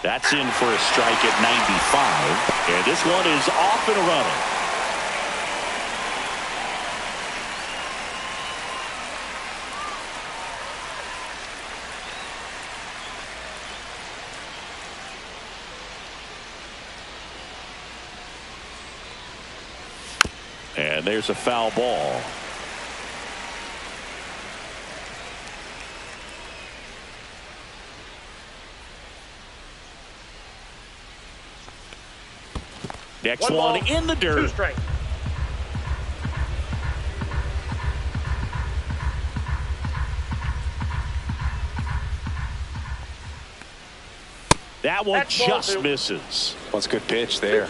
That's in for a strike at 95. And this one is off and running. And there's a foul ball. Next one in the dirt. 2 strikes. That one just misses. Well, it's a good pitch there.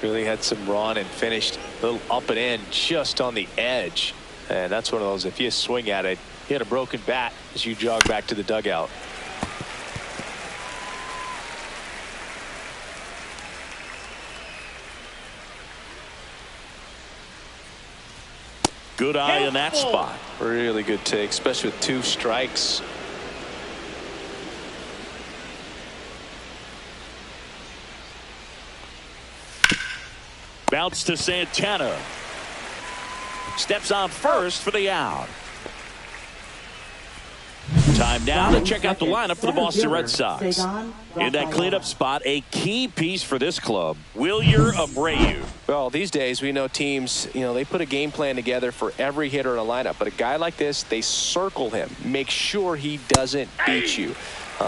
Really had some run and finished a little up and in just on the edge. And that's one of those, if you swing at it, hit a broken bat as you jog back to the dugout. Good eye in that spot. Really good take, especially with 2 strikes. Bounce to Santana. Steps on first for the out. Time now to check out the lineup for the Boston Red Sox. In that cleanup spot, a key piece for this club, Wilyer Abreu. Well, these days we know teams, they put a game plan together for every hitter in a lineup. But a guy like this, they circle him, make sure he doesn't beat you.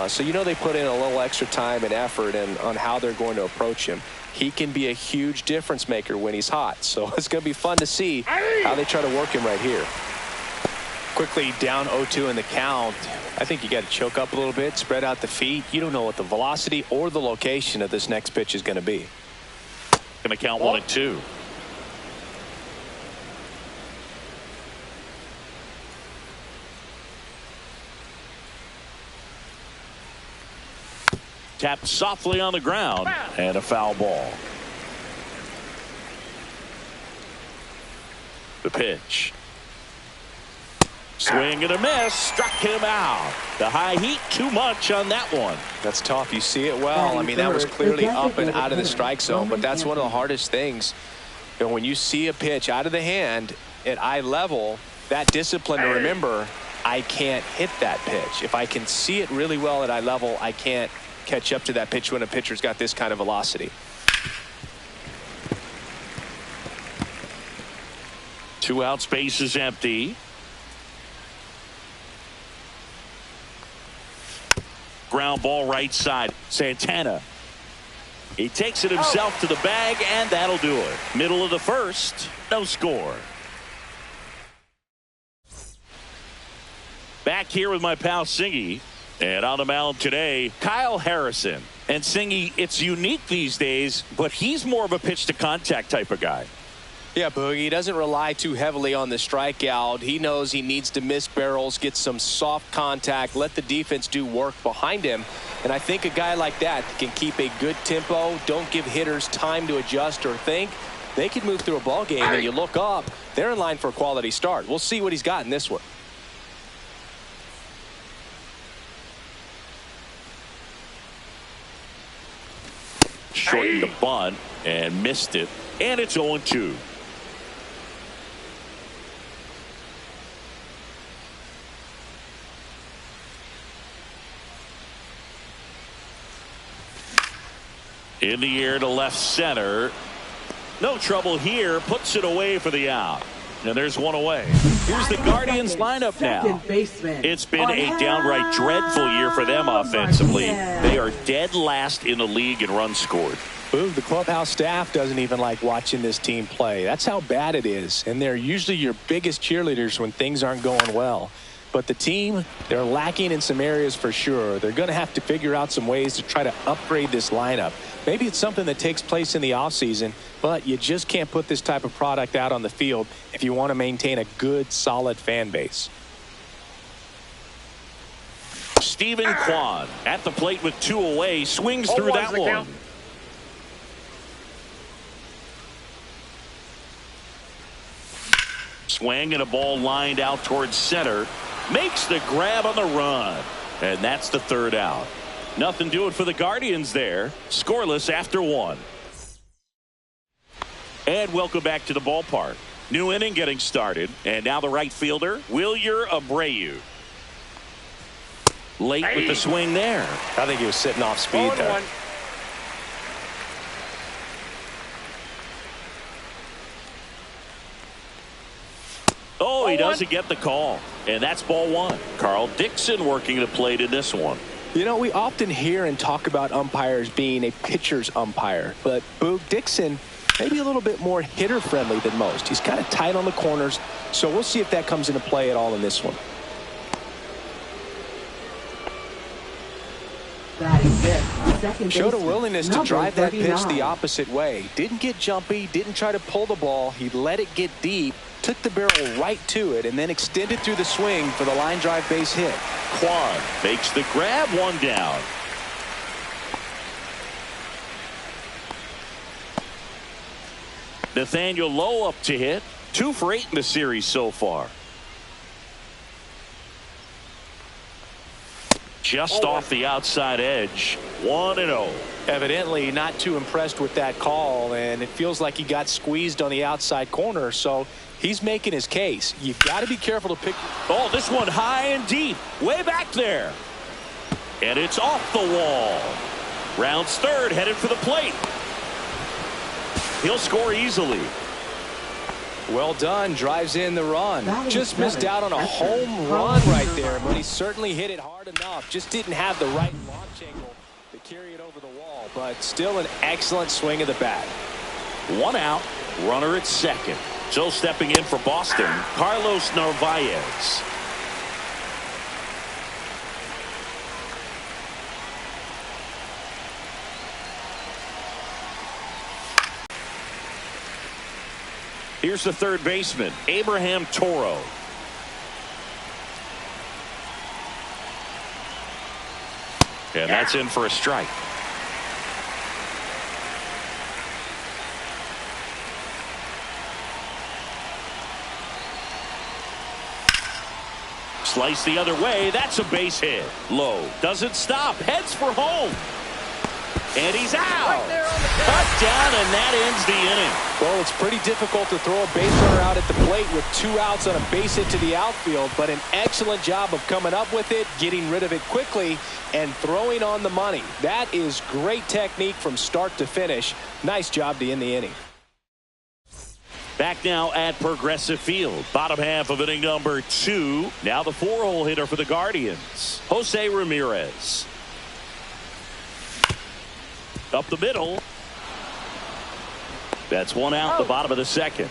So they put in a little extra time and effort on how they're going to approach him. He can be a huge difference maker when he's hot. So it's going to be fun to see how they try to work him right here. Quickly down 0-2 in the count. I think you got to choke up a little bit, spread out the feet. You don't know what the velocity or the location of this next pitch is going to be. Going to count 1-2. Tapped softly on the ground and a foul ball. The pitch. Swing and a miss. Struck him out. The high heat too much on that one. That's tough. You see it well. I mean, that was clearly up and out of the strike zone, but that's one of the hardest things. When you see a pitch out of the hand at eye level, that discipline to remember, I can't hit that pitch. If I can see it really well at eye level, I can't catch up to that pitch when a pitcher's got this kind of velocity. 2 out, space is empty. Ground ball right side. Santana. He takes it himself to the bag, and that'll do it. Middle of the first, no score. Back here with my pal Singy. And on the mound today, Kyle Harrison. And Singy, it's unique these days, but he's more of a pitch to contact type of guy. Yeah, Boogie, he doesn't rely too heavily on the strikeout. He knows he needs to miss barrels, get some soft contact, let the defense do work behind him. And I think a guy like that can keep a good tempo, don't give hitters time to adjust or think. They can move through a ball game, and you look up, they're in line for a quality start. We'll see what he's got in this one. Shortened the bunt and missed it, and it's 0-2. In the air to left center. No trouble here. Puts it away for the out. And there's one away. Here's the Guardians lineup now. It's been a downright dreadful year for them offensively. They are dead last in the league in runs scored. Ooh, the clubhouse staff doesn't even like watching this team play. That's how bad it is. And they're usually your biggest cheerleaders when things aren't going well. But the team, they're lacking in some areas for sure. They're going to have to figure out some ways to try to upgrade this lineup. Maybe it's something that takes place in the offseason, but you just can't put this type of product out on the field if you want to maintain a good, solid fan base. Steven Kwan at the plate with 2 away, swings through that one. Swing and a ball lined out towards center. Makes the grab on the run. And that's the 3rd out. Nothing doing for the Guardians there. Scoreless after 1. And welcome back to the ballpark. New inning getting started. And now the right fielder, Wilyer Abreu. Late with the swing there. I think he was sitting off speed there. Oh, he doesn't get the call. And that's ball 1. Carl Dixon working the plate in this one. You know, we often hear and talk about umpires being a pitcher's umpire. But Boog Dixon, maybe a little bit more hitter-friendly than most. He's kind of tight on the corners. So we'll see if that comes into play at all in this one. Showed a willingness to drive that pitch the opposite way. Didn't get jumpy, didn't try to pull the ball. He let it get deep, took the barrel right to it, and then extended through the swing for the line drive base hit. Quan makes the grab, 1 down. Nathaniel Lowe up to hit. 2 for 8 in the series so far. Just off the outside edge. 1-0. Evidently not too impressed with that call, and it feels like he got squeezed on the outside corner, so he's making his case. You've got to be careful to pick. Oh, this one high and deep. Way back there. And it's off the wall. Rounds third, headed for the plate. He'll score easily. Well done. Drives in the run. Just missed out on a home run right there, but he certainly hit it hard enough. Just didn't have the right launch angle to carry it over the wall, but still an excellent swing of the bat. 1 out. Runner at second. So stepping in for Boston, Carlos Narvaez. Here's the third baseman, Abraham Toro. And that's in for a strike. Slice the other way. That's a base hit. Low doesn't stop. Heads for home. And he's out. Cut down, and that ends the inning. Well, it's pretty difficult to throw a base runner out at the plate with 2 outs on a base hit to the outfield, but an excellent job of coming up with it, getting rid of it quickly, and throwing on the money. That is great technique from start to finish. Nice job to end the inning. Back now at Progressive Field. Bottom half of inning number 2. Now the 4-hole hitter for the Guardians, Jose Ramirez. Up the middle. That's 1 out, the bottom of the second.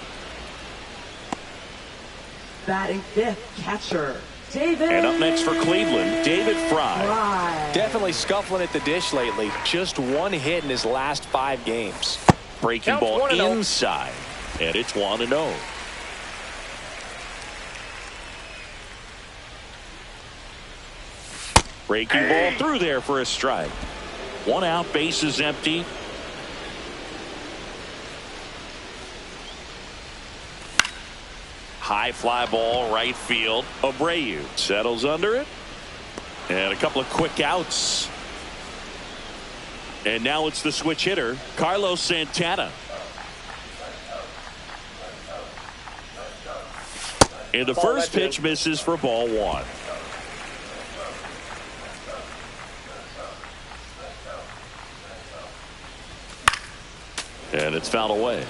Batting 5th, catcher David. And up next for Cleveland, David Fry. Definitely scuffling at the dish lately. Just 1 hit in his last 5 games. Breaking ball inside. And it's 1-0. Breaking ball through there for a strike. 1 out, base is empty. High fly ball, right field. Abreu settles under it. And a couple of quick outs. And now it's the switch hitter, Carlos Santana. And the first pitch misses for ball 1. And it's fouled away.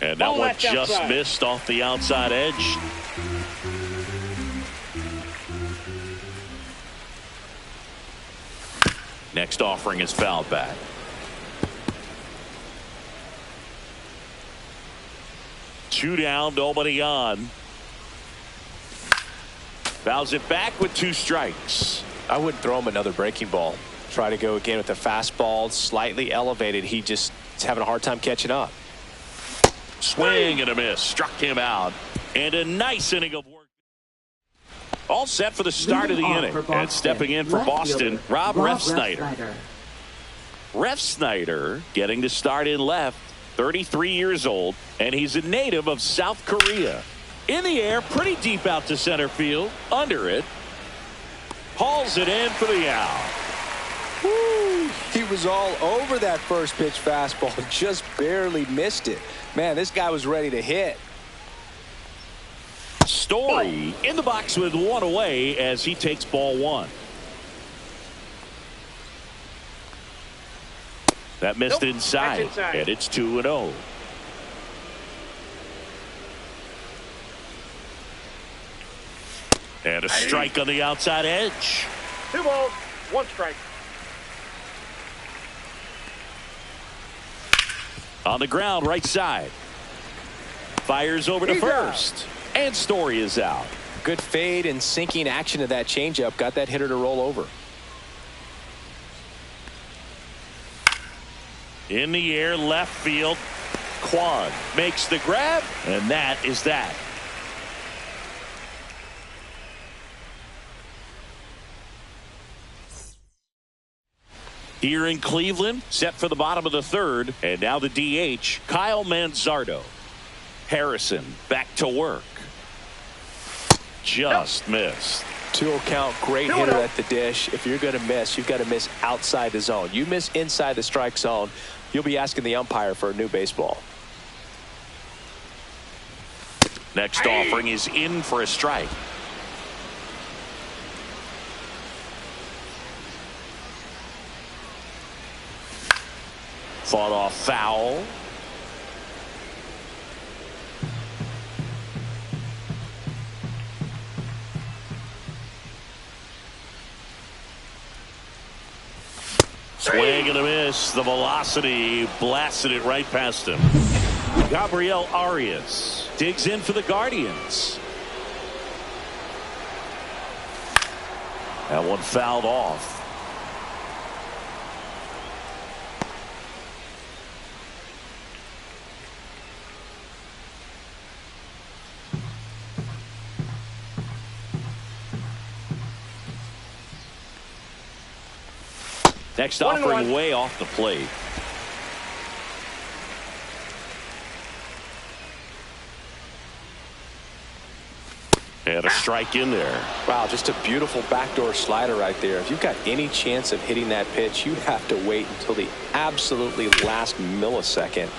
And that one just missed off the outside edge. Next offering is fouled back. Two down, nobody on. Fouls it back with 2 strikes. I wouldn't throw him another breaking ball. Try to go again with a fastball, slightly elevated. He just is having a hard time catching up. Swing and a miss. Struck him out. And a nice inning of work. All set for the start of the inning. And stepping in for Boston, Rob Refsnyder. Refsnyder getting the start in left. 33 years old, and he's a native of South Korea. In the air, pretty deep out to center field. Under it. Hauls it in for the out. Woo. He was all over that first pitch fastball. Just barely missed it. Man, this guy was ready to hit. Story in the box with one away as he takes ball one. That missed inside, and it's 2-0. And a strike on the outside edge. 2 balls, 1 strike. On the ground, right side. Fires over to first. And Story is out. Good fade and sinking action of that changeup. Got that hitter to roll over. In the air, left field. Kwan makes the grab, and that is that. Here in Cleveland, set for the bottom of the third, and now the DH, Kyle Manzardo. Harrison back to work. Just missed. 2-0 count, great hitter at the dish. If you're going to miss, you've got to miss outside the zone. You miss inside the strike zone, you'll be asking the umpire for a new baseball. Next offering is in for a strike. Fought off foul. Swing and a miss. The velocity blasted it right past him. Gabriel Arias digs in for the Guardians. That one fouled off. Next offering way off the plate. And a strike in there. Wow, just a beautiful backdoor slider right there. If you've got any chance of hitting that pitch, you have to wait until the absolutely last millisecond.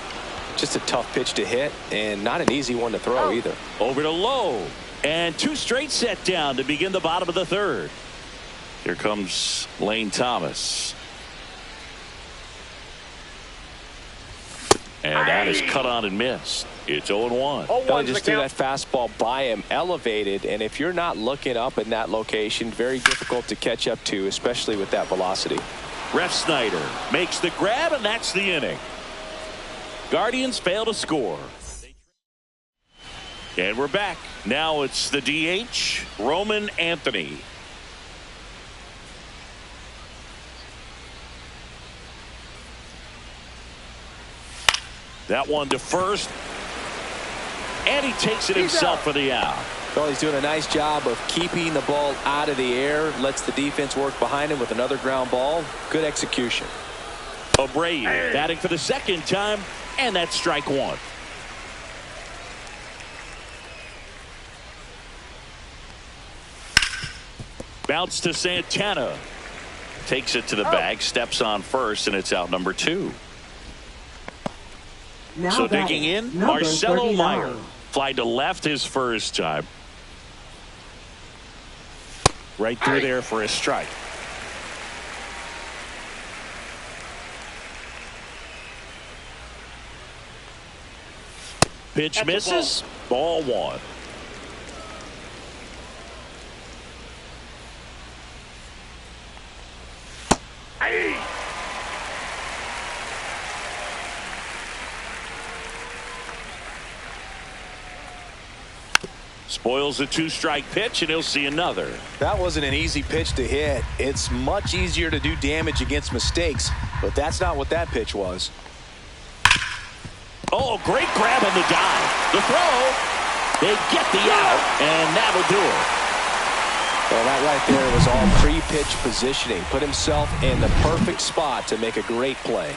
Just a tough pitch to hit and not an easy one to throw either. Over to Lowe. And 2 straight set down to begin the bottom of the third. Here comes Lane Thomas. And that is cut on and missed. It's 0-1. They just threw that fastball by him, elevated, and if you're not looking up in that location, very difficult to catch up to, especially with that velocity. Ref Snyder makes the grab, and that's the inning. Guardians fail to score. And we're back. Now it's the DH, Roman Anthony. That one to first. And he takes it himself for the out. Well, he's doing a nice job of keeping the ball out of the air. Lets the defense work behind him with another ground ball. Good execution. Abreu batting for the second time. And that's strike one. Bounce to Santana. Takes it to the bag. Steps on first. And it's out number 2. Now so digging in, Marcelo 39. Meyer. Fly to left his first time. Right through there for a strike. Pitch misses. Ball 1. Spoils a 2-strike pitch, and he'll see another. That wasn't an easy pitch to hit. It's much easier to do damage against mistakes, but that's not what that pitch was. Oh, great grab on the dive. The throw. They get the out, and that'll do it. Well, that right there was all pre-pitch positioning. Put himself in the perfect spot to make a great play.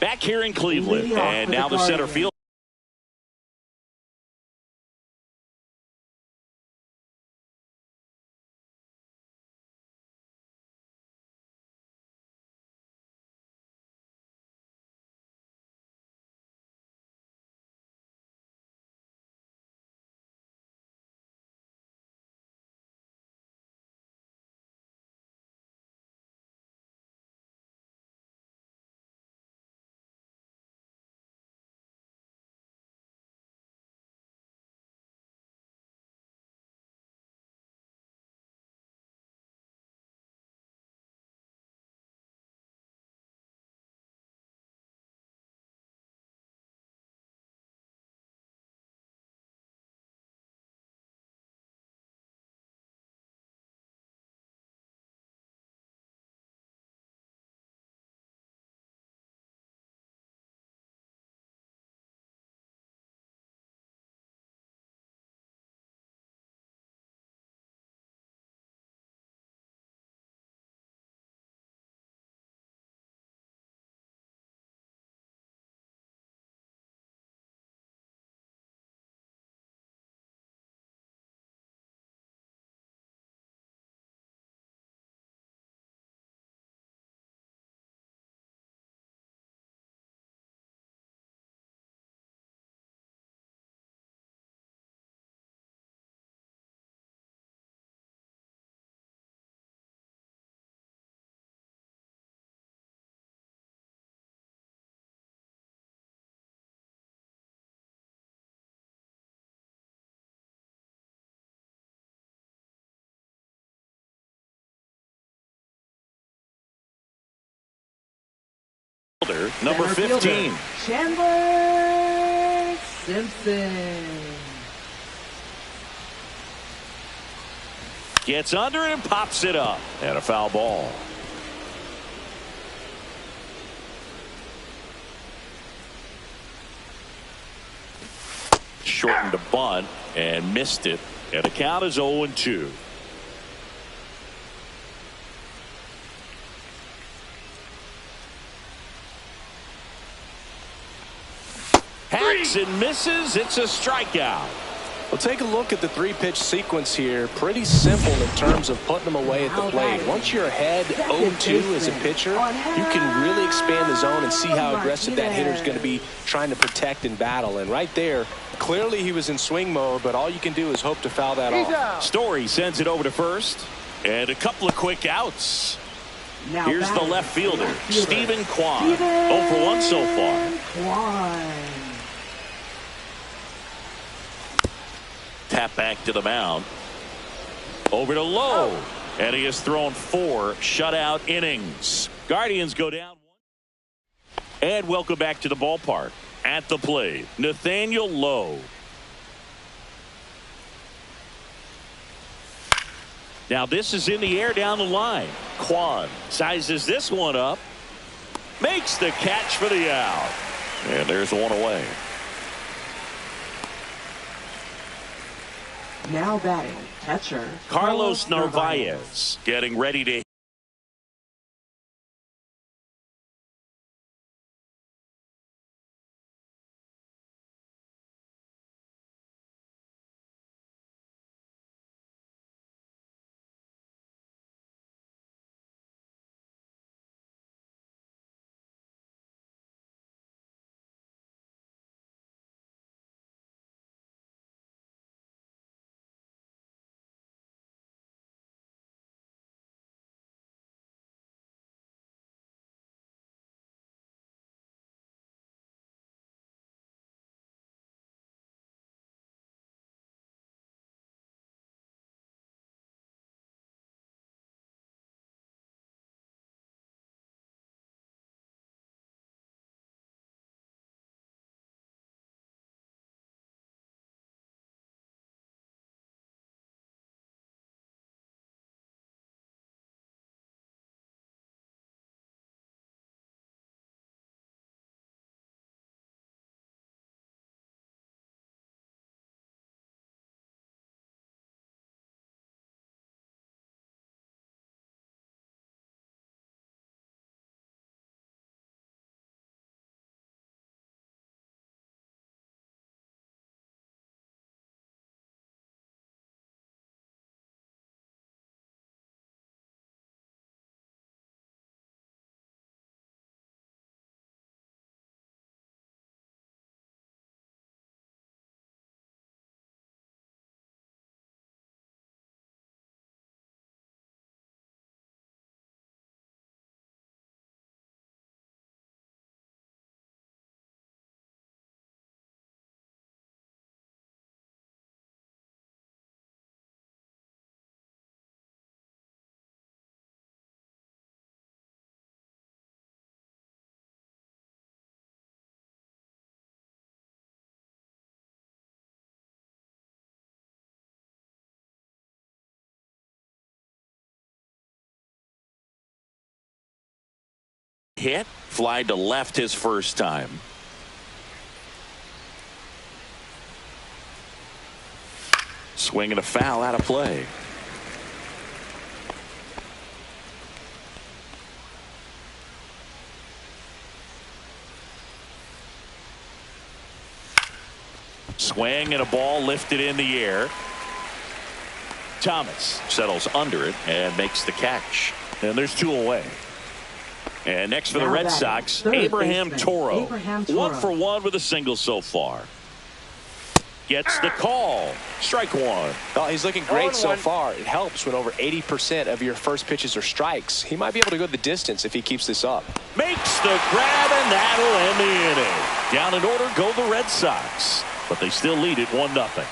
Back here in Cleveland, Leading off and for now the center Guardians. field. Number Center 15. fielder, Chandler Simpson. Gets under it and pops it up. And a foul ball. Shortened a bunt and missed it. And the count is 0-2. Hacks and misses. It's a strikeout. Well, take a look at the three-pitch sequence here. Pretty simple in terms of putting them away at the plate. Once you're ahead 0-2 as a pitcher, you can really expand the zone and see how aggressive that hitter is going to be trying to protect and battle. And right there, clearly he was in swing mode, but all you can do is hope to foul that off. Story sends it over to first. And a couple of quick outs. Now Here's the left fielder, Stephen Kwan. 0 for 1 so far. Kwan. Tap back to the mound. Over to Lowe. And he has thrown 4 shutout innings. Guardians go down 1. And welcome back to the ballpark. At the plate, Nathaniel Lowe. Now this is in the air down the line. Kwan sizes this one up. Makes the catch for the out. And there's one away. Now batting, catcher Carlos Narvaez getting ready to hit. Fly to left his first time. Swing and a foul out of play. Swing and a ball lifted in the air. Thomas settles under it and makes the catch. And there's 2 away. And next for the Red Sox, Abraham Toro. 1 for 1 with a single so far. Gets the call. Strike 1. Oh, he's looking great so far. It helps when over 80% of your first pitches are strikes. He might be able to go the distance if he keeps this up. Makes the grab, and that'll end the inning. Down in order go the Red Sox, but they still lead it 1-0.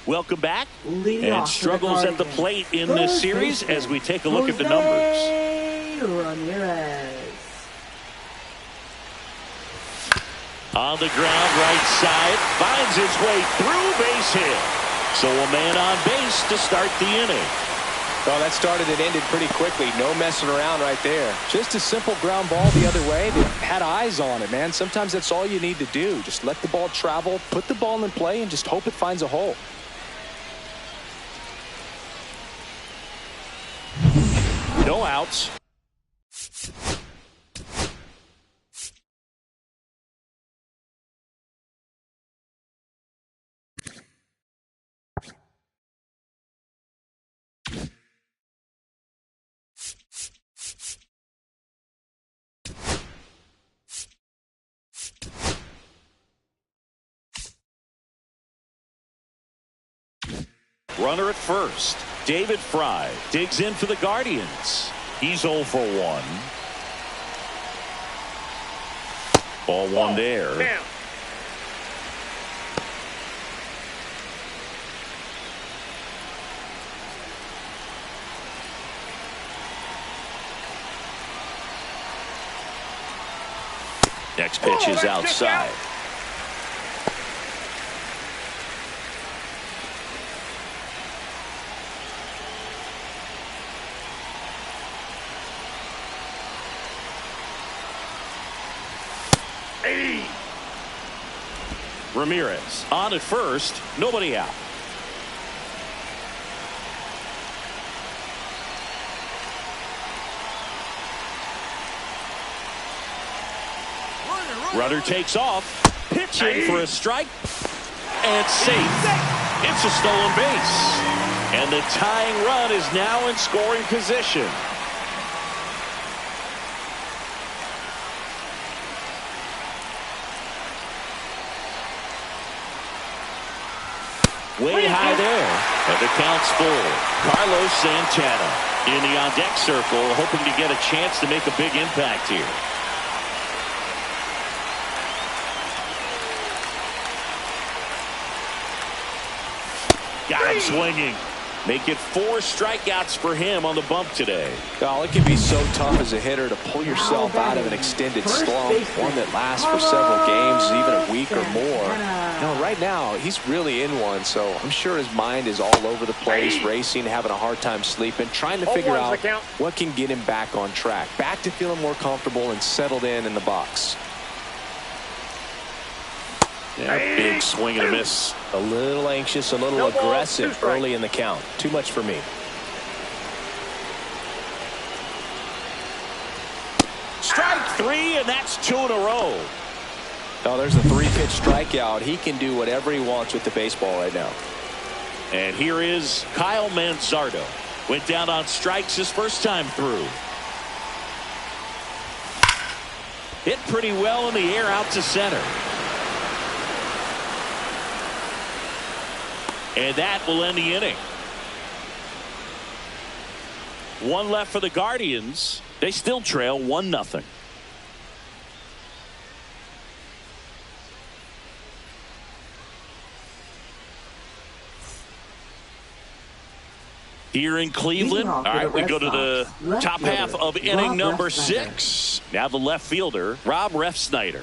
Welcome back. And struggles at the plate in this series as we take a look at the numbers. Ramirez. On the ground, right side, finds his way through, base hit. So a man on base to start the inning. Well, that started and ended pretty quickly. No messing around right there. Just a simple ground ball the other way. They had eyes on it, man. Sometimes that's all you need to do. Just let the ball travel, put the ball in play, and just hope it finds a hole. No outs. Runner at first. David Fry digs in for the Guardians. He's 0 for 1. Ball 1 there. Damn. Next pitch is outside. Ramirez on at first, nobody out. Runner takes off, pitching for a strike, and safe. It's a stolen base, and the tying run is now in scoring position. Way high there, and the count's full. Carlos Santana in the on-deck circle, hoping to get a chance to make a big impact here. Got him swinging. Make it 4 strikeouts for him on the bump today. Oh, it can be so tough as a hitter to pull yourself out of an extended slump, one that lasts for several games, even a week or more. No, right now, he's really in one, so I'm sure his mind is all over the place, racing, having a hard time sleeping, trying to figure out what can get him back on track, back to feeling more comfortable and settled in the box. Yeah, big swing and a miss. A little anxious, a little aggressive early in the count. Too much for me. Strike 3, and that's 2 in a row. Oh, there's a 3-pitch strikeout. He can do whatever he wants with the baseball right now. And here is Kyle Manzardo. Went down on strikes his first time through. Hit pretty well in the air out to center. And that will end the inning. 1 left for the Guardians. They still trail 1-0. Here in Cleveland. All right, we go to the top half of inning number 6. Now the left fielder, Rob Refsnyder.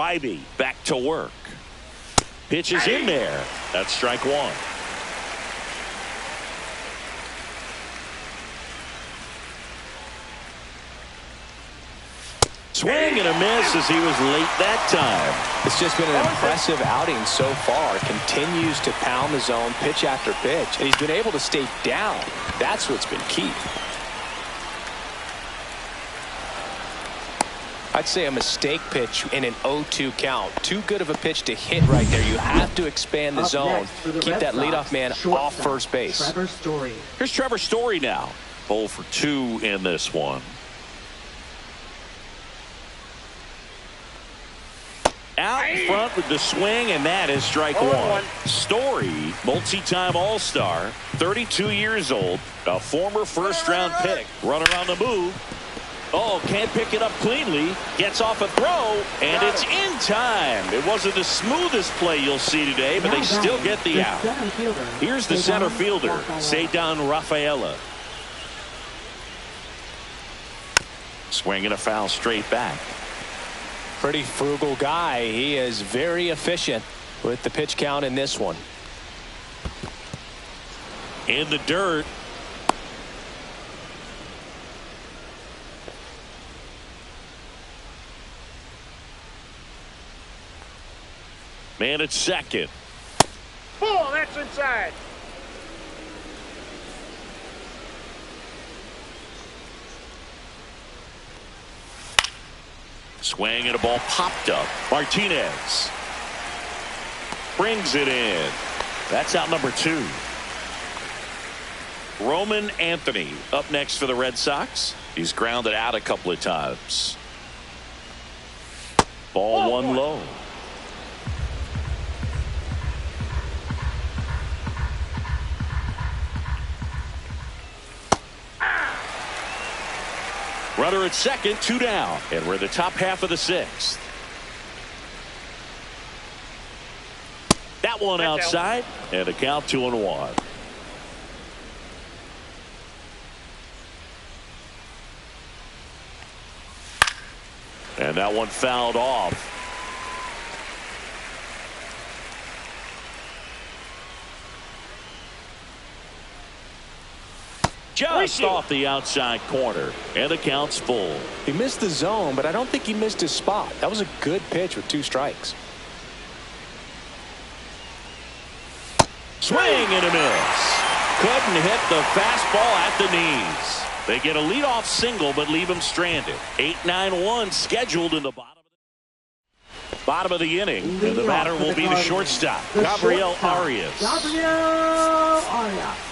Bybee back to work. Pitch is in there. That's strike one. Swing and a miss as he was late that time. It's just been an impressive outing so far. Continues to pound the zone pitch after pitch, and he's been able to stay down. That's what's been key. I'd say a mistake pitch in an 0-2 count. Too good of a pitch to hit right there. You have to expand the zone. Keep that leadoff man off first base. Trevor Story. Here's Trevor Story now. 0 for 2 in this one. Out in front with the swing, and that is strike one. Story, multi-time All-Star, 32 years old, a former first-round pick. Runner on the move. Oh, can't pick it up cleanly. Gets off a throw, and it's in time. It wasn't the smoothest play you'll see today, but they still get the out. Here's the center fielder, Ceddanne Rafaela. Swinging a foul straight back. Pretty frugal guy. He is very efficient with the pitch count in this one. In the dirt. Man at second. Ball, that's inside. Swing and a ball popped up. Martinez brings it in. That's out number 2. Roman Anthony up next for the Red Sox. He's grounded out a couple of times. Ball one low. Runner at second, 2 down, and we're in the top half of the 6th. That one outside, and a count 2-1. And that one fouled off. Just off the outside corner, and the count's full. He missed the zone, but I don't think he missed his spot. That was a good pitch with 2 strikes. Swing and a miss. Couldn't hit the fastball at the knees. They get a leadoff single, but leave him stranded. 8-9-1 scheduled in the bottom of the inning. And the batter will be the shortstop, Gabriel Arias. Gabriel Arias.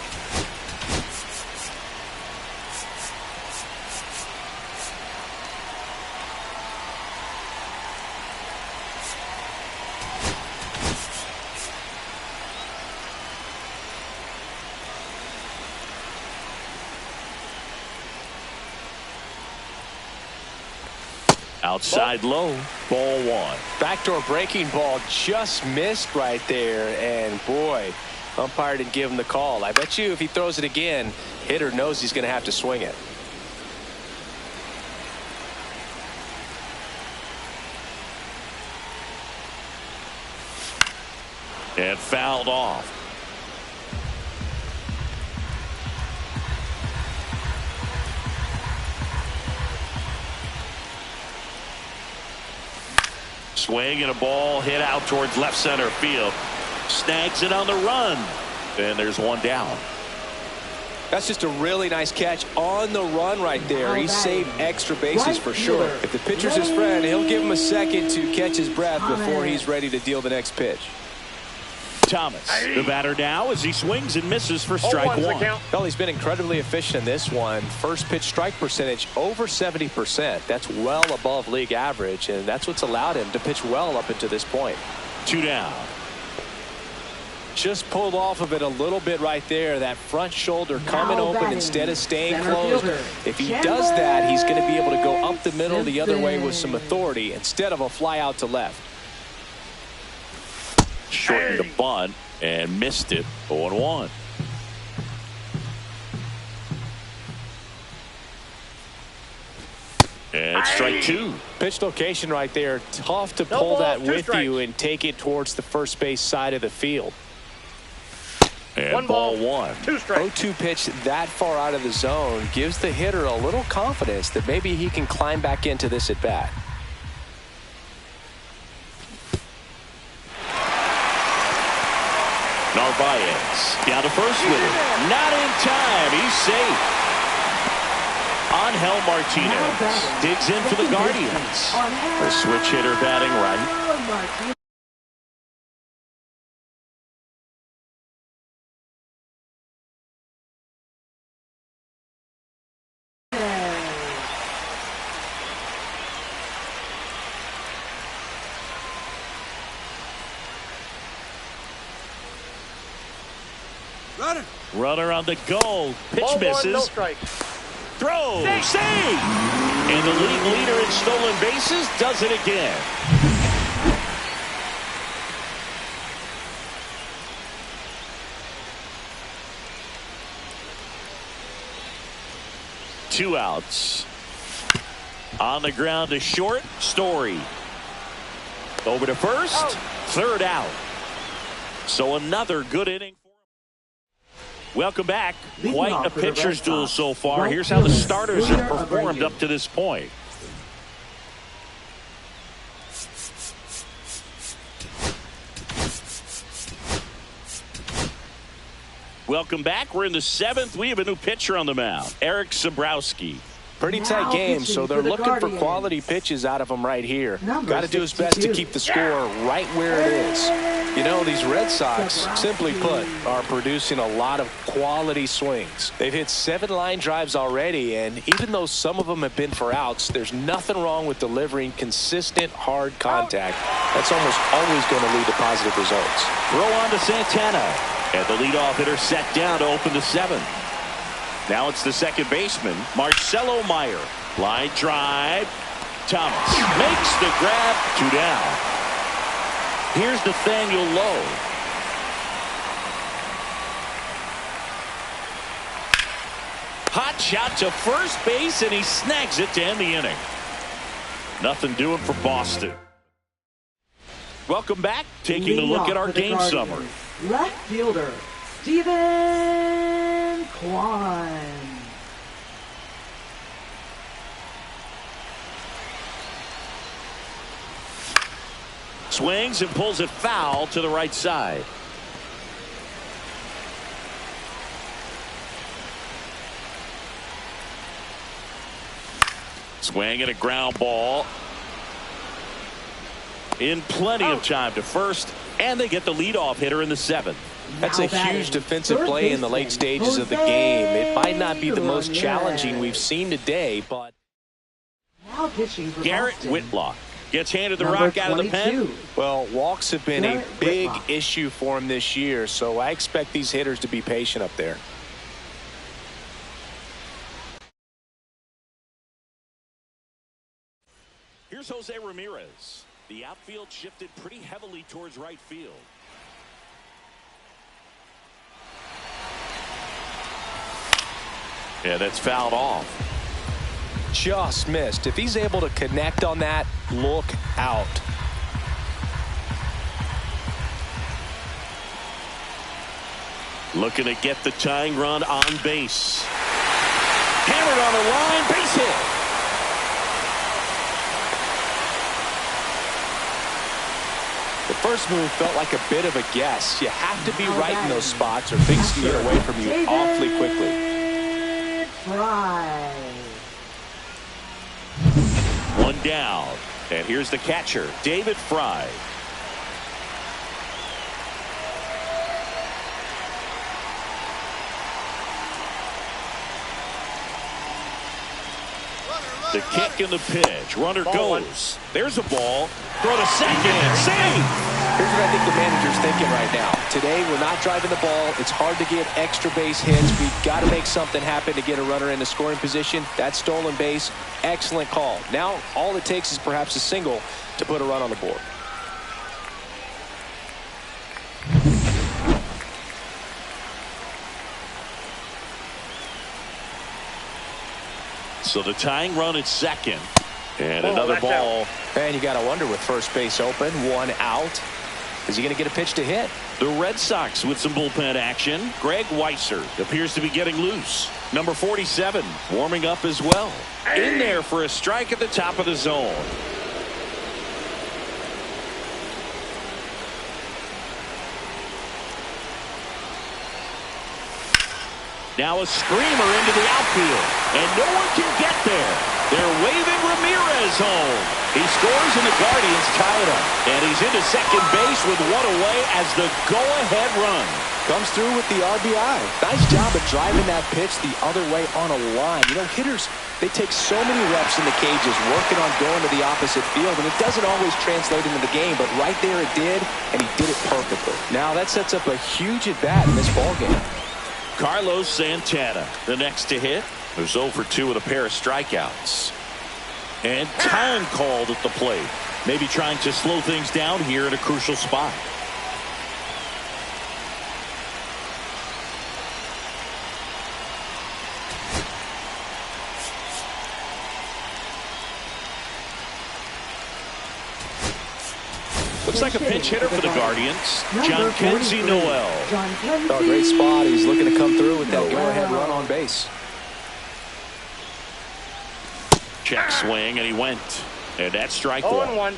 Outside low, ball one. Backdoor breaking ball just missed right there, and boy, umpire didn't give him the call. I bet you if he throws it again, hitter knows he's going to have to swing it. And fouled off. Swing and a ball hit out towards left center field. Snags it on the run. And there's one down. That's just a really nice catch on the run right there. He saved extra bases for sure. If the pitcher's his friend, he'll give him a second to catch his breath before he's ready to deal the next pitch. Thomas, the batter now, as he swings and misses for strike one. Well, he's been incredibly efficient in this one. First pitch strike percentage over 70%. That's well above league average, and that's what's allowed him to pitch well up until this point. 2 down. Just pulled off of it a little bit right there. That front shoulder coming open instead of staying closed. If he does that, he's going to be able to go up the middle the other way with some authority instead of a fly out to left. Shortened the bunt and missed it. 0-1. And strike two. Pitch location right there. Tough to pull that with you and take it towards the first base side of the field. And ball one. 2 strikes. 0-2 pitch that far out of the zone gives the hitter a little confidence that maybe he can climb back into this at bat. Narvaez down to first with it. Not in time. He's safe. Angel Martinez digs in for the Guardians. The switch hitter batting right. Runner on the goal. Pitch Ball misses. one, no strikes. Throw. Save. And the league leader in stolen bases does it again. Two outs. On the ground to short. Story. Over to first. Third out. So another good inning. Welcome back. Quite a pitcher's duel so far. Here's how the starters have performed up to this point. Welcome back. We're in the 7th. We have a new pitcher on the mound, Eric Sabrowski. Pretty tight game, so they're looking for quality pitches out of him right here. Got to do his best to keep the score right where it is. You know, these Red Sox, simply put, are producing a lot of quality swings. They've hit 7 line drives already, and even though some of them have been for outs, there's nothing wrong with delivering consistent, hard contact. That's almost always going to lead to positive results. Throw on to Santana, and the leadoff hitter set down to open the 7th. Now it's the second baseman, Marcelo Meyer. Line drive. Thomas makes the grab. 2 down. Here's Nathaniel Lowe. Hot shot to first base, and he snags it to end the inning. Nothing doing for Boston. Welcome back. Taking a look at our game summary. Left fielder, Steven Kwan. Swings and pulls it foul to the right side. Swing and a ground ball. In plenty of time to first, and they get the leadoff hitter in the 7th. That's a huge defensive play in the late stages of the game. It might not be the most challenging we've seen today, but Garrett Whitlock gets handed the rock out of the pen. Well, walks have been a big issue for him this year, so I expect these hitters to be patient up there. Here's Jose Ramirez. The outfield shifted pretty heavily towards right field. Yeah, that's fouled off. Just missed. If he's able to connect on that, look out. Looking to get the tying run on base. Hammered on the line, base hit. The first move felt like a bit of a guess. You have to be right in those spots or things can get away from you awfully quickly. One down. And here's the catcher, David Fry. The kick and the pitch. Runner goes. There's a ball. Throw to second. Save. Here's what I think the manager's thinking right now. Today, we're not driving the ball. It's hard to get extra base hits. We've got to make something happen to get a runner in the scoring position. That stolen base, excellent call. Now, all it takes is perhaps a single to put a run on the board. So the tying run at second. And another ball. And you got to wonder with first base open, one out. Is he going to get a pitch to hit? The Red Sox with some bullpen action. Greg Weisser appears to be getting loose. Number 47 warming up as well. In there for a strike at the top of the zone. Now a screamer into the outfield. And no one can get there. They're waving Ramirez home. He scores and the Guardians tie it up. And he's into second base with one away as the go-ahead run. Comes through with the RBI. Nice job of driving that pitch the other way on a line. You know, hitters, they take so many reps in the cages working on going to the opposite field, and it doesn't always translate into the game, but right there it did, and he did it perfectly. Now that sets up a huge at-bat in this ballgame. Carlos Santana, the next to hit. Who's 0 for 2 with a pair of strikeouts. And time called at the plate. Maybe trying to slow things down here at a crucial spot. Looks like a pinch hitter for the Guardians. John Kenzie Noel. Oh, great spot. He's looking to come through with that go-ahead run on base. Check swing, and he went. And that's strike one. 0-1.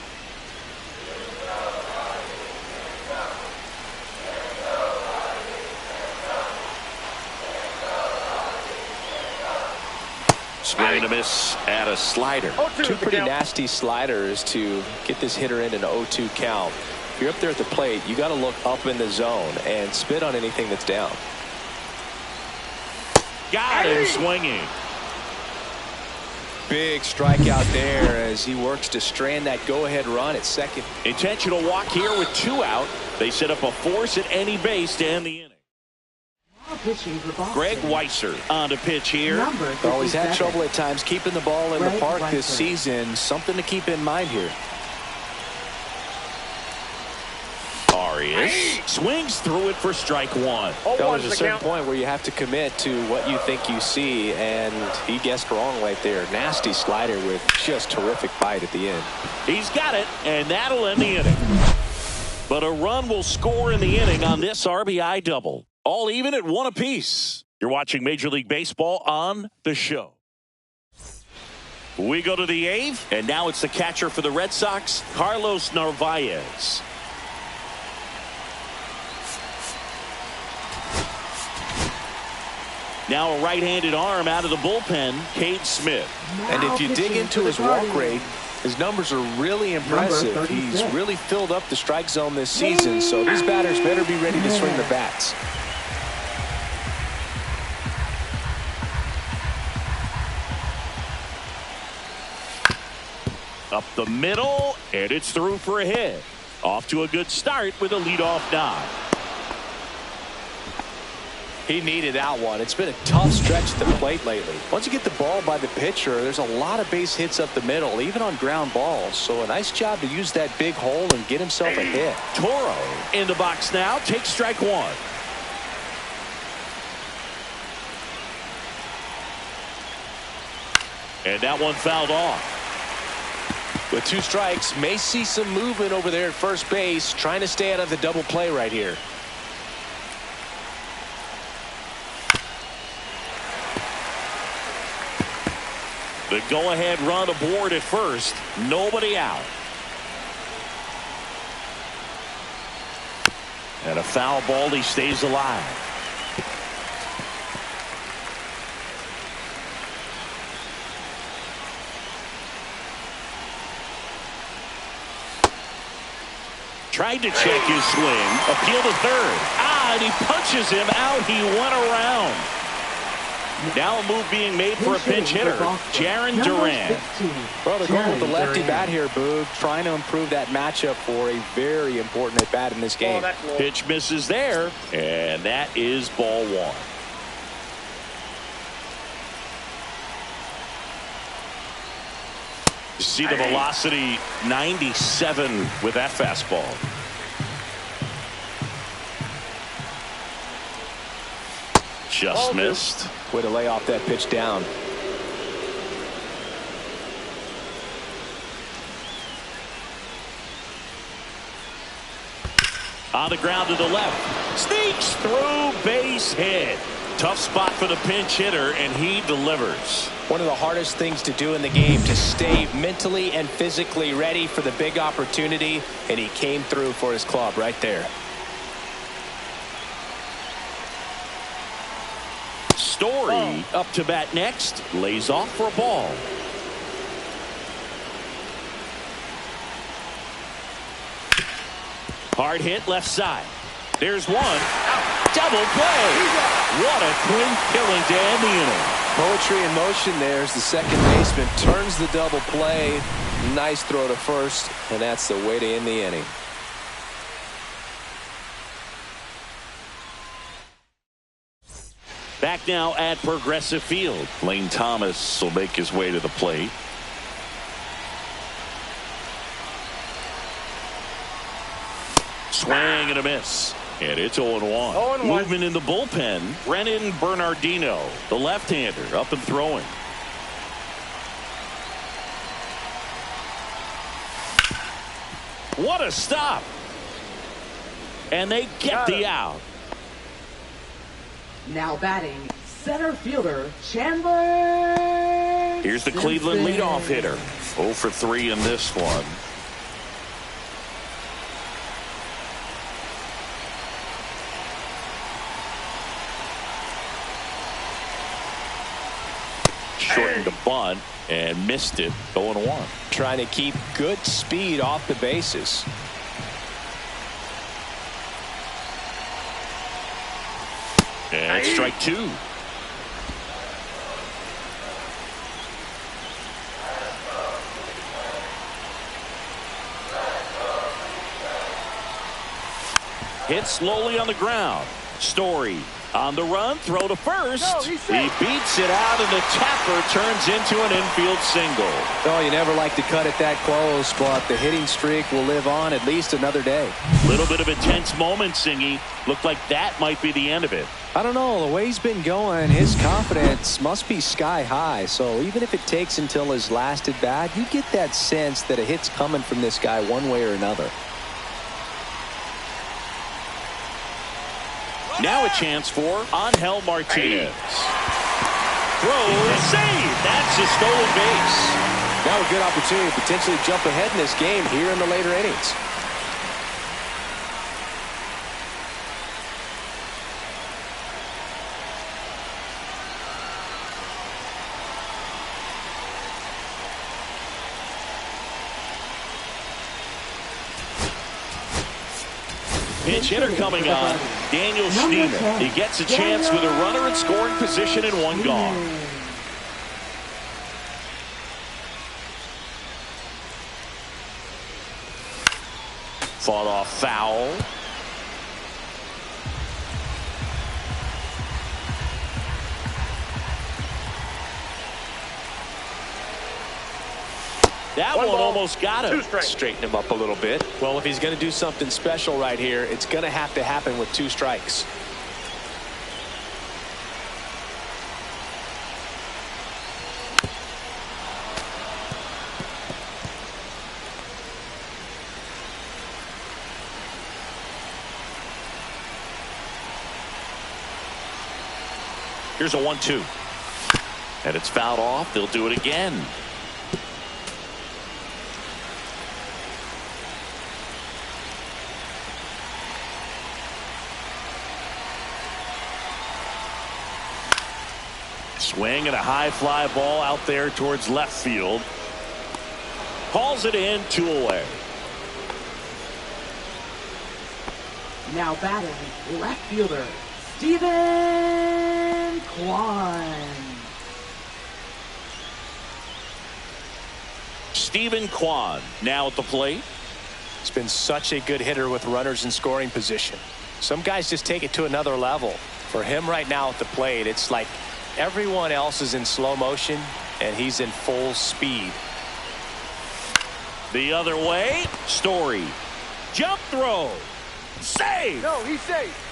Swing and a miss at a slider. 0-2 Two is the pretty count. nasty sliders to get this hitter in an 0-2 count. If you're up there at the plate, you got to look up in the zone and spit on anything that's down. Got him swinging. Big strikeout there as he works to strand that go-ahead run at second. Intentional walk here with 2 out. They set up a force at any base to end the inning. Greg Weisser on to pitch here. Oh, he's had trouble at times keeping the ball in the park this season. Something to keep in mind here. Arias swings through it for strike one. There's a certain point where you have to commit to what you think you see, and he guessed wrong right there. Nasty slider with just terrific bite at the end. He's got it, and that'll end the inning. But a run will score in the inning on this RBI double. All even at 1 apiece. You're watching Major League Baseball on the show. We go to the 8th, and now it's the catcher for the Red Sox, Carlos Narvaez. Now a right-handed arm out of the bullpen, Cade Smith. And if you dig into his walk rate, his numbers are really impressive. He's really filled up the strike zone this season, so these batters better be ready to swing the bats. Up the middle, and it's through for a hit. Off to a good start with a leadoff knock. He needed that one. It's been a tough stretch at the plate lately. Once you get the ball by the pitcher, there's a lot of base hits up the middle, even on ground balls. So a nice job to use that big hole and get himself a hit. Toro in the box now, takes strike one. And that one fouled off. With 2 strikes, may see some movement over there at first base, trying to stay out of the double play right here. The go-ahead run aboard at first. Nobody out. And a foul ball. He stays alive. Tried to check his swing. Appeal to third. And he punches him out. He went around. Now a move being made for a pinch hitter, Jaron Duran. Well, they're going with the lefty bat here, Boog, trying to improve that matchup for a very important at-bat in this game. Pitch misses there, and that is ball one. You see the velocity 97 with that fastball. Just missed. Way to lay off that pitch down. On the ground to the left. Sneaks through, base hit. Tough spot for the pinch hitter, and he delivers. One of the hardest things to do in the game, to stay mentally and physically ready for the big opportunity, and he came through for his club right there. Story up to bat next. Lays off for a ball. Hard hit left side. There's one. Double play. What a clean killing to end the inning. Poetry in motion there as the second baseman turns the double play. Nice throw to first, and that's the way to end the inning. Back now at Progressive Field. Lane Thomas will make his way to the plate. Swing and a miss. And it's 0-1. Movement in the bullpen. Brennan Bernardino, the left-hander, up and throwing. What a stop. And they get the out. Now batting, center fielder Chandler. Here's the Cleveland leadoff hitter. 0 for 3 in this one. Shortened the bunt and missed it. 0-1. Trying to keep good speed off the bases. And strike 2. Hit slowly on the ground. Story on the run, throw to first. He beats it out, and the tapper turns into an infield single. Oh, you never like to cut it that close, but the hitting streak will live on at least another day. Little bit of a tense moment, Singy. Looked like that might be the end of it. I don't know. The way he's been going, his confidence must be sky high. So even if it takes until his last at bat, you get that sense that a hit's coming from this guy one way or another. Now a chance for Angel Martinez. Throw, save. That's a stolen base. Now a good opportunity to potentially jump ahead in this game here in the later innings. Pinch hitter coming on, Daniel Steeman. He gets a chance with a runner in scoring position and one gone. Fought off foul. That one almost got him. Straighten him up a little bit. Well, if he's going to do something special right here, it's going to have to happen with 2 strikes. Here's a 1-2. And it's fouled off. They'll do it again. Swing and a high fly ball out there towards left field. Calls it in, 2 away. Now batting, left fielder Stephen Kwan. Stephen Kwan now at the plate. He's been such a good hitter with runners in scoring position. Some guys just take it to another level. For him right now at the plate, it's like everyone else is in slow motion and he's in full speed. The other way, Story. Jump throw. Save. No, he's safe.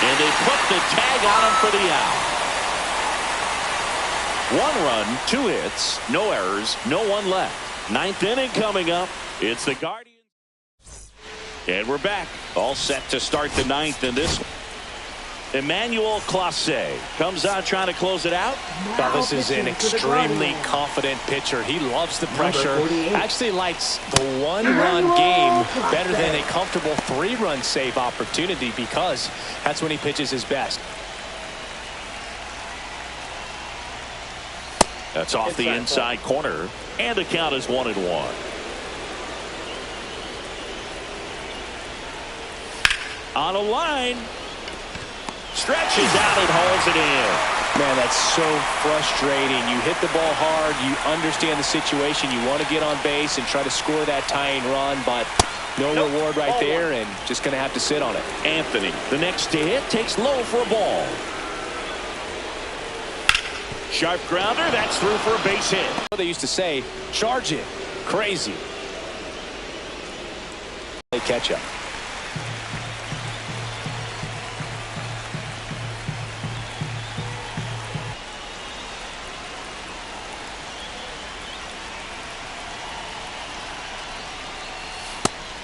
And they put the tag on him for the out. 1 run, 2 hits, no errors, no one left. 9th inning coming up. It's the Guardians. And we're back. All set to start the ninth in this one. Emmanuel Clase comes out trying to close it out. Now this is an extremely confident pitcher. He loves the pressure. Actually likes the one-run game better than a comfortable three-run save opportunity because that's when he pitches his best. That's off the inside corner, and the count is 1-1. On a line. Stretches out and hauls it in. Man, that's so frustrating. You hit the ball hard. You understand the situation. You want to get on base and try to score that tying run, but no reward right there, and just going to have to sit on it. Anthony, the next to hit, takes low for a ball. Sharp grounder. That's through for a base hit. They used to say, charge it. Crazy. They catch up.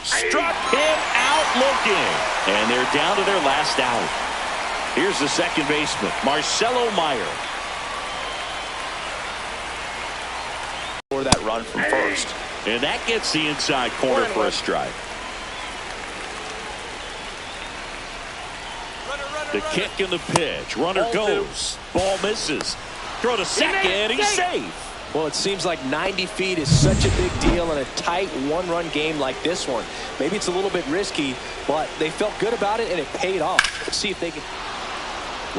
Struck him out looking. And they're down to their last out. Here's the second baseman, Marcelo Meyer. For that run from first. And that gets the inside corner for a strike. The kick and the pitch. Runner goes. Ball misses. Throw to second. He's safe. Well, it seems like 90 feet is such a big deal in a tight one-run game like this one. Maybe it's a little bit risky, but they felt good about it, and it paid off. Let's see if they can.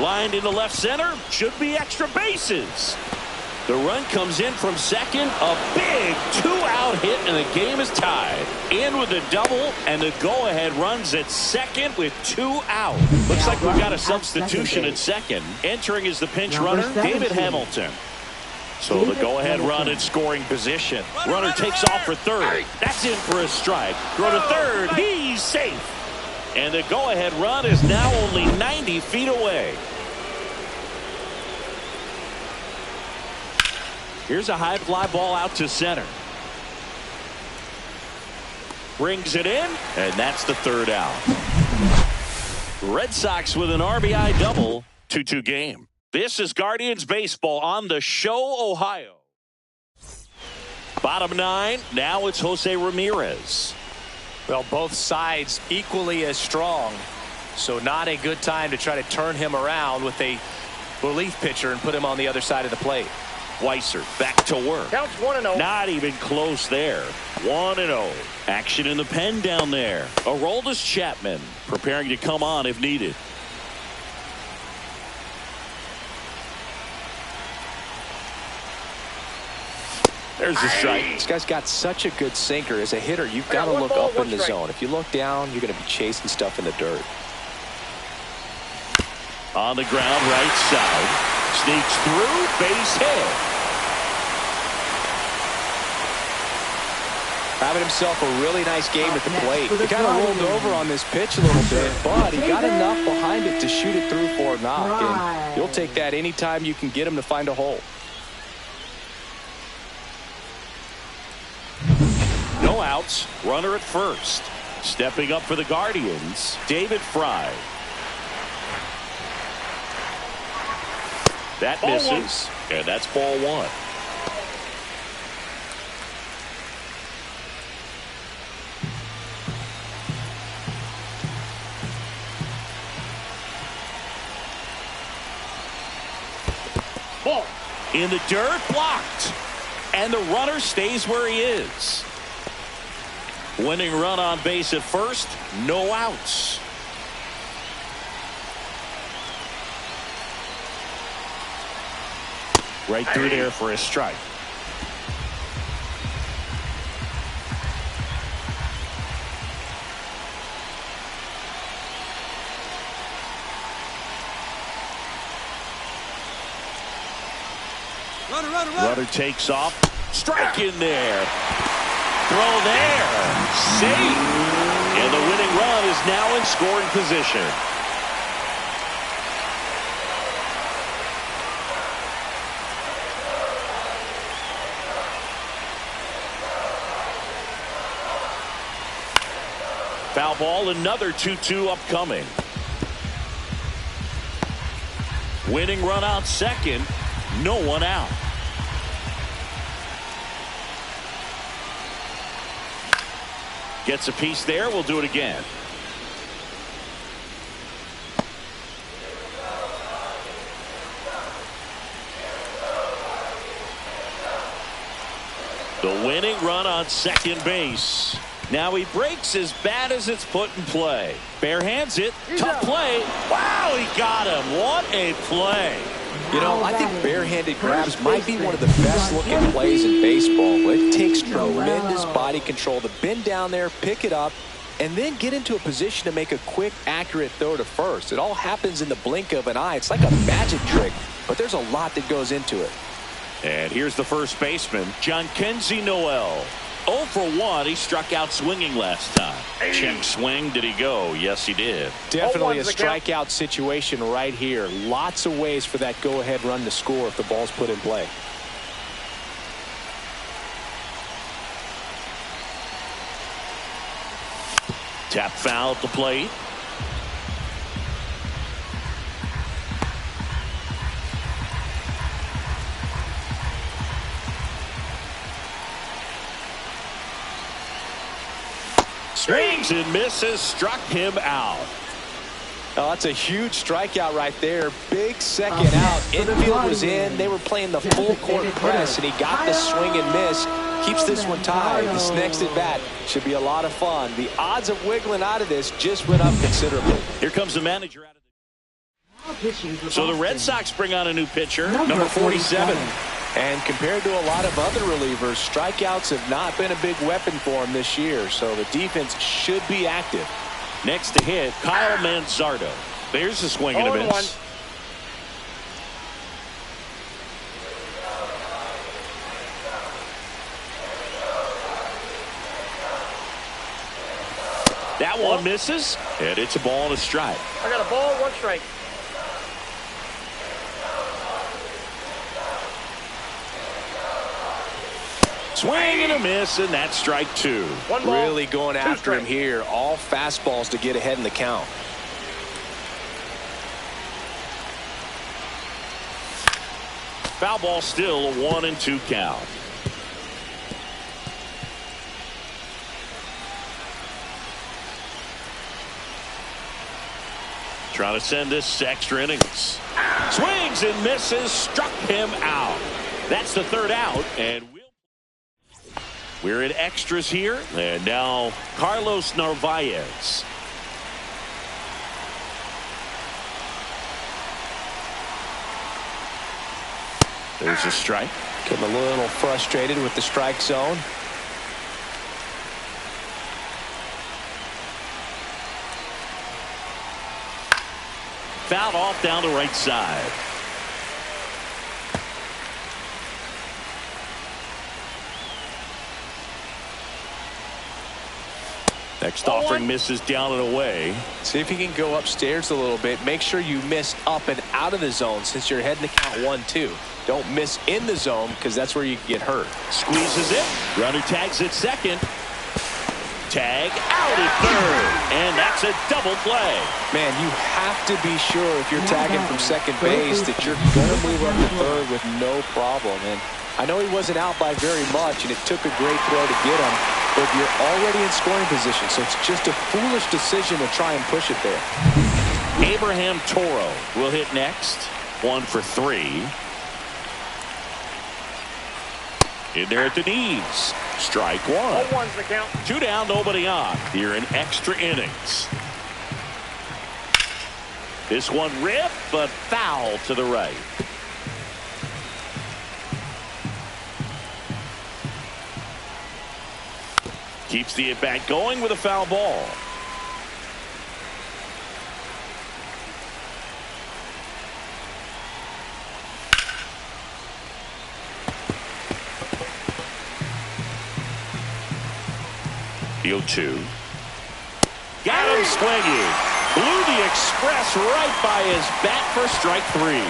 Lined into left center. Should be extra bases. The run comes in from second. A big two-out hit, and the game is tied. In with a double, and the go-ahead runs at second with 2 out. Looks like we've got a substitution at second. Entering is the pinch runner, David Hamilton. So the go-ahead run in scoring position. Runner takes off for third. That's in for a strike. Throw to third. He's safe. And the go-ahead run is now only 90 feet away. Here's a high fly ball out to center. Brings it in, and that's the third out. Red Sox with an RBI double. 2-2 game. This is Guardians baseball on the Show, Ohio. Bottom 9. Now it's Jose Ramirez. Well, both sides equally as strong, so not a good time to try to turn him around with a relief pitcher and put him on the other side of the plate. Weiser back to work. Counts 1-0. Not even close there. 1-0. Action in the pen down there. Aroldis Chapman preparing to come on if needed. There's the strike. This guy's got such a good sinker. As a hitter, you've got to look up in the zone. If you look down, you're going to be chasing stuff in the dirt. On the ground, right side. Sneaks through, base hit. Having himself a really nice game at the plate. He kind of rolled over on this pitch a little bit, but he got enough behind it to shoot it through for a knock. And you'll take that anytime you can get him to find a hole. No outs. Runner at first. Stepping up for the Guardians, David Fry. That misses, and that's ball 1. Ball in the dirt, blocked, and the runner stays where he is. Winning run on base at first, no outs. Right through there for a strike. Runner takes off. Strike in there. Throw there. Safe. And the winning run is now in scoring position. Foul ball, another 2-2 upcoming. Winning run on second, no one out. Gets a piece there, we'll do it again. The winning run on second base. Now he breaks as bad as it's put in play. Bare hands it. Tough play. Wow, he got him. What a play. You know, I think barehanded grabs might be one of the best looking plays in baseball. It takes tremendous body control to bend down there, pick it up, and then get into a position to make a quick, accurate throw to first. It all happens in the blink of an eye. It's like a magic trick, but there's a lot that goes into it. And here's the first baseman, Jhonkensy Noel. 0 for 1. He struck out swinging last time. Check swing. Did he go? Yes, he did. Definitely a strikeout situation right here. Lots of ways for that go-ahead run to score if the ball's put in play. Tap foul at the plate. Swings and misses, struck him out. Oh, that's a huge strikeout right there. Big second out. Infield was in. They were playing the full court press, and he got the swing and miss. Keeps this one tied. This next at bat should be a lot of fun. The odds of wiggling out of this just went up considerably. Here comes the manager out of the... So the Red Sox bring on a new pitcher, number 47. And compared to a lot of other relievers, strikeouts have not been a big weapon for him this year, so the defense should be active. Next to hit, Kyle Manzardo. There's a swing and a miss. That one misses, and it's a ball and a strike. I got a ball, 1 strike. Swing and a miss, and that's strike 2. Really going after him here. All fastballs to get ahead in the count. Foul ball, still a 1-2 count. Trying to send this to extra innings. Swings and misses, struck him out. That's the third out, and we're in extras here, and now Carlos Narvaez. There's a strike. Getting a little frustrated with the strike zone. Fouled off down the right side. Next offering misses down and away. See if you can go upstairs a little bit. Make sure you miss up and out of the zone since you're heading to count 1-2. Don't miss in the zone because that's where you get hurt. Squeezes it. Runner tags at second. Tag out at third. And that's a double play. Man, you have to be sure if you're tagging from second base that you're going to move up to third with no problem. And I know he wasn't out by very much, and it took a great throw to get him, but you're already in scoring position, so it's just a foolish decision to try and push it there. Abraham Toro will hit next. 1 for 3. In there at the knees. Strike 1. 0-1's the count. 2 down, nobody on. Here in extra innings. This one ripped, but foul to the right. Keeps the at-bat going with a foul ball. The 0-2. Got him swinging. Blew the express right by his bat for strike 3.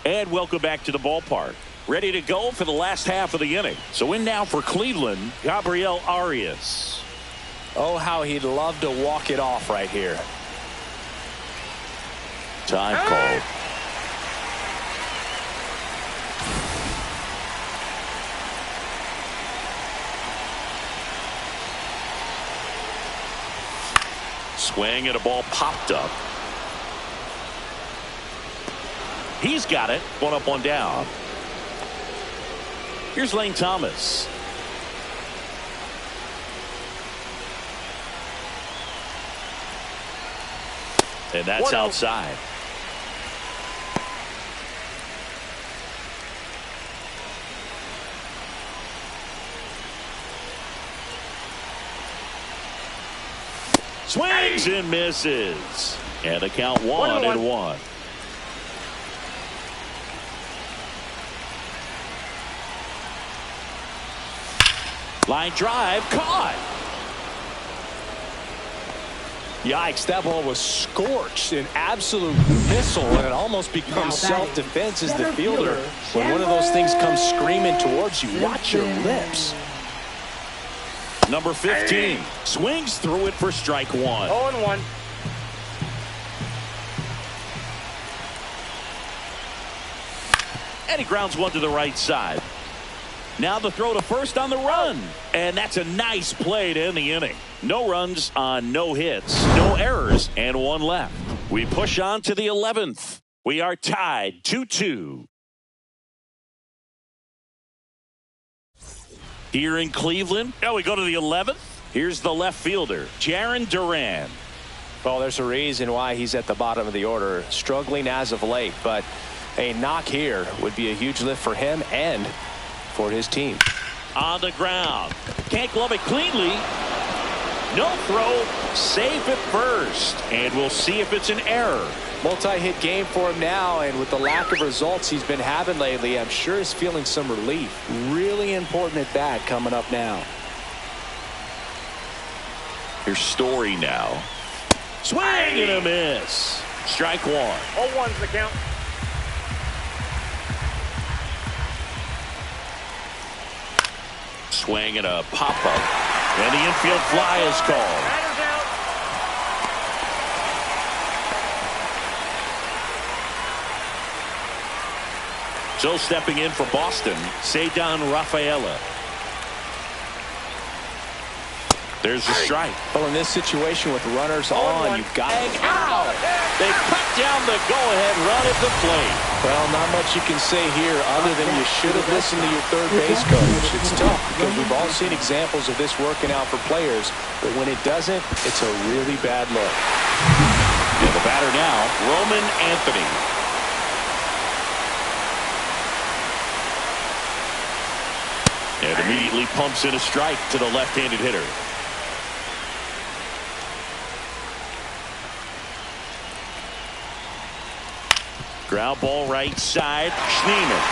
And welcome back to the ballpark. Ready to go for the last half of the inning. So in now for Cleveland, Gabriel Arias. Oh, how he'd love to walk it off right here. Time called. Swing and a ball popped up. He's got it. One up, one down. Here's Lane Thomas. And that's outside. Swings and misses. And the count 1-1. Line drive caught. Yikes, that ball was scorched, an absolute missile, and it almost becomes self-defense as the fielder. When one of those things comes screaming towards you, watch your lips. Number 15 swings through it for strike one. 0-1. And he grounds one to the right side. Now the throw to first on the run. And that's a nice play to end the inning. No runs on no hits, no errors, and one left. We push on to the 11th. We are tied 2-2. Here in Cleveland, now we go to the 11th. Here's the left fielder, Jarren Duran. Well, there's a reason why he's at the bottom of the order, struggling as of late, but a knock here would be a huge lift for him and for his team. On the ground. Can't glove it cleanly. No throw. Safe at first. And we'll see if it's an error. Multi-hit game for him now, and with the lack of results he's been having lately, I'm sure he's feeling some relief. Really important at bat coming up now. Here's Story now. Swing and a miss. Strike one. 0-1's the count. Swing and a pop-up. And the infield fly is called. Batter's out. So stepping in for Boston, Ceddanne Rafaela. There's the strike. Well, in this situation with runners on, you've got to out. They cut down the go-ahead run at the plate. Well, not much you can say here other than you should have listened to your third base coach. It's tough because we've all seen examples of this working out for players, but when it doesn't, it's a really bad look. And the batter now, Roman Anthony. And immediately pumps in a strike to the left-handed hitter. Ground ball right side. Schneemann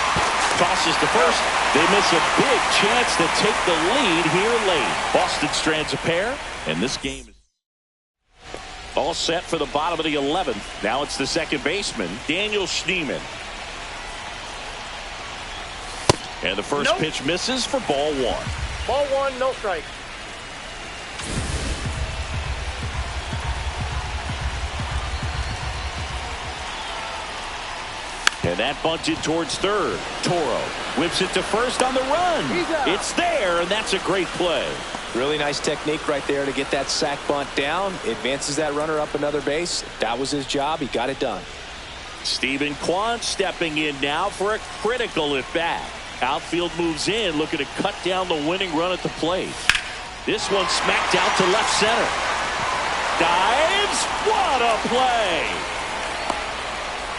tosses to first. They miss a big chance to take the lead here late. Boston strands a pair, and this game is all set for the bottom of the 11th. Now it's the second baseman, Daniel Schneemann. And the first pitch misses for ball one. Ball one, no strike. And that bunted towards third. Toro whips it to first on the run. It's there, and that's a great play. Really nice technique right there to get that sac bunt down. Advances that runner up another base. That was his job. He got it done. Steven Kwan stepping in now for a critical at bat. Outfield moves in, looking to cut down the winning run at the plate. This one smacked out to left center. Dives. What a play.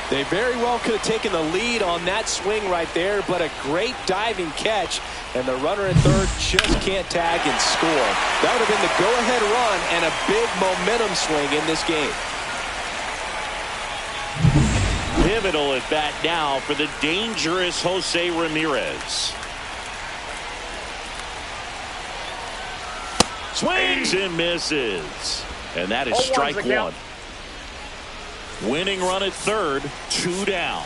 They very well could have taken the lead on that swing right there, but a great diving catch, and the runner at third just can't tag and score. That would have been the go-ahead run and a big momentum swing in this game. Pivotal at bat now for the dangerous Jose Ramirez. Swings and misses. And that is strike one. Winning run at third, 2 down.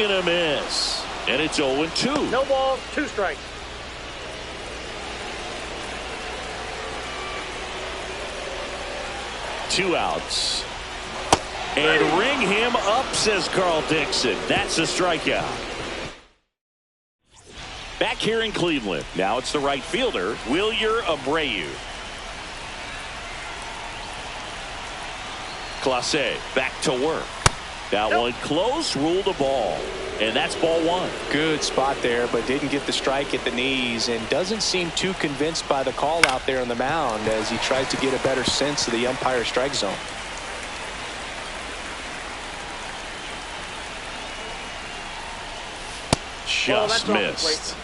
and a miss. And it's 0-2. No balls, 2 strikes. Two outs. And ring him up, says Carl Dixon. That's a strikeout. Back here in Cleveland. Now it's the right fielder, Wilyer Abreu. Clase back to work. That one close, ruled a ball. And that's ball 1. Good spot there, but didn't get the strike at the knees and doesn't seem too convinced by the call out there on the mound as he tries to get a better sense of the umpire strike zone. Just missed.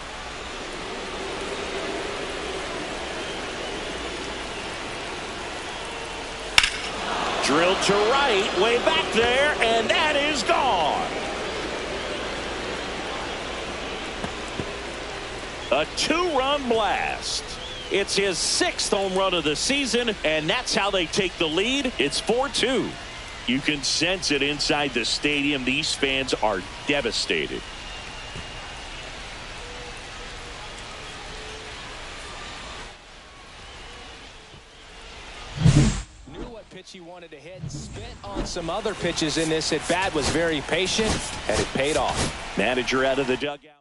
Drilled to right, way back there, and that is gone. A 2-run blast. It's his 6th home run of the season, and that's how they take the lead. It's 4-2. You can sense it inside the stadium. These fans are devastated. Knew what pitch he wanted to hit. Spit on some other pitches in this at bat. Was very patient, and it paid off. Manager out of the dugout.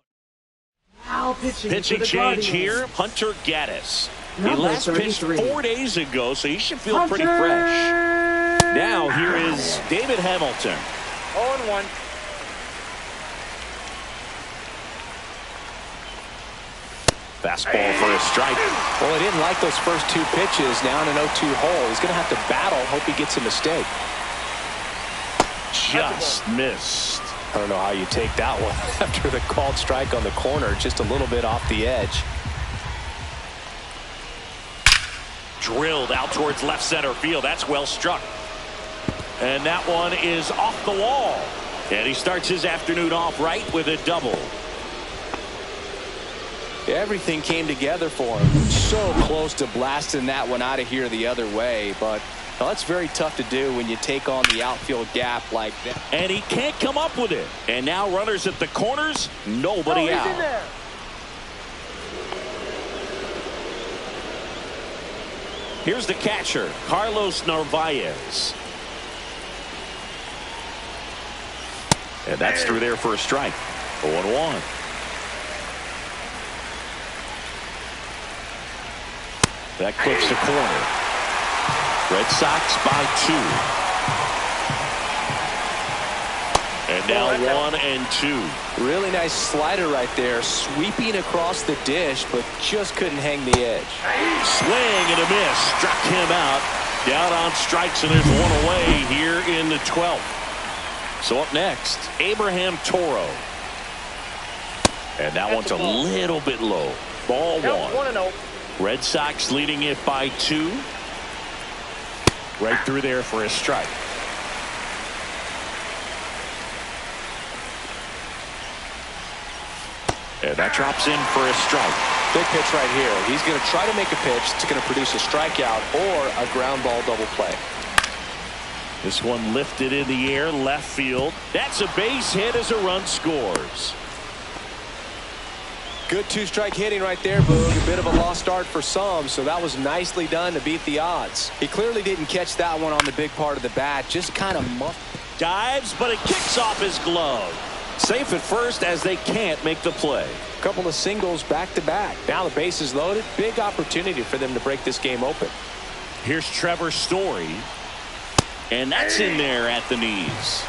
Now pitching Pitching change here, Hunter Gaddis. He last pitched 4 days ago, so he should feel pretty fresh. Now here is David Hamilton. 0-1. Fastball for a strike. Well, he didn't like those first 2 pitches. Now in an 0-2 hole. He's going to have to battle. Hope he gets a mistake. Just missed. I don't know how you take that one after the called strike on the corner, just a little bit off the edge. Drilled out towards left center field. That's well struck. And that one is off the wall. And he starts his afternoon off right with a double. Everything came together for him. So close to blasting that one out of here the other way, but well, that's very tough to do when you take on the outfield gap like that. And he can't come up with it. And now runners at the corners, nobody out. In there. Here's the catcher, Carlos Narvaez. And that's through there for a strike. 0-1. That clips the corner. Red Sox by 2. And now 1-2. Really nice slider right there, sweeping across the dish, but just couldn't hang the edge. Swing and a miss. Struck him out. Down on strikes, and there's one away here in the 12th. So up next, Abraham Toro. And that one's a little bit low. Ball 1. 1-0. Red Sox leading it by 2. Right through there for a strike. And that drops in for a strike. Big pitch right here. He's going to try to make a pitch that's going to produce a strikeout or a ground ball double play. This one lifted in the air, left field. That's a base hit as a run scores. Good 2-strike hitting right there, Boog. A bit of a lost start for some, so that was nicely done to beat the odds. He clearly didn't catch that one on the big part of the bat, just kind of dives, but it kicks off his glove. Safe at first as they can't make the play. A couple of singles back to back. Now the base is loaded. Big opportunity for them to break this game open. Here's Trevor Story, and that's in there at the knees.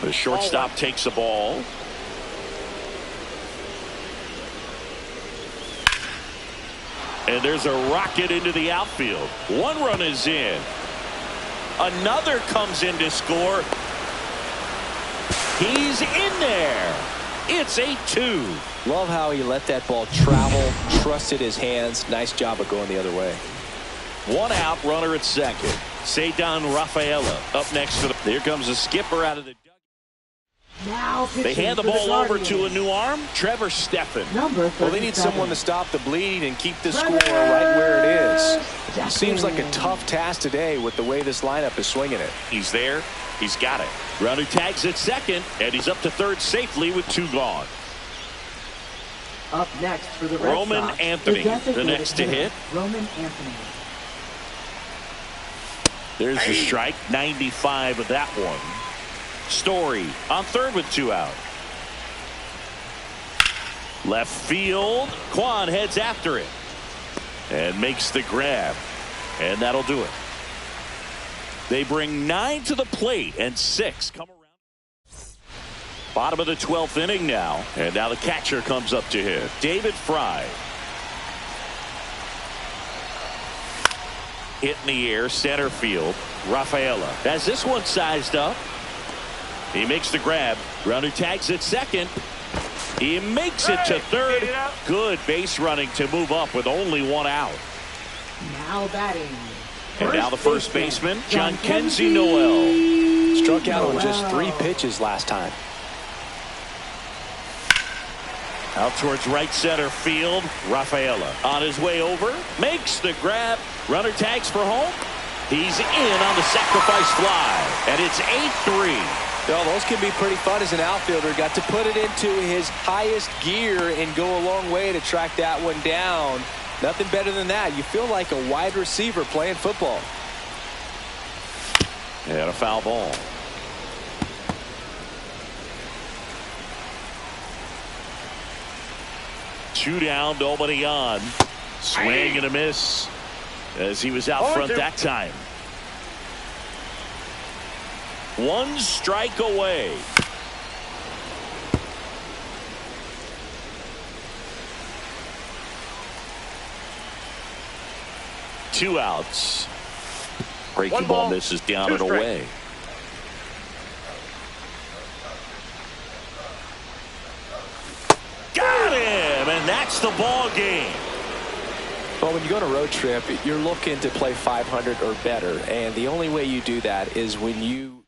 The shortstop takes the ball. And there's a rocket into the outfield. 1 run is in. Another comes in to score. He's in there. It's 8-2. Love how he let that ball travel, trusted his hands. Nice job of going the other way. 1 out, runner at second. Cedar Rafaela up next to the. Here comes the skipper out of the. Now They hand the ball over to a new arm, Trevor Steffen. Well, they need someone to stop the bleed and keep the score right where it is. Seems like a tough task today with the way this lineup is swinging it. He's there. He's got it. Runner tags at second, and he's up to third safely with 2 gone. Up next for the Red Roman Sox, Anthony, the next to hit. Roman Anthony. There's the strike, 95 of that one. Story on third with 2 out. Left field, Kwan heads after it and makes the grab, and that'll do it. They bring 9 to the plate and 6 come around. Bottom of the 12th inning now, and now the catcher comes up to hit. David Fry. Hit in the air, center field. Rafaela has this one sized up. He makes the grab. Runner tags at second. He makes it to third. Good base running to move up with only 1 out. Now batting. And now the first baseman, John Kenzie Noel. Struck out on just 3 pitches last time. Out towards right center field. Rafaela on his way over. Makes the grab. Runner tags for home. He's in on the sacrifice fly. And it's 8-3. Well, those can be pretty fun as an outfielder. Got to put it into his highest gear and go a long way to track that one down. Nothing better than that. You feel like a wide receiver playing football. And a foul ball. Two down, nobody on. Swing and a miss as he was out front that time. 1 strike away. Two outs. Breaking ball misses down and away. Got him, and that's the ball game. Well, when you go on a road trip, you're looking to play 500 or better, and the only way you do that is when you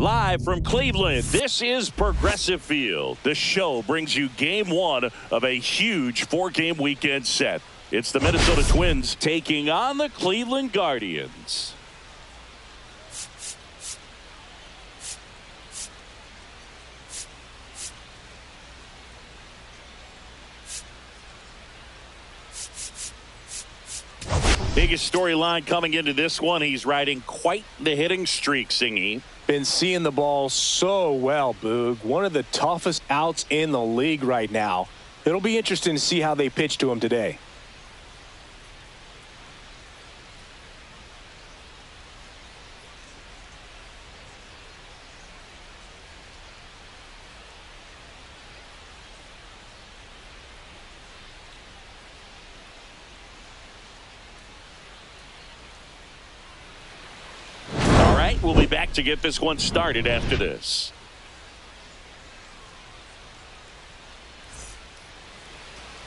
Live from Cleveland, this is Progressive Field. The show brings you game one of a huge four-game weekend set. It's the Minnesota Twins taking on the Cleveland Guardians. Biggest storyline coming into this one, he's riding quite the hitting streak, Singy. Been seeing the ball so well, Boog. One of the toughest outs in the league right now. It'll be interesting to see how they pitch to him today. We'll be back to get this one started after this.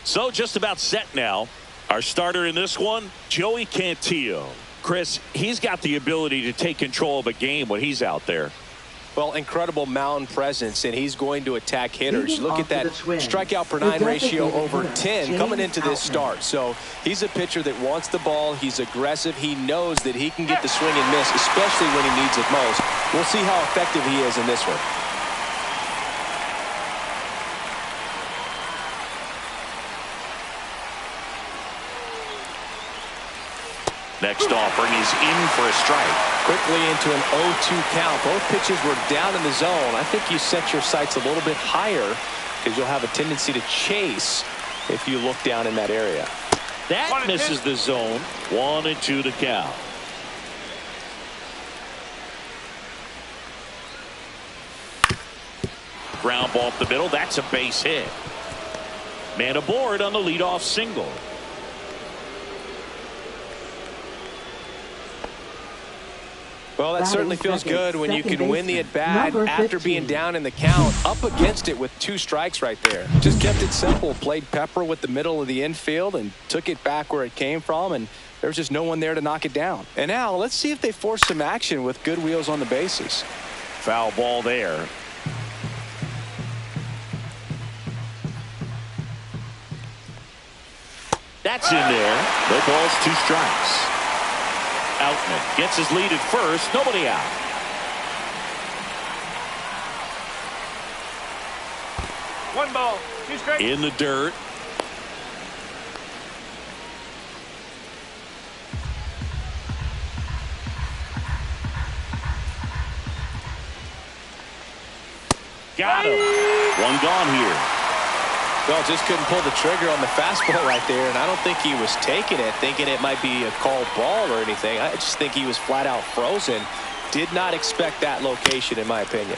So just about set now. Our starter in this one, Joey Cantillo. Chris, he's got the ability to take control of a game when he's out there. Well, incredible mound presence, and he's going to attack hitters. Look at that strikeout per nine ratio over 10 coming into this start. So he's a pitcher that wants the ball. He's aggressive. He knows that he can get the swing and miss, especially when he needs it most. We'll see how effective he is in this one. Next offering is in for a strike. Quickly into an 0-2 count. Both pitches were down in the zone. I think you set your sights a little bit higher because you'll have a tendency to chase if you look down in that area. That misses the zone. 1-2 to count. Ground ball up the middle. That's a base hit. Man aboard on the leadoff single. Well, that certainly feels good when you can win the at-bat after being down in the count, up against it with 2 strikes right there. Just kept it simple, played pepper with the middle of the infield and took it back where it came from, and there was just no one there to knock it down. And now let's see if they force some action with good wheels on the bases. Foul ball there. That's in there. No balls, 2 strikes. Outman gets his lead at first. Nobody out. One ball, 2 strikes. In the dirt. Got him. One gone here. Well, just couldn't pull the trigger on the fastball right there, and I don't think he was taking it, thinking it might be a called ball or anything. I just think he was flat out frozen. Did not expect that location, in my opinion.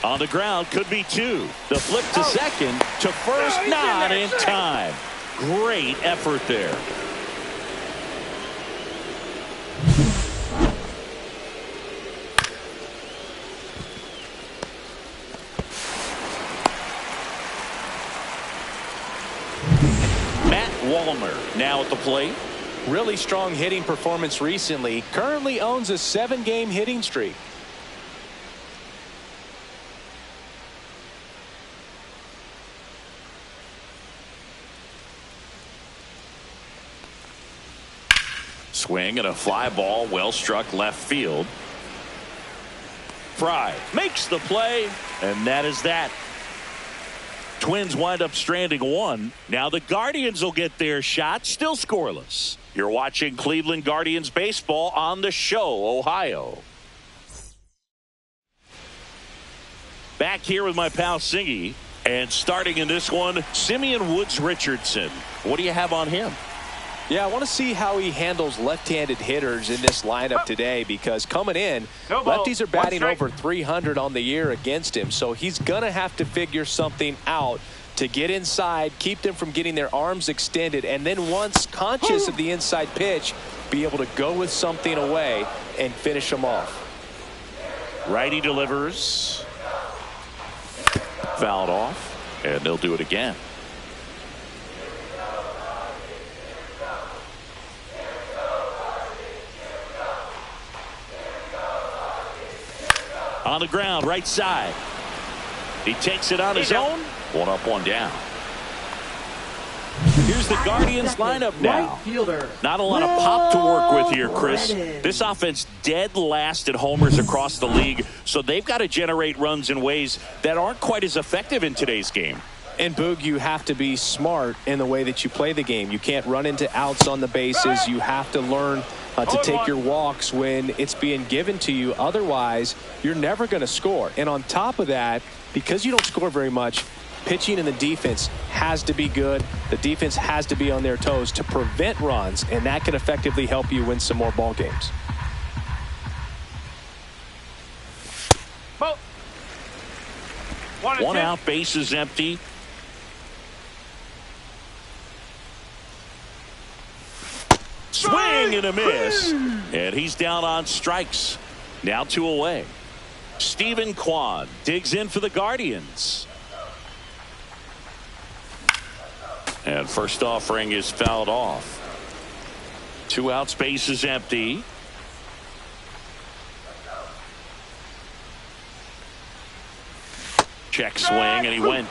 On the ground, could be 2. The flip to second, to first, not in time. Great effort there. Walmer now at the plate. Really strong hitting performance recently. Currently owns a 7-game hitting streak. Swing and a fly ball, well struck left field. Fry makes the play, and that is that. Twins wind up stranding 1. Now the Guardians will get their shot, still scoreless. You're watching Cleveland Guardians baseball on the show, Ohio. Back here with my pal Singy, and starting in this one, Simeon Woods Richardson. What do you have on him? Yeah, I want to see how he handles left-handed hitters in this lineup today, because coming in, lefties are batting over 300 on the year against him. So he's going to have to figure something out to get inside, keep them from getting their arms extended, and then once conscious of the inside pitch, be able to go with something away and finish them off. Righty delivers. Fouled off, and they'll do it again. On the ground, right side. He takes it on his own. One up, one down. Here's the Guardians lineup now. Not a lot of pop to work with here, Chris. This offense dead last at homers across the league, so they've got to generate runs in ways that aren't quite as effective in today's game. And, Boog, you have to be smart in the way that you play the game. You can't run into outs on the bases. You have to learn to take your walks when it's being given to you. Otherwise, you're never going to score. And on top of that, because you don't score very much, pitching and the defense has to be good. The defense has to be on their toes to prevent runs, and that can effectively help you win some more ball games. One out, base is empty. Swing and a miss. And he's down on strikes. Now 2 away. Steven Kwan digs in for the Guardians. And first offering is fouled off. 2 outs, base is empty. Check swing, and he went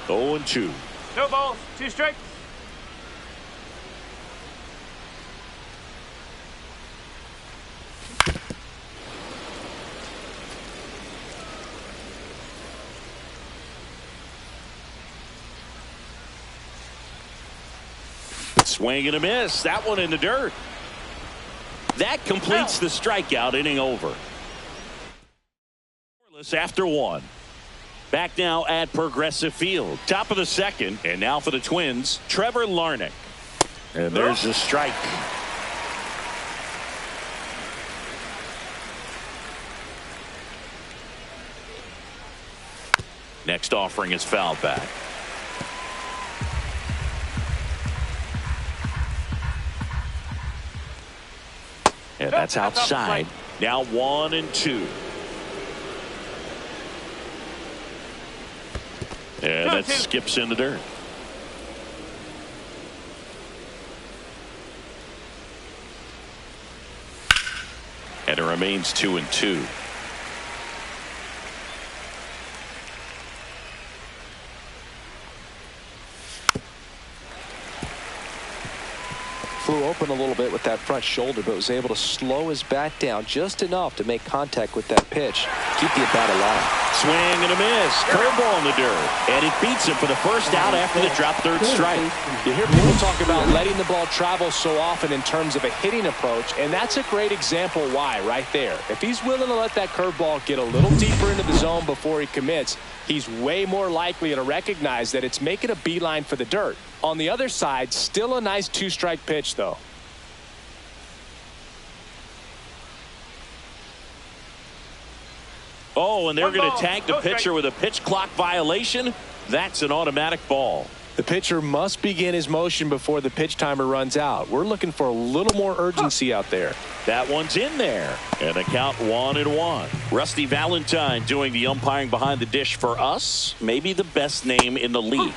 0-2. No balls, 2 strikes. Swing and a miss. That one in the dirt. That completes the strikeout. Inning over. After 1. Back now at Progressive Field. Top of the second. And now for the Twins, Trevor Larnach. And there's a strike. Next offering is fouled back. And that's outside. Now 1-2. And that skips in the dirt. And it remains 2-2. Flew open a little bit with that front shoulder, but was able to slow his bat down just enough to make contact with that pitch. Keep the bat alive. Swing and a miss. Curveball in the dirt. And it beats him for the first out after the drop third strike. You hear people talk about letting the ball travel so often in terms of a hitting approach, and that's a great example why right there. If he's willing to let that curveball get a little deeper into the zone before he commits, he's way more likely to recognize that it's making a beeline for the dirt. On the other side, still a nice 2-strike pitch, though. Oh, and they're going to tag the pitcher with a pitch clock violation. That's an automatic ball. The pitcher must begin his motion before the pitch timer runs out. We're looking for a little more urgency out there. That one's in there. And the count 1-1. Rusty Valentine doing the umpiring behind the dish for us. Maybe the best name in the league.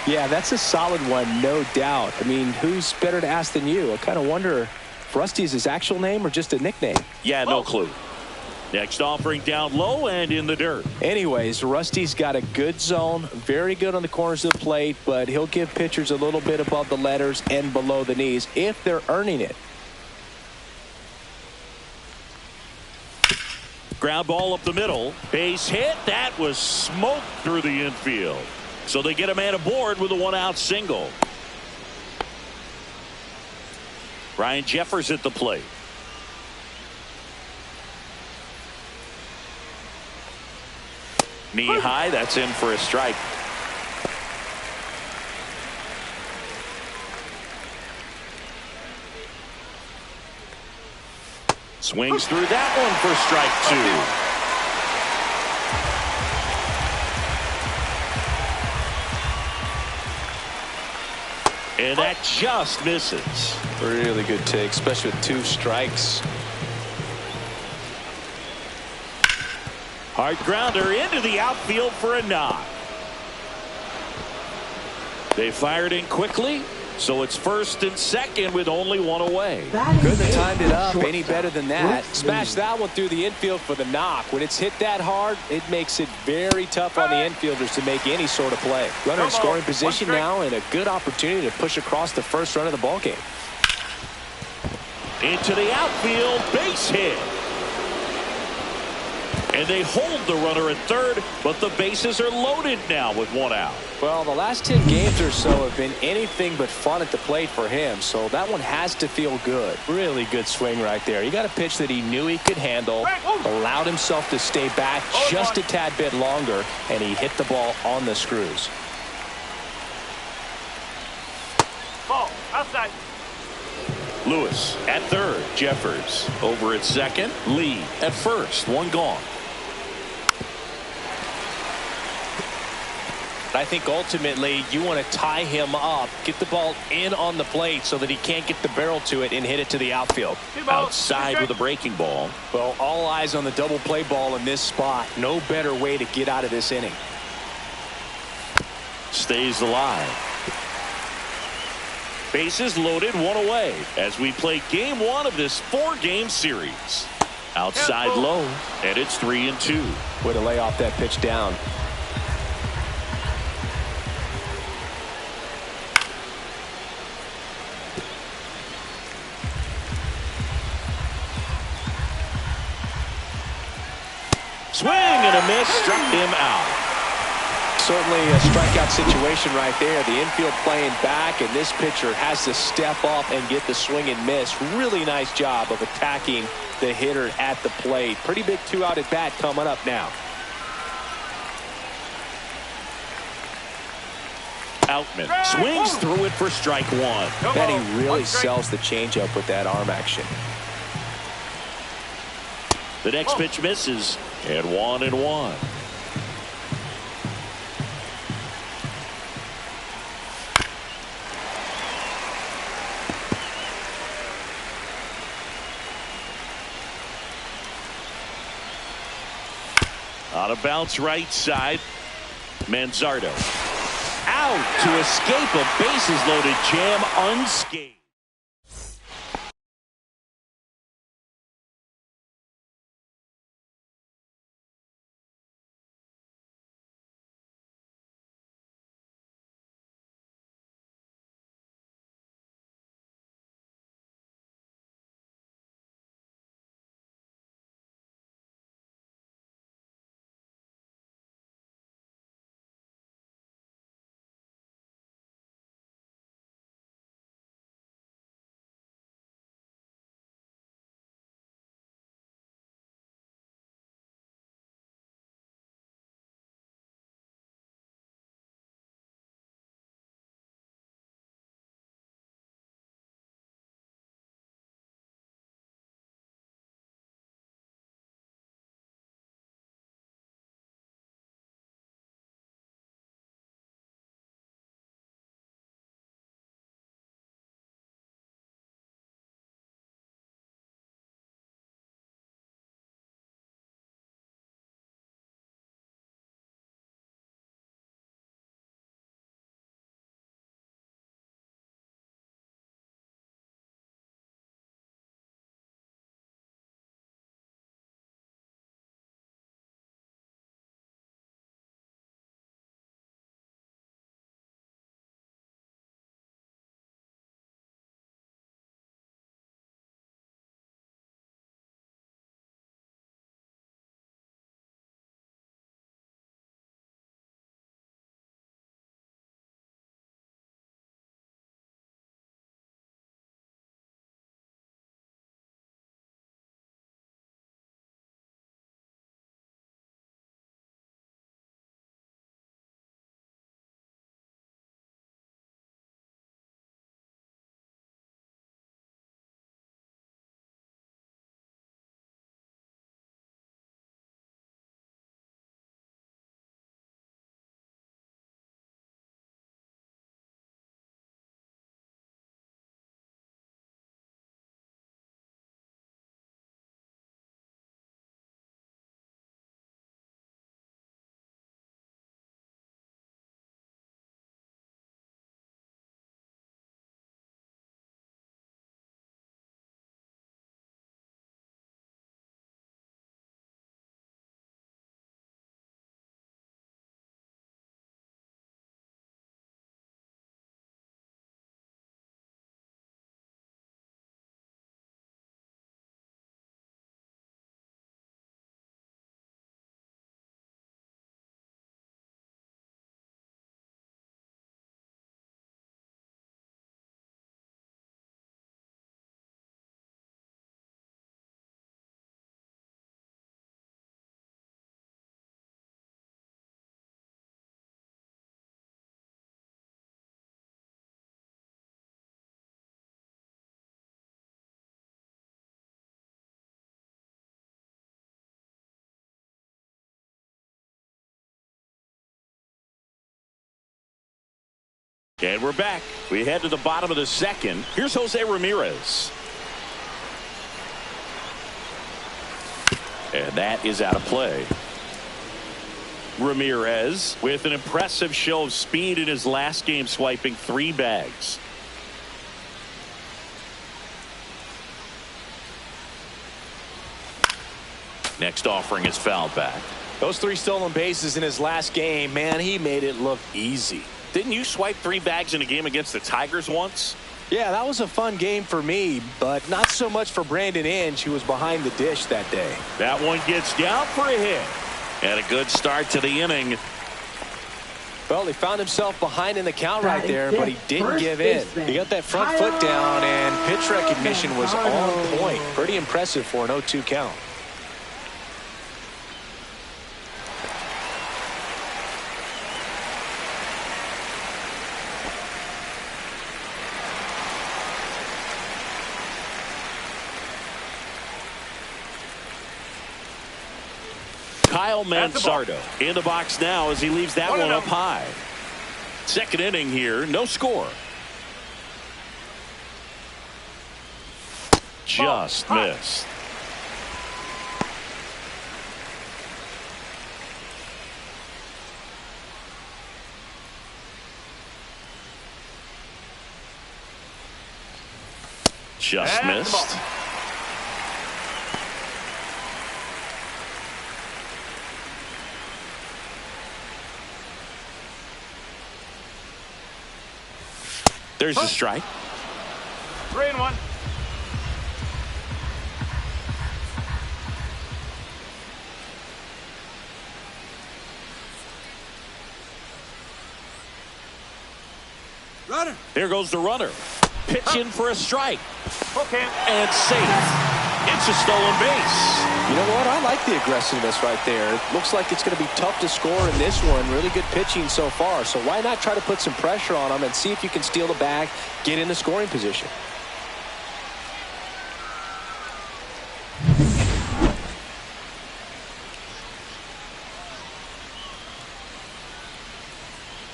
Yeah, that's a solid one, no doubt. I mean, who's better to ask than you? I kind of wonder if Rusty is his actual name or just a nickname. Yeah, no clue. Next offering down low and in the dirt. Anyways, Rusty's got a good zone, very good on the corners of the plate, but he'll give pitchers a little bit above the letters and below the knees if they're earning it. Ground ball up the middle. Base hit. That was smoked through the infield. So they get a man aboard with a 1-out single. Ryan Jeffers at the plate. Knee high. That's in for a strike. Swings through that one for strike 2. And that just misses. Really good take, especially with 2 strikes. Hard grounder into the outfield for a knock. They fired in quickly, So it's 1st and 2nd with only one away. Couldn't have timed it up any better than that. Smash that one through the infield for the knock. When it's hit that hard, it makes it very tough on the infielders to make any sort of play. Runner in scoring position now and a good opportunity to push across the first run of the ball game. Into the outfield, base hit. And they hold the runner at 3rd, but the bases are loaded now with 1 out. Well, the last 10 games or so have been anything but fun at the plate for him, so that one has to feel good. Really good swing right there. He got a pitch that he knew he could handle, allowed himself to stay back just a tad bit longer, and he hit the ball on the screws. Ball, outside. Lewis at 3rd, Jeffers over at 2nd, Lee at 1st, 1 gone. I think ultimately you want to tie him up, get the ball in on the plate so that he can't get the barrel to it and hit it to the outfield. Outside with a breaking ball. Well, all eyes on the double play ball in this spot. No better way to get out of this inning. Stays alive. Bases loaded, 1 away as we play game 1 of this 4-game series. Outside low, and it's 3-2. Way to lay off that pitch down. Swing and a miss, struck him out. Certainly a strikeout situation right there. The infield playing back, and this pitcher has to step up and get the swing and miss. Really nice job of attacking the hitter at the plate. Pretty big 2-out at bat coming up now. Outman swings through it for strike 1. Bet he really sells the changeup with that arm action. The next pitch misses, and 1-1. On a bounce right side, Manzardo out to escape a bases loaded jam unscathed. And we're back. We head to the bottom of the second. Here's Jose Ramirez. And that is out of play. Ramirez with an impressive show of speed in his last game, swiping 3 bags. Next offering is fouled back. Those 3 stolen bases in his last game, man, he made it look easy. Didn't you swipe 3 bags in a game against the Tigers once? Yeah, that was a fun game for me, but not so much for Brandon Inge, who was behind the dish that day. That one gets down for a hit. And a good start to the inning. Well, he found himself behind in the count right there, but he didn't give in. He got that front foot down, and pitch recognition was on point. Pretty impressive for an 0-2 count. Kyle Manzardo in the box now as he leaves that one up high. Second inning here, no score. Just missed. Just missed. There's a strike. 3-1. Runner. There goes the runner. Pitch in for a strike. Okay. And safe. It's a stolen base. You know what? I like the aggressiveness right there. It looks like it's going to be tough to score in this one. Really good pitching so far. So why not try to put some pressure on him and see if you can steal the bag, get in the scoring position.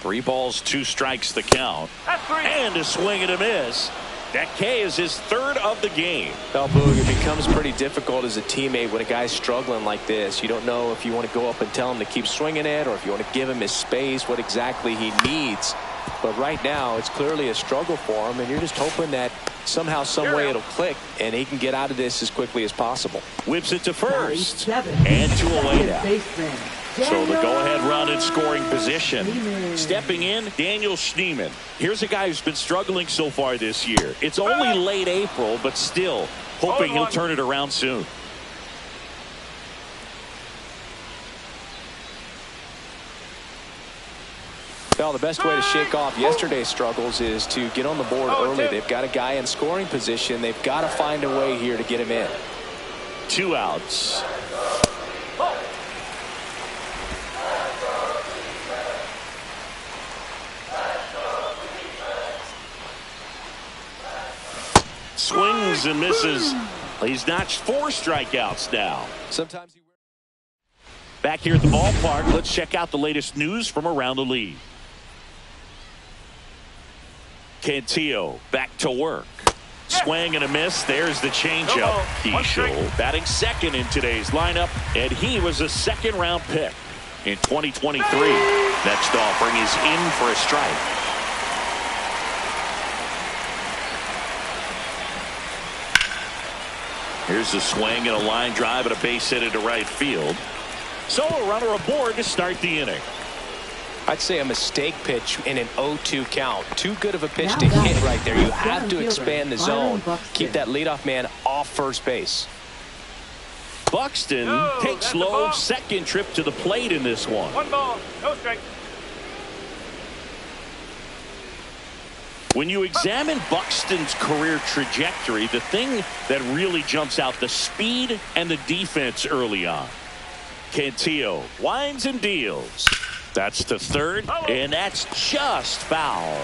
Three balls, 2 strikes the count. That's 3. And a swing and a miss. That K is his 3rd of the game. Well, Boog, it becomes pretty difficult as a teammate when a guy's struggling like this. You don't know if you want to go up and tell him to keep swinging it or if you want to give him his space, what exactly he needs. But right now, it's clearly a struggle for him, and you're just hoping that somehow, some way it'll click, and he can get out of this as quickly as possible. Whips it to first. And to away now. So the go-ahead run in scoring position. Stepping in, Daniel Schneemann. Here's a guy who's been struggling so far this year. It's only late April, but still hoping he'll turn it around soon. Well, the best way to shake off yesterday's struggles is to get on the board early. They've got a guy in scoring position. They've got to find a way here to get him in. 2 outs. Swings and misses. He's notched 4 strikeouts now. Sometimes back here at the ballpark, let's check out the latest news from around the league. Cantillo back to work. Swing and a miss. There's the changeup. Keishel batting second in today's lineup, and he was a 2nd-round pick in 2023. Next offering is in for a strike. Here's a swing and a line drive and a base hit into right field. So a runner aboard to start the inning. I'd say a mistake pitch in an 0-2 count. Too good of a pitch to hit right there. You have to expand the zone. Keep that leadoff man off first base. Buxton takes low, 2nd trip to the plate in this one. 1 ball, no strike. When you examine Buxton's career trajectory, the thing that really jumps out, the speed and the defense early on. Cantillo winds and deals. That's the 3rd, and that's just foul.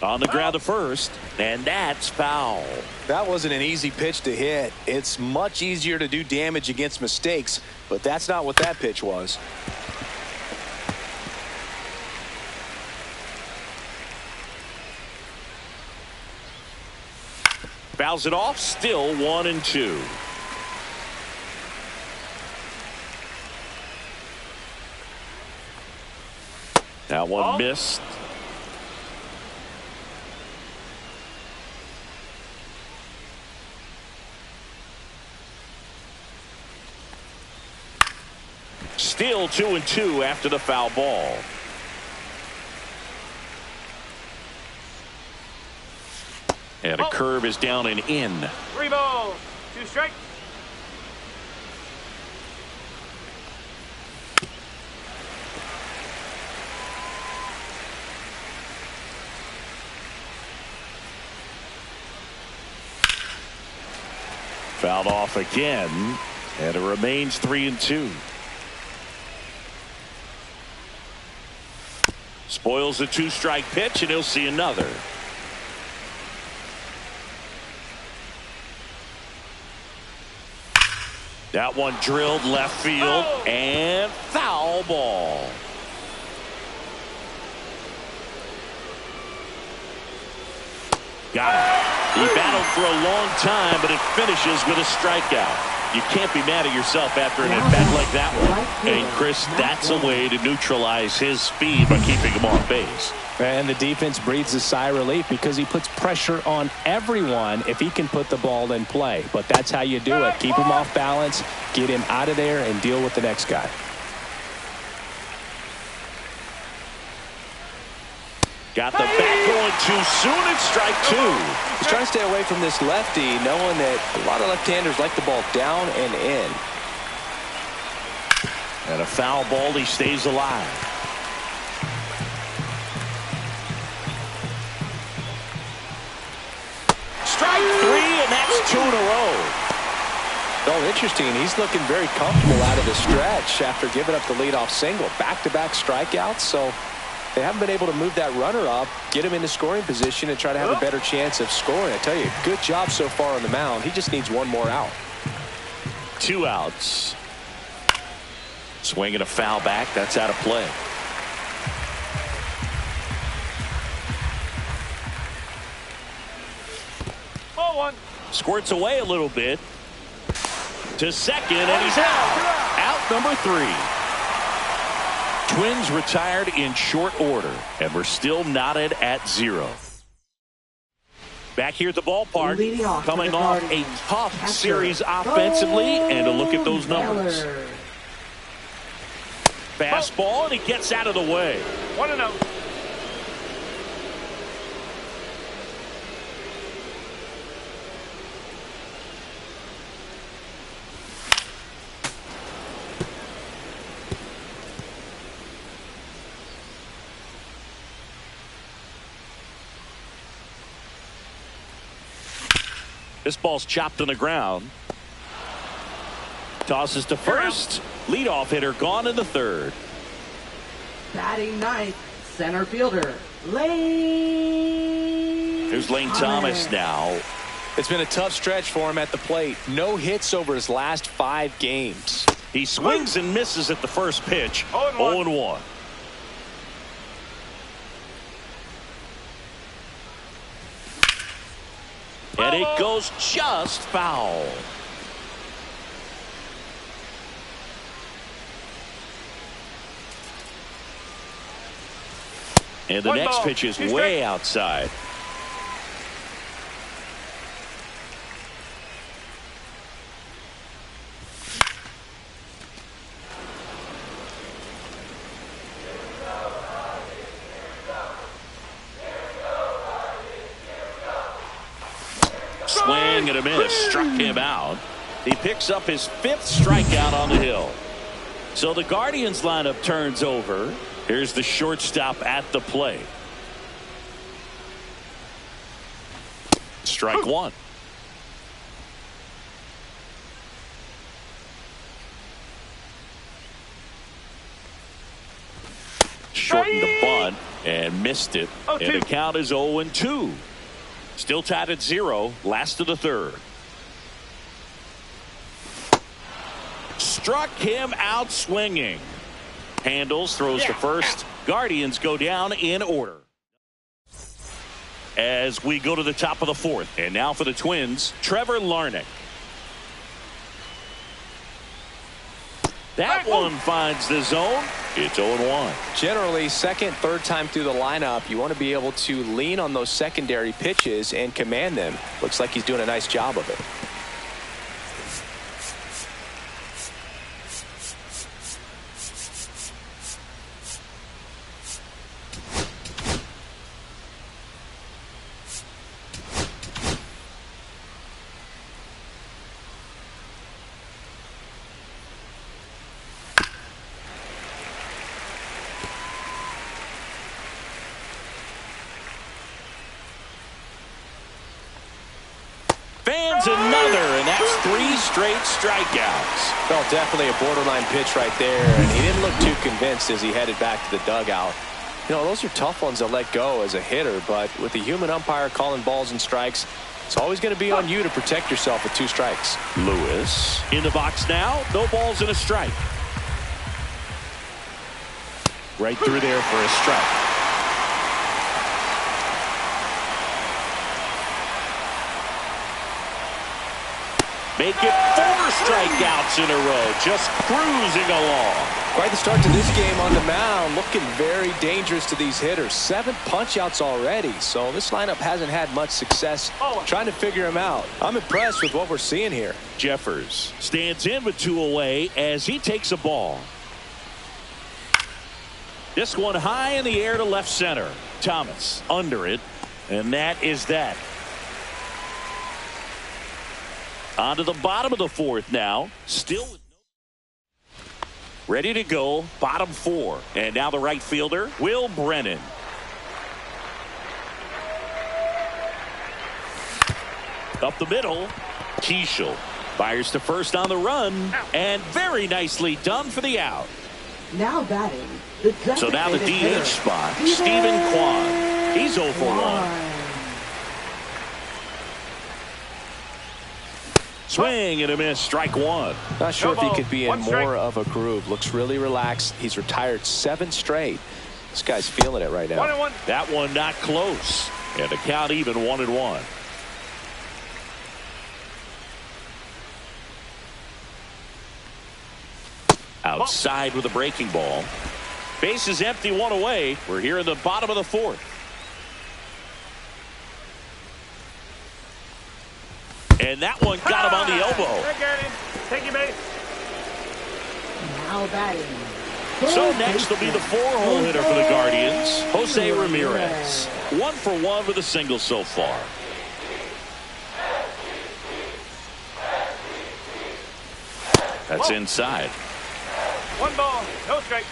On the ground to first, and that's foul. That wasn't an easy pitch to hit. It's much easier to do damage against mistakes, but that's not what that pitch was. Fouls it off. Still 1-2. That one missed. Still 2-2 after the foul ball. And a curve is down and in. 3 balls, 2 strikes. Fouled off again, and it remains 3-2. Spoils the 2-strike pitch, and he'll see another. That one drilled left field, and foul ball. Got it. He battled for a long time, but it finishes with a strikeout. You can't be mad at yourself after an at-bat like that one. And, Chris, that's a way to neutralize his speed by keeping him off base. And the defense breathes a sigh of relief because he puts pressure on everyone if he can put the ball in play. But that's how you do it. Keep him off balance, get him out of there, and deal with the next guy. Got the bat going too soon. It's strike 2. He's trying to stay away from this lefty, knowing that a lot of left-handers like the ball down and in. And a foul ball. He stays alive. Strike 3, and that's 2 in a row. Oh, interesting. He's looking very comfortable out of the stretch after giving up the leadoff single. Back-to-back strikeouts, so they haven't been able to move that runner up, get him into scoring position, and try to have a better chance of scoring. I tell you, good job so far on the mound. He just needs one more out. 2 outs. Swinging a foul back. That's out of play. Ball 1. Squirts away a little bit. To second, and he's out. Out number 3. Twins retired in short order, and we're still knotted at 0. Back here at the ballpark, coming off a tough series offensively, and a look at those numbers. Fastball, and he gets out of the way. 1-0. This ball's chopped on the ground. Tosses to first. Leadoff hitter gone in the 3rd. Batting ninth, center fielder, Lane. Here's Lane Thomas now. It's been a tough stretch for him at the plate. No hits over his last 5 games. He swings and misses at the first pitch. 0-1. And it goes just foul. And the next pitch is way outside. Swing and a miss. Struck him out. He picks up his 5th strikeout on the hill. So the Guardians lineup turns over. Here's the shortstop at the plate. Strike 1. Shortened the bunt and missed it. And the count is 0-2. Still tied at 0. Last of the 3rd. Struck him out swinging. Handles, throws to first. Guardians go down in order. as we go to the top of the fourth. And now for the Twins, Trevor Larnach. That one finds the zone. It's 0-1. Generally, second, third time through the lineup, you want to be able to lean on those secondary pitches and command them. Looks like he's doing a nice job of it. Fans another, and that's 3 straight strikeouts. Well, definitely a borderline pitch right there, and he didn't look too convinced as he headed back to the dugout. You know, those are tough ones to let go as a hitter, but with the human umpire calling balls and strikes, it's always going to be on you to protect yourself with 2 strikes. Lewis in the box now. No balls and a strike. Right through there for a strike. Make it 4 strikeouts in a row, just cruising along. Quite the start to this game on the mound, looking very dangerous to these hitters. 7 punch-outs already, so this lineup hasn't had much success trying to figure him out. I'm impressed with what we're seeing here. Jeffers stands in with 2 away as he takes a ball. This one high in the air to left center. Thomas under it, and that is that. On to the bottom of the fourth now. Still ready to go. Bottom 4. And now the right fielder, Will Brennan. Up the middle, Keishel fires to first on the run. And very nicely done for the out. Now batting. So now the DH spot, Stephen Kwan. He's 0 for 1. Swing and a miss, strike 1. Not sure if he could be in more of a groove. Looks really relaxed. He's retired 7 straight. This guy's feeling it right now. 1-1. That one not close. And the count even 1-1. Outside with a breaking ball. Base is empty, 1 away. We're here in the bottom of the fourth. And that one got him on the elbow. Take your base. Now batting. So next will be the 4-hole hitter for the Guardians, Jose Ramirez. 1 for 1 with a single so far. That's inside. 1 ball, no strike.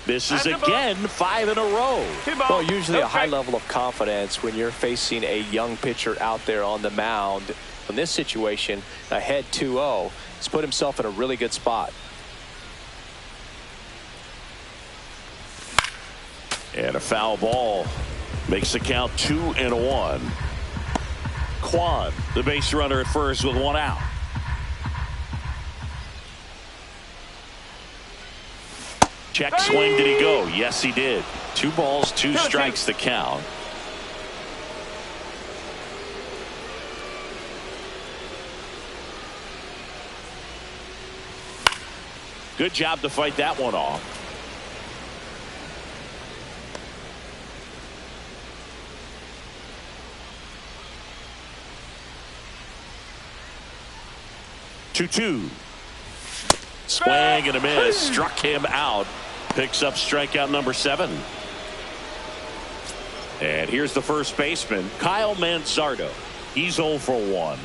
Misses again, 5 in a row. Well, usually a high level of confidence when you're facing a young pitcher out there on the mound. In this situation, ahead 2-0, he's put himself in a really good spot. And a foul ball makes the count 2-1. Kwan, the base runner at first with 1 out. Check swing, did he go? Yes, he did. 2 balls, 2 strikes the count. Good job to fight that one off. Two. Swing and a miss. Struck him out. Picks up strikeout number 7. And here's the first baseman, Kyle Manzardo. He's 0 for 1.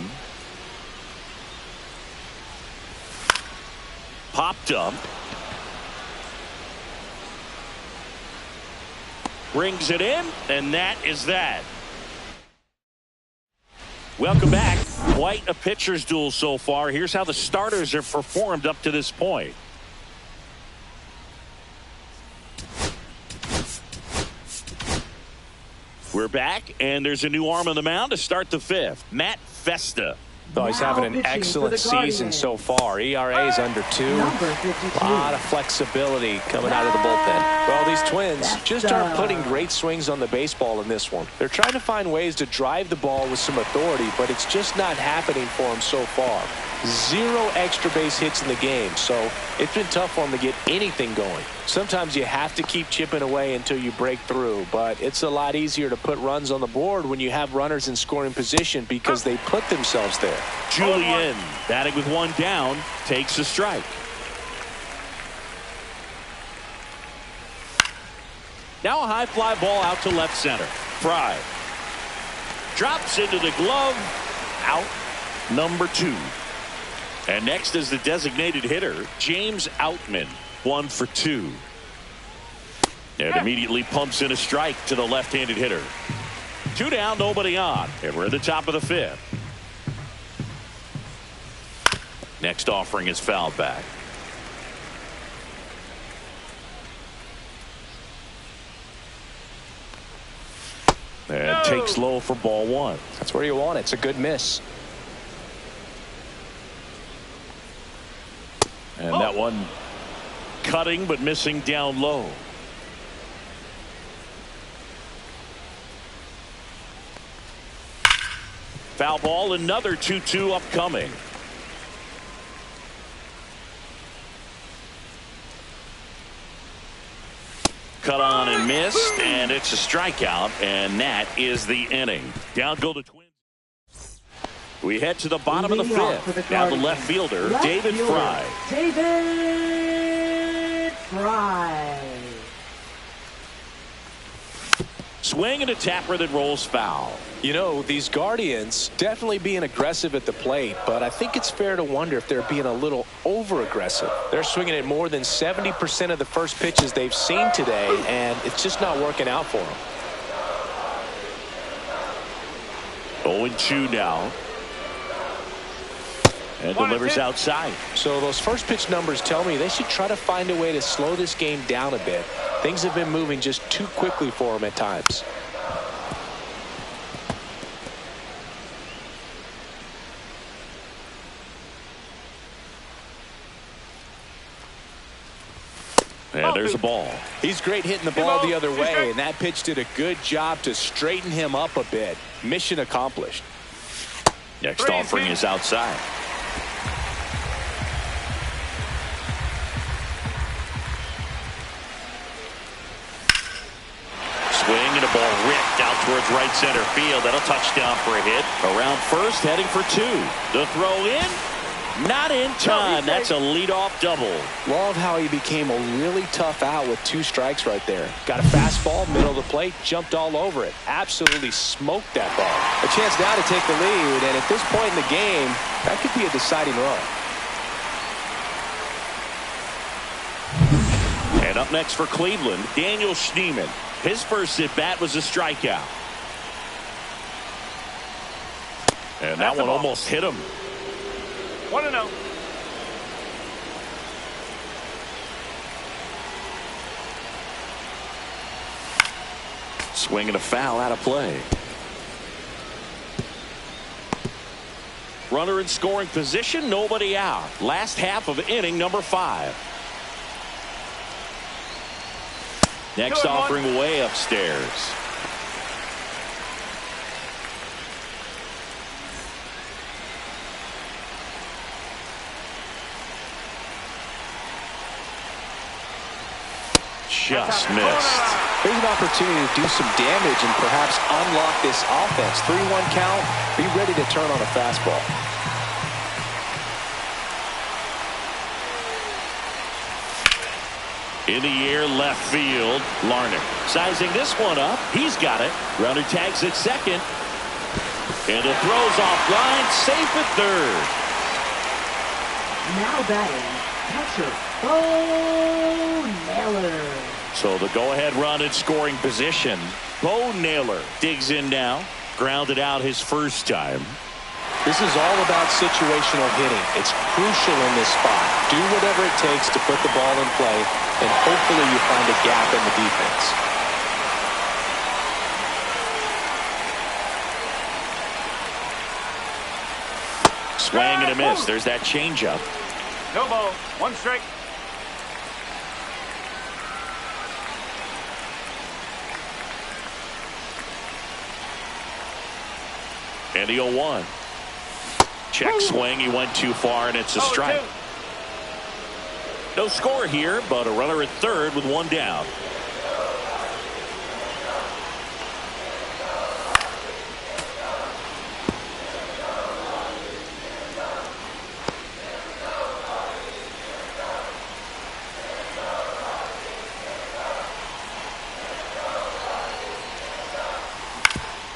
Popped up. Brings it in, and that is that. Welcome back. Quite a pitcher's duel so far. Here's how the starters have performed up to this point. We're back, and there's a new arm on the mound to start the 5th. Matt Festa. Oh, he's having an excellent season so far. ERA is under 2. Number 52. A lot of flexibility coming out of the bullpen. Well, these Twins just aren't putting great swings on the baseball in this one. They're trying to find ways to drive the ball with some authority, but it's just not happening for them so far. 0 extra base hits in the game, so it's been tough for them to get anything going. Sometimes you have to keep chipping away until you break through, but it's a lot easier to put runs on the board when you have runners in scoring position because they put themselves there. Julian, batting with 1 down, takes a strike. Now a high fly ball out to left center. Fry drops into the glove. Out. Number 2. And next is the designated hitter, James Outman, 1 for 2. And immediately pumps in a strike to the left-handed hitter. 2 down, nobody on, and we're at the top of the 5th. Next offering is fouled back. And takes low for ball 1. That's where you want it. It's a good miss. And that one cutting but missing down low. Foul ball, another 2-2 upcoming. Cut on and missed, and it's a strikeout, and that is the inning. Down go the Twins. We head to the bottom of the 5th. Now the left fielder, David Fry. David Fry. Swing and a tapper that rolls foul. You know, these Guardians definitely being aggressive at the plate, but I think it's fair to wonder if they're being a little over-aggressive. They're swinging at more than 70% of the first pitches they've seen today, and it's just not working out for them. 0-2 now. And delivers outside. So those first pitch numbers tell me they should try to find a way to slow this game down a bit. Things have been moving just too quickly for them at times. And there's a ball. He's great hitting the ball the other way, and that pitch did a good job to straighten him up a bit. Mission accomplished. Next offering is outside. Swing and a ball ripped out towards right center field. That'll touchdown for a hit. Around first, heading for 2. The throw in. Not in time. That's a leadoff double. Love how he became a really tough out with 2 strikes right there. Got a fastball, middle of the plate, jumped all over it. Absolutely smoked that ball. A chance now to take the lead, and at this point in the game, that could be a deciding run. And up next for Cleveland, Daniel Schneemann. His first at-bat was a strikeout. And that one almost hit him. 1-0. Swing and a foul out of play. Runner in scoring position, nobody out. Last half of inning number 5. Next offering way upstairs. Just missed. Here's an opportunity to do some damage and perhaps unlock this offense. 3-1 count. Be ready to turn on a fastball. In the air, left field, Larnach. Sizing this one up. He's got it. Runner tags at second. And the throw's offline. Safe at third. Now batting, catcher, Bo Naylor. So the go-ahead run in scoring position. Bo Naylor digs in now. Grounded out his first time. This is all about situational hitting. It's crucial in this spot. Do whatever it takes to put the ball in play, and hopefully you find a gap in the defense. Swing and a miss. There's that changeup. No ball. One strike. And the 0-1. Check swing. He went too far, and it's a strike. No score here, but a runner at third with one down.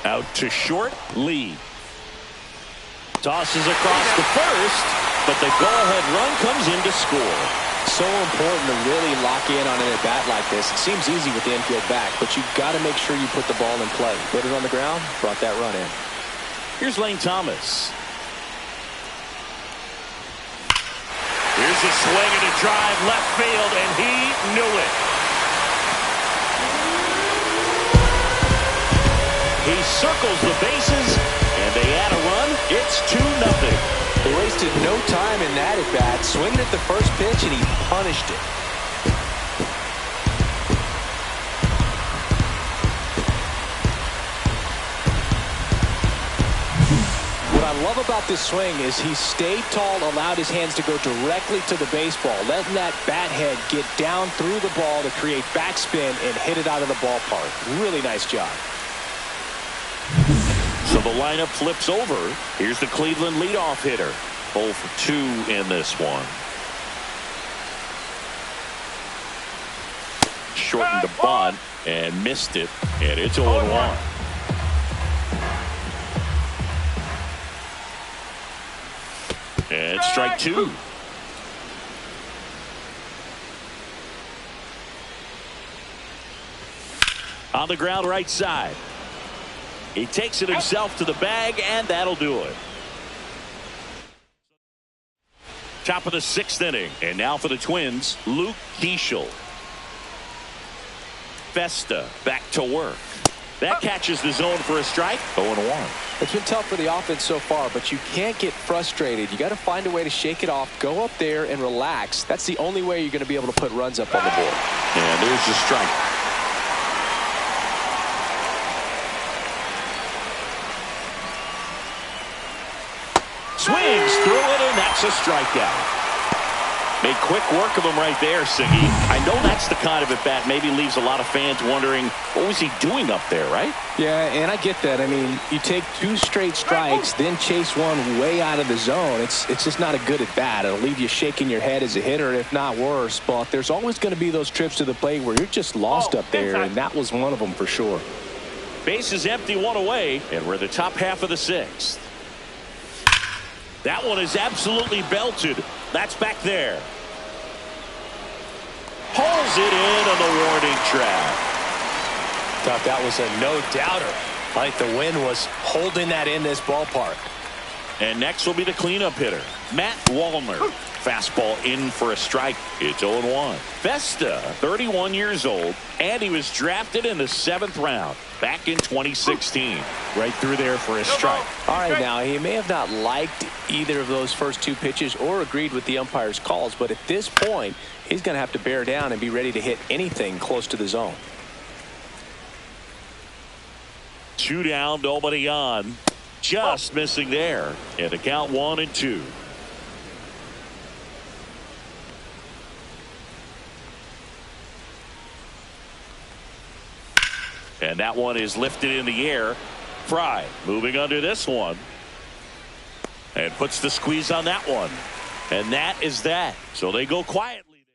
Out to short, Lee. Tosses across the first, but the go-ahead run comes in to score. So important to really lock in on an at-bat like this. It seems easy with the infield back, but you've got to make sure you put the ball in play. Put it on the ground, brought that run in. Here's Lane Thomas. Here's a swing and a drive left field, and he knew it. He circles the bases, and they add a run. It's 2-0. They wasted no time in that at-bat, swinging at the first pitch, and he punished it. What I love about this swing is he stayed tall, allowed his hands to go directly to the baseball, letting that bat head get down through the ball to create backspin and hit it out of the ballpark. Really nice job. So the lineup flips over. Here's the Cleveland leadoff hitter. 0 for 2 in this one. Shortened the bunt and missed it, and it's 0-1. And strike 2. On the ground right side. He takes it himself to the bag, and that'll do it. Top of the 6th inning. And now for the Twins, Luke Keeschel. Festa back to work. That catches the zone for a strike. 0-1. It's been tough for the offense so far, but you can't get frustrated. You got to find a way to shake it off, go up there and relax. That's the only way you're going to be able to put runs up on the board. And there's the strike. Swings through it, and that's a strikeout. Made quick work of him right there, Siggy. I know that's the kind of at-bat maybe leaves a lot of fans wondering, what was he doing up there, right? Yeah, and I get that. I mean, you take 2 straight strikes, then chase one way out of the zone. It's just not a good at-bat. It'll leave you shaking your head as a hitter, if not worse. But there's always going to be those trips to the plate where you're just lost up there, and that was one of them for sure. Base is empty, 1 away, and we're the top half of the 6th. That one is absolutely belted. That's back there. Pulls it in on the warning track. Thought that was a no-doubter. Like the wind was holding that in this ballpark. And next will be the cleanup hitter, Matt Wallner. Fastball in for a strike. It's 0-1. Festa, 31 years old, and he was drafted in the 7th round back in 2016. Right through there for a strike. All right, now, he may have not liked either of those first 2 pitches or agreed with the umpire's calls, but at this point, he's going to have to bear down and be ready to hit anything close to the zone. 2 down, nobody on. Just missing there. And the count 1-2. And that one is lifted in the air. Fry moving under this one. And puts the squeeze on that one. And that is that. So they go quietly.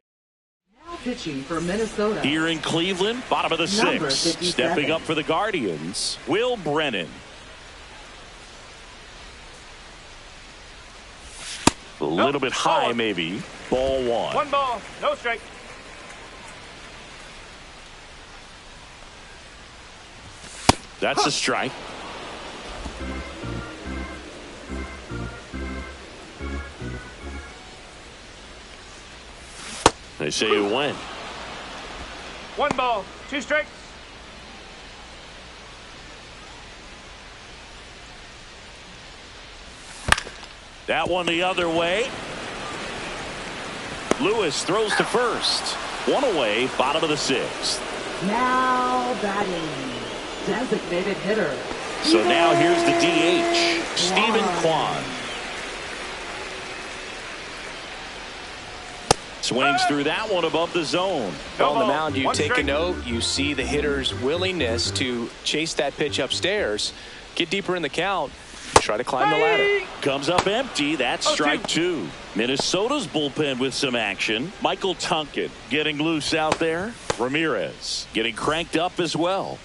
Now pitching for Minnesota. Here in Cleveland, bottom of the 6th. Stepping up for the Guardians, Will Brennan. A little bit high, maybe. Ball 1. 1 ball, no strike. That's a strike. They say you win. 1 ball, 2 strikes. That one the other way. Lewis throws to first. One away, bottom of the sixth. Now batting, designated hitter. So now here's the DH, Stephen Kwan. Swings through that one above the zone. On the mound, you take a note. You see the hitter's willingness to chase that pitch upstairs, get deeper in the count, try to climb the ladder. Comes up empty. That's strike two. Minnesota's bullpen with some action. Michael Tunkin getting loose out there. Ramirez getting cranked up as well.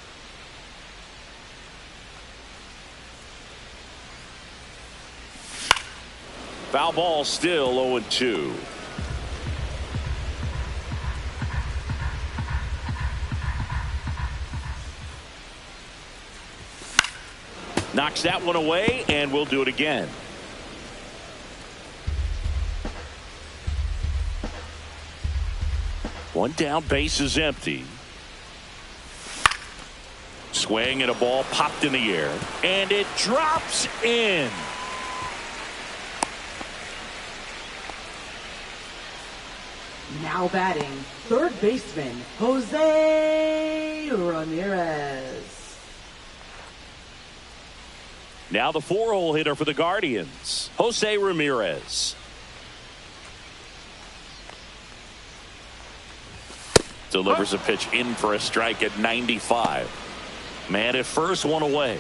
Foul ball, still 0-2. Knocks that one away, and we'll do it again. One down, base is empty. Swing and a ball popped in the air, and it drops in. Now batting, third baseman, Jose Ramirez. Now the 4-hole hitter for the Guardians, Jose Ramirez. Delivers a pitch in for a strike at 95. Man at first, one away.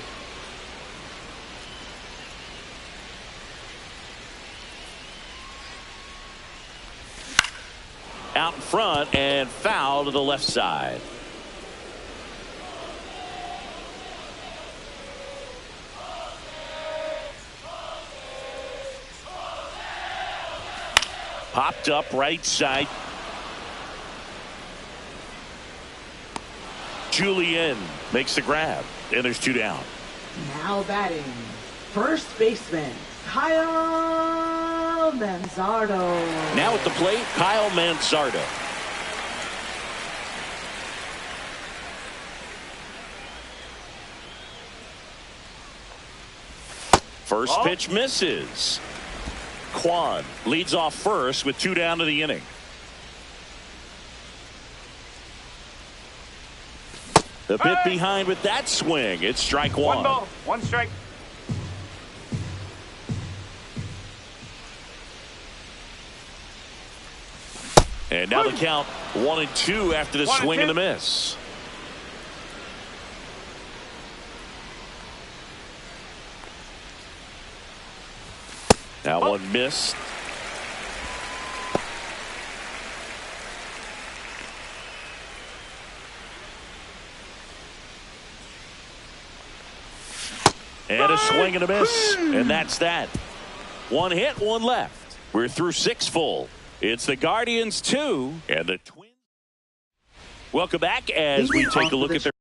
Out in front and foul to the left side. Popped up right side. Julian makes the grab, and there's two down. Now batting, first baseman, Kyle Manzardo. Now at the plate, Kyle Manzardo. First pitch misses. Kwan leads off first with two down to the inning. A bit behind with that swing. It's strike one. 1 ball, 1 strike. And now the count 1-2 after the swing and the miss. Now one missed. And a swing and a miss. And that's that. One hit, one left. We're through 6 full. It's the Guardians 2 and the Twins. Welcome back as we take a look at their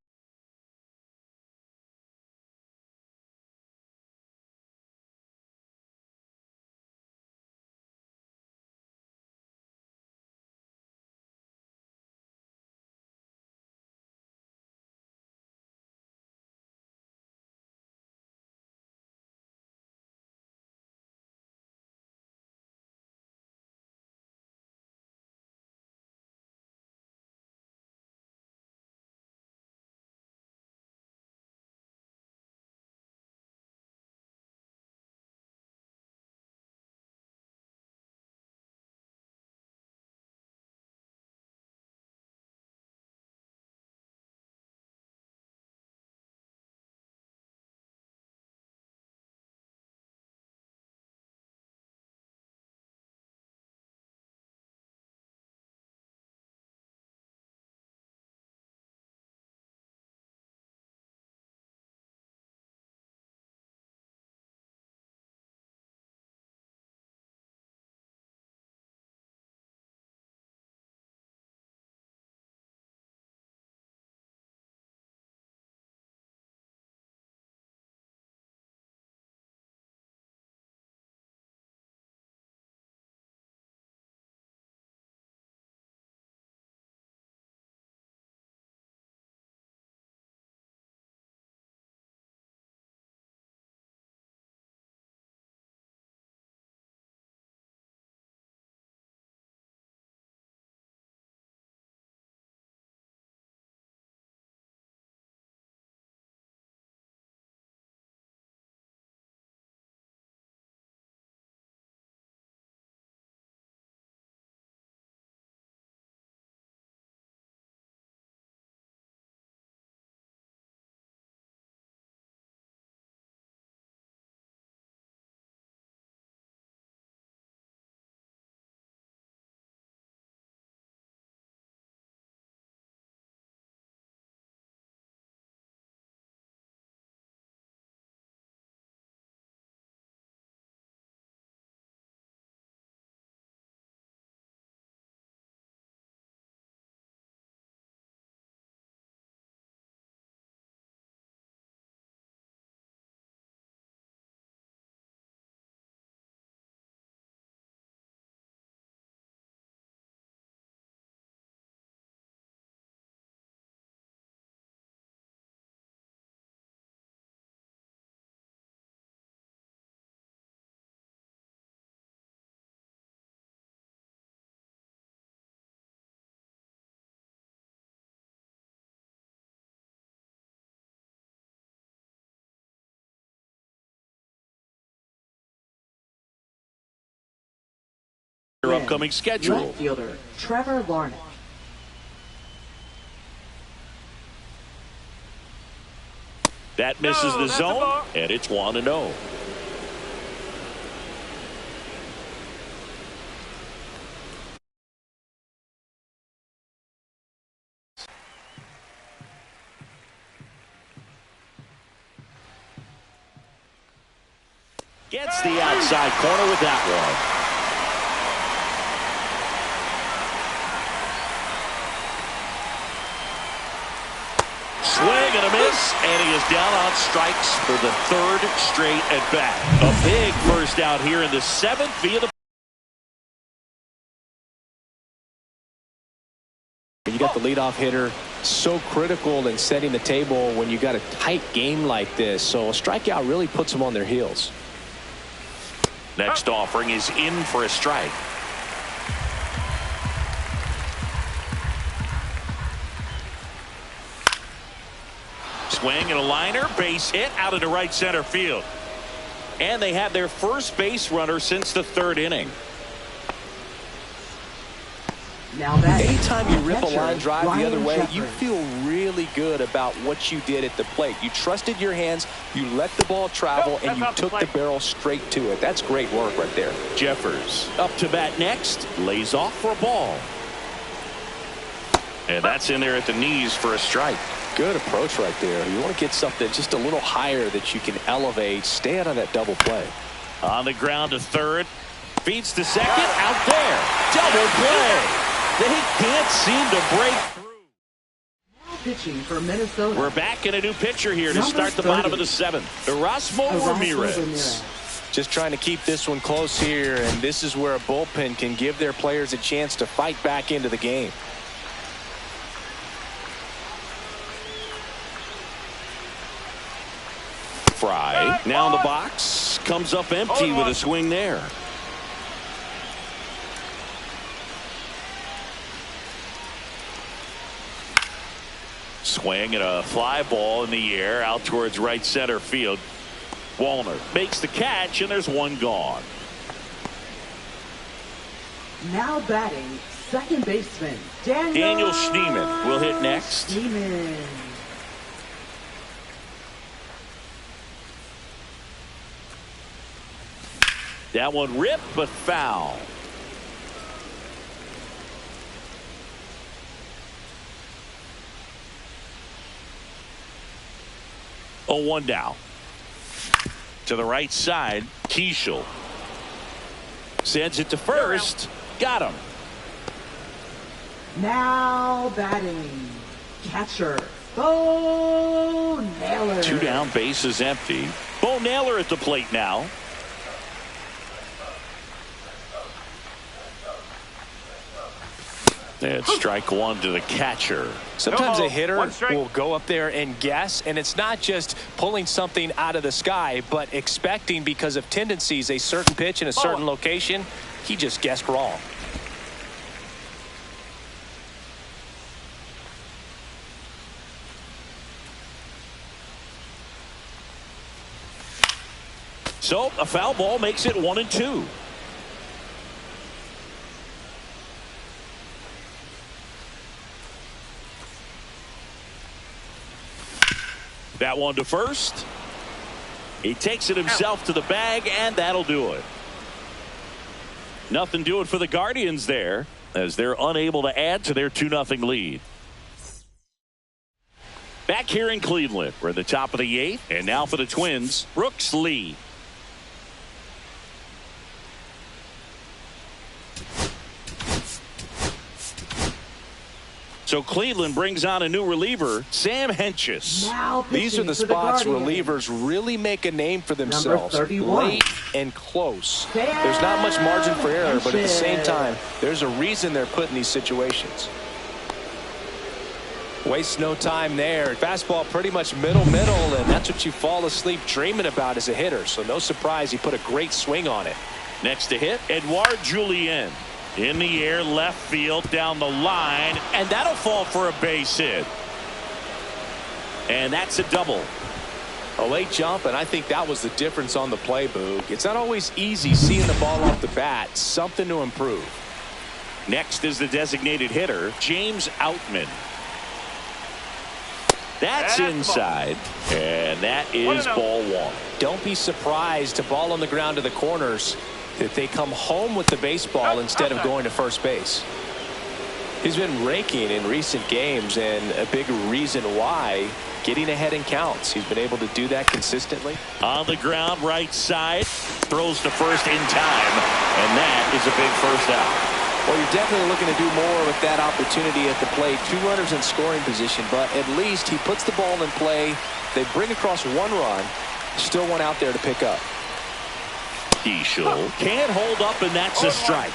Their upcoming schedule. Left fielder Trevor Larnach. That misses the zone, and it's 1-0. Gets the outside corner with that one. Swing and a miss, and he is down on strikes for the third straight at bat. A big first out here in the seventh via the. You got the leadoff hitter, so critical in setting the table when you got a tight game like this. So a strikeout really puts them on their heels. Next offering is in for a strike. Swing and a liner, base hit out into right center field. And they have their first base runner since the third inning. Now that anytime you rip a line drive the other way, you feel really good about what you did at the plate. You trusted your hands, you let the ball travel, and you took the barrel straight to it. That's great work right there. Jeffers up to bat next, lays off for a ball. And that's in there at the knees for a strike. Good approach right there. You want to get something just a little higher that you can elevate. Stay out of that double play. On the ground to third. Feeds to second. Out there. Double play. They can't seem to break through. Now pitching for Minnesota. We're back in a new pitcher here to start the bottom of the seventh. Erasmo Ramirez. Just trying to keep this one close here, and this is where a bullpen can give their players a chance to fight back into the game. Fry now in the box, comes up empty with a swing there. Swing and a fly ball in the air out towards right center field. Wallner makes the catch, and there's one gone. Now batting, second baseman Daniel Schneemann will hit next. Schneemann. That one ripped, but foul. Oh, 1 down. To the right side, Keishel sends it to first. Got him. Now batting, catcher Bo Naylor. 2 down, bases empty. Bo Naylor at the plate now. And strike one to the catcher. Sometimes a hitter will go up there and guess, and it's not just pulling something out of the sky, but expecting because of tendencies a certain pitch in a certain location. He just guessed wrong. So a foul ball makes it 1-2. That one to first. He takes it himself to the bag, and that'll do it. Nothing doing for the Guardians there, as they're unable to add to their 2-0 lead. Back here in Cleveland, we're at the top of the 8th, and now for the Twins, Brooks Lee. So Cleveland brings on a new reliever, Sam Hentges. These are the spots relievers really make a name for themselves. Late and close. There's not much margin for error, but at the same time, there's a reason they're put in these situations. Wastes no time there. Fastball pretty much middle, and that's what you fall asleep dreaming about as a hitter. So no surprise he put a great swing on it. Next to hit, Edouard Julien. In the air, left field, down the line, and that'll fall for a base hit. And that's a double. A late jump, and I think that was the difference on the play, Boog. It's not always easy seeing the ball off the bat. Something to improve. Next is the designated hitter, James Outman. That's inside, and that is ball one. Don't be surprised to ball on the ground to the corners that they come home with the baseball instead of going to first base. He's been raking in recent games, and a big reason why, getting ahead in counts. He's been able to do that consistently. On the ground, right side, throws to first in time, and that is a big first out. Well, you're definitely looking to do more with that opportunity at the plate. 2 runners in scoring position, but at least he puts the ball in play. They bring across 1 run, still one out there to pick up. Keishel can't hold up, and that's a strike.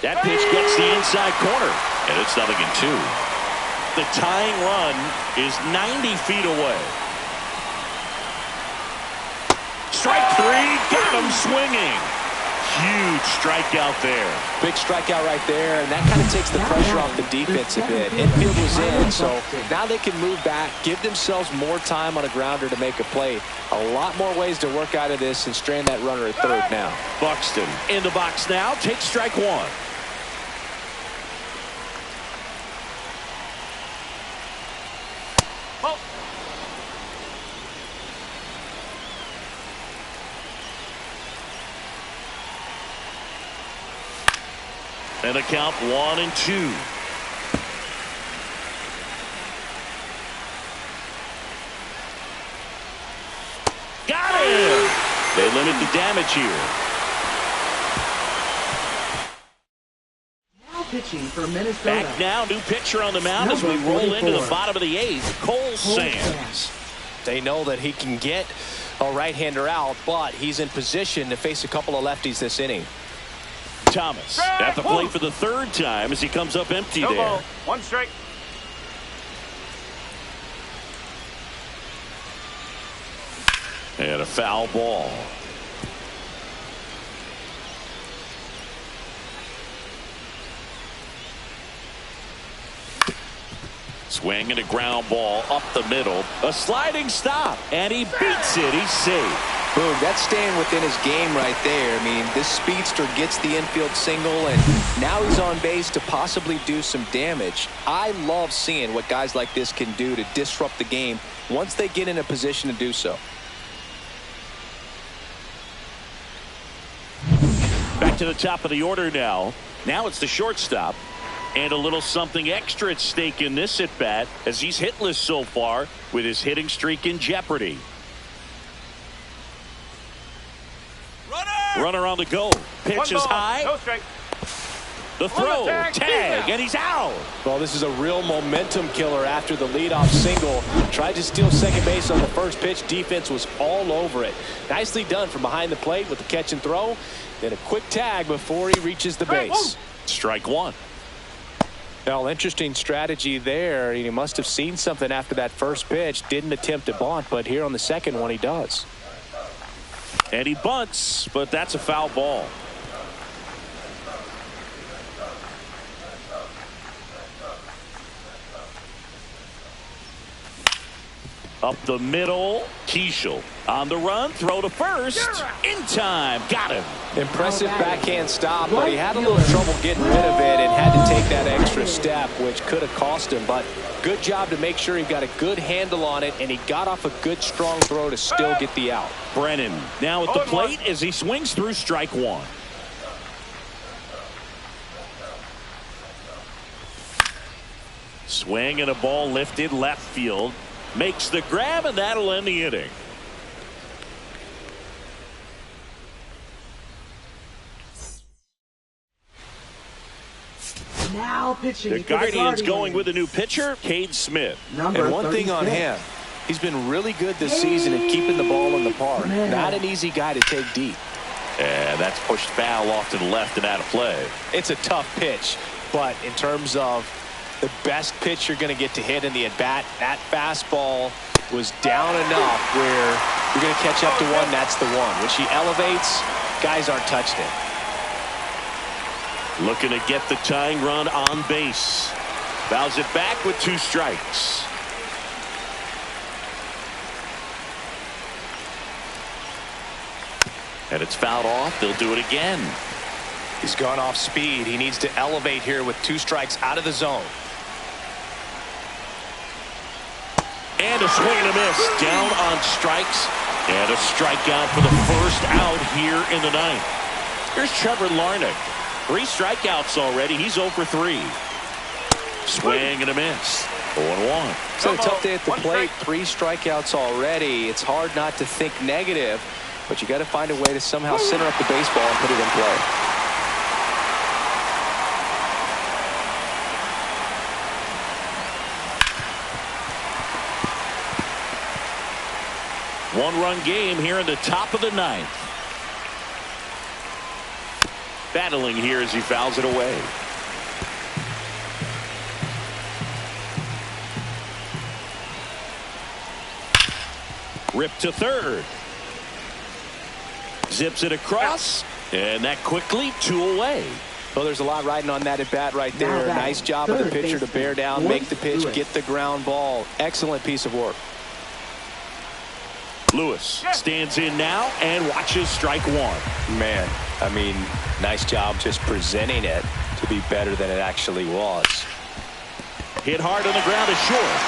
That pitch gets the inside corner, and it's 0-2. The tying run is 90 feet away. Strike 3, got him swinging. Huge strikeout there. Big strikeout right there, and that kind of takes the pressure off the defense a bit. Infield was in, so now they can move back, give themselves more time on a grounder to make a play. A lot more ways to work out of this and strand that runner at third now. Buxton in the box now, takes strike 1. And the count 1-2. Got him! They limit the damage here. Now pitching for Minnesota. Back now, new pitcher on the mound as we roll into the bottom of the 8th. Cole Sands. They know that he can get a right-hander out, but he's in position to face a couple of lefties this inning. Thomas at the plate for the 3rd time as he comes up empty there. Ball. 1 strike. And a foul ball. Swing and a ground ball up the middle. A sliding stop, and he beats it. He's safe. Boom, that's staying within his game right there. I mean, this speedster gets the infield single, and now he's on base to possibly do some damage. I love seeing what guys like this can do to disrupt the game once they get in a position to do so. Back to the top of the order now. Now it's the shortstop. And a little something extra at stake in this at-bat as he's hitless so far with his hitting streak in jeopardy. Runner on the go. Pitch is high. No strike. The throw, tag, and he's out. Well, this is a real momentum killer after the leadoff single. Tried to steal second base on the first pitch. Defense was all over it. Nicely done from behind the plate with the catch and throw. Then a quick tag before he reaches the base. Strike 1. Well, interesting strategy there. He must have seen something after that first pitch. Didn't attempt to bunt, but here on the second one he does. And he bunts, but that's a foul ball. Up the middle, Keishel on the run, throw to first, in time, got him. Impressive backhand stop, but he had a little trouble getting rid of it and had to take that extra step, which could have cost him. But good job to make sure he got a good handle on it, and he got off a good strong throw to still get the out. Brennan now at the plate as he swings through strike 1. Swing and a ball lifted left field. Makes the grab, and that'll end the inning. Now pitching. The Guardians going with a new pitcher, Cade Smith. And one thing on him, he's been really good this season at keeping the ball in the park. Not an easy guy to take deep. And that's pushed foul off to the left and out of play. It's a tough pitch, but in terms of the best pitch you're going to get to hit in the at-bat, that fastball was down enough where you're going to catch up to one. That's the one. When she elevates, guys aren't touching it. Looking to get the tying run on base. Fouls it back with 2 strikes. And it's fouled off. They'll do it again. He's gone off speed. He needs to elevate here with 2 strikes out of the zone. And a swing and a miss. Down on strikes. And a strikeout for the first out here in the 9th. Here's Trevor Larnach. 3 strikeouts already. He's 0 for 3. Swing and a miss. 0-1. It's a tough day at the plate. 3 strikeouts already. It's hard not to think negative, but you got to find a way to somehow center up the baseball and put it in play. One-run game here in the top of the 9th. Battling here as he fouls it away. Ripped to third. Zips it across. And that quickly 2 away. Well, there's a lot riding on that at bat right there. Nice job of the pitcher to bear down, make the pitch, get the ground ball. Excellent piece of work. Lewis stands in now and watches strike 1. Man, I mean, nice job just presenting it to be better than it actually was. Hit hard on the ground to short.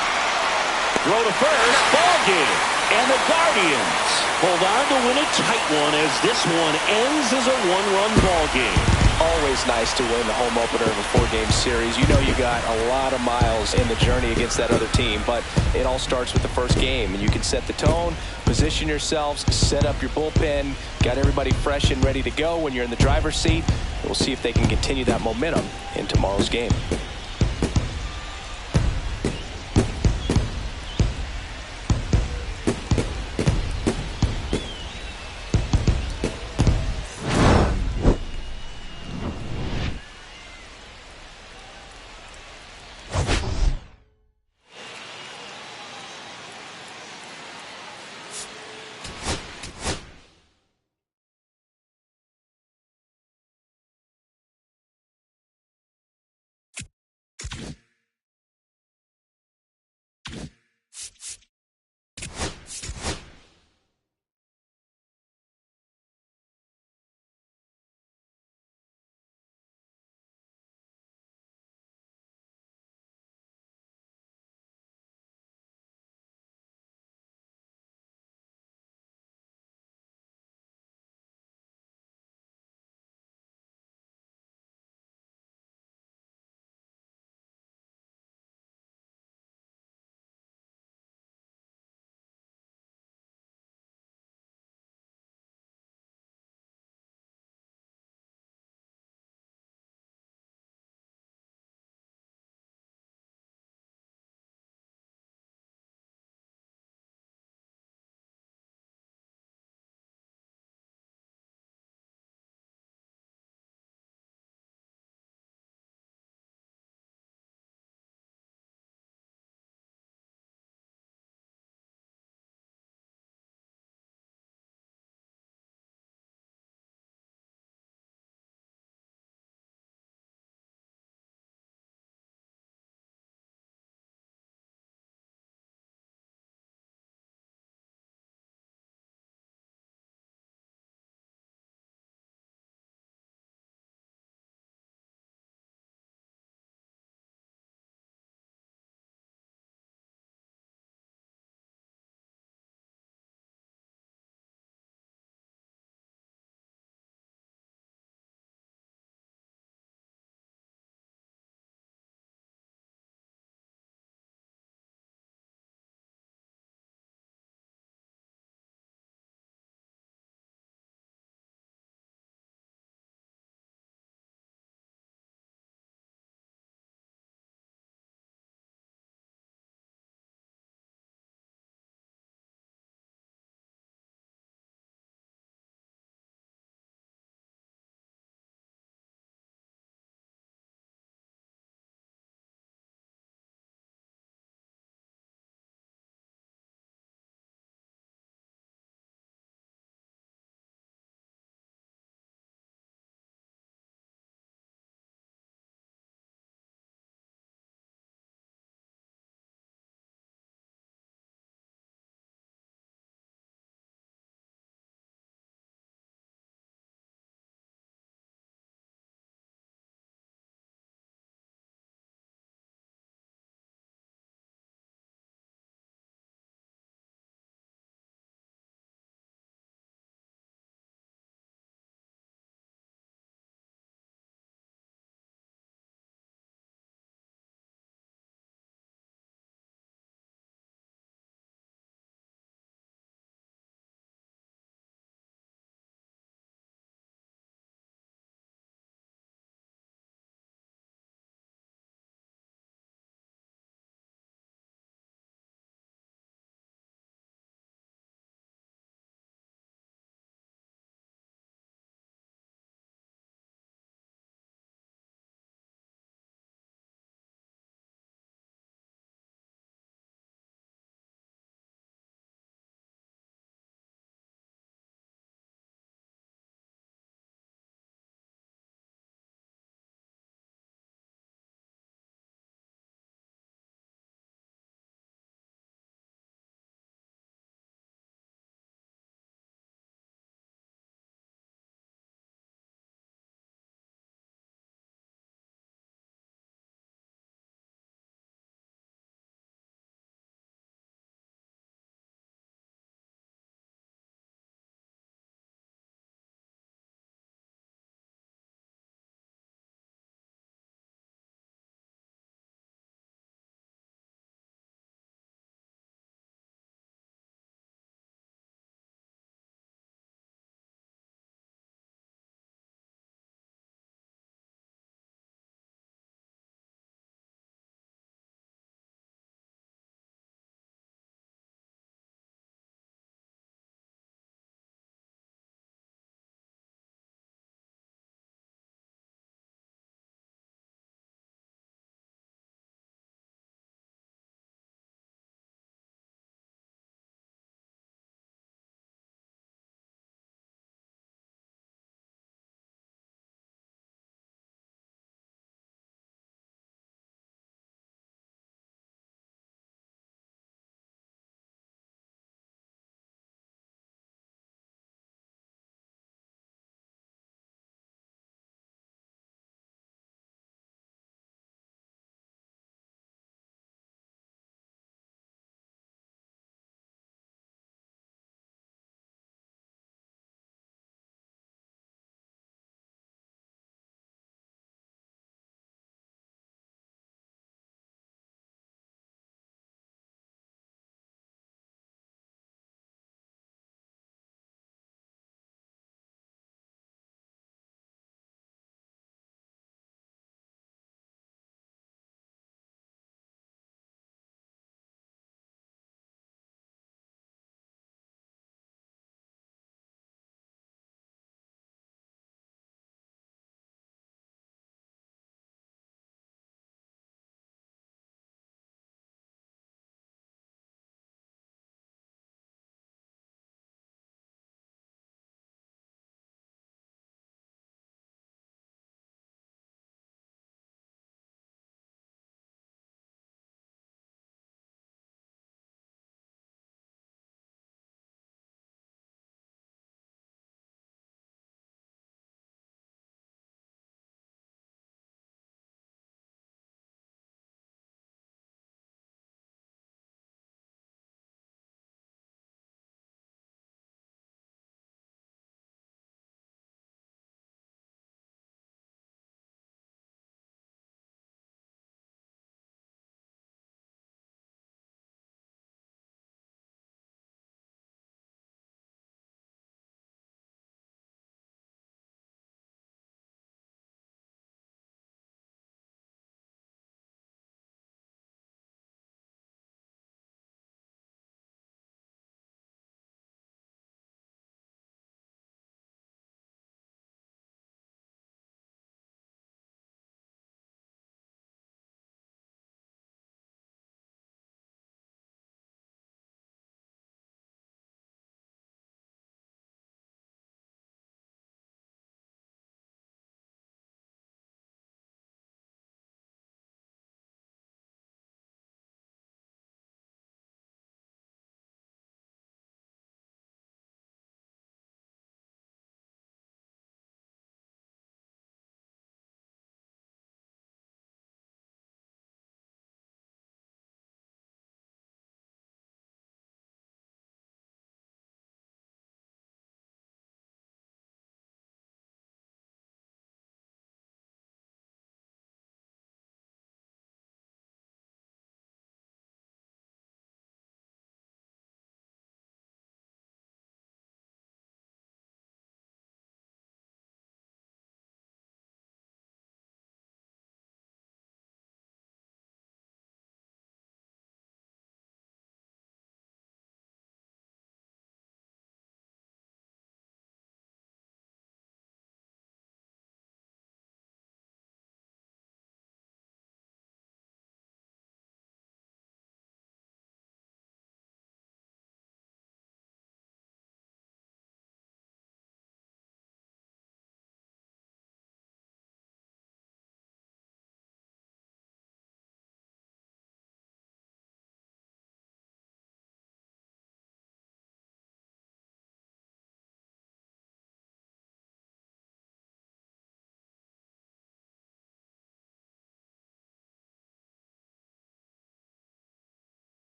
Throw to first. Ball game. And the Guardians hold on to win a tight one as this one ends as a 1-run ball game. Always nice to win the home opener of a 4-game series. You know you got a lot of miles in the journey against that other team, but it all starts with the first game. And you can set the tone, position yourselves, set up your bullpen, got everybody fresh and ready to go when you're in the driver's seat. We'll see if they can continue that momentum in tomorrow's game.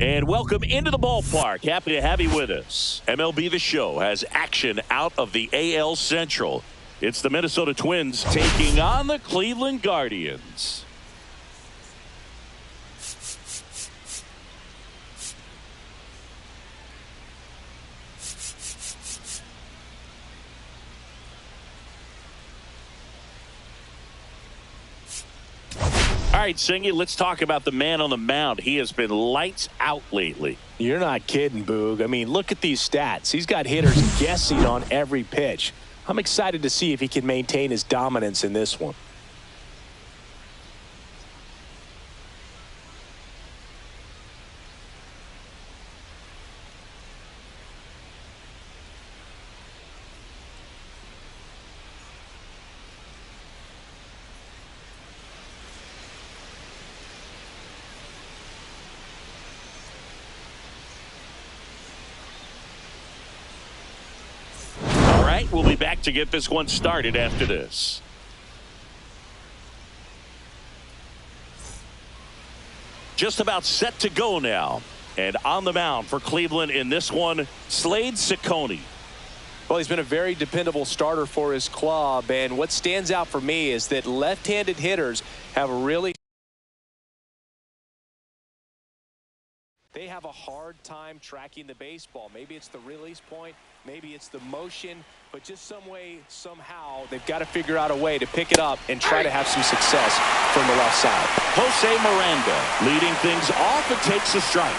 And welcome into the ballpark. Happy to have you with us. MLB The Show has action out of the AL Central. It's the Minnesota Twins taking on the Cleveland Guardians. All right, Singy, let's talk about the man on the mound. He has been lights out lately. You're not kidding, Boog. I mean, look at these stats. He's got hitters guessing on every pitch. I'm excited to see if he can maintain his dominance in this one. We'll be back to get this one started after this. Just about set to go now. And on the mound for Cleveland in this one, Slade Ciccone. Well, he's been a very dependable starter for his club. And what stands out for me is that left-handed hitters have really... They have a hard time tracking the baseball. Maybe it's the release point. Maybe it's the motion. But just some way, somehow, they've got to figure out a way to pick it up and try to have some success from the left side. Jose Miranda leading things off and takes a strike.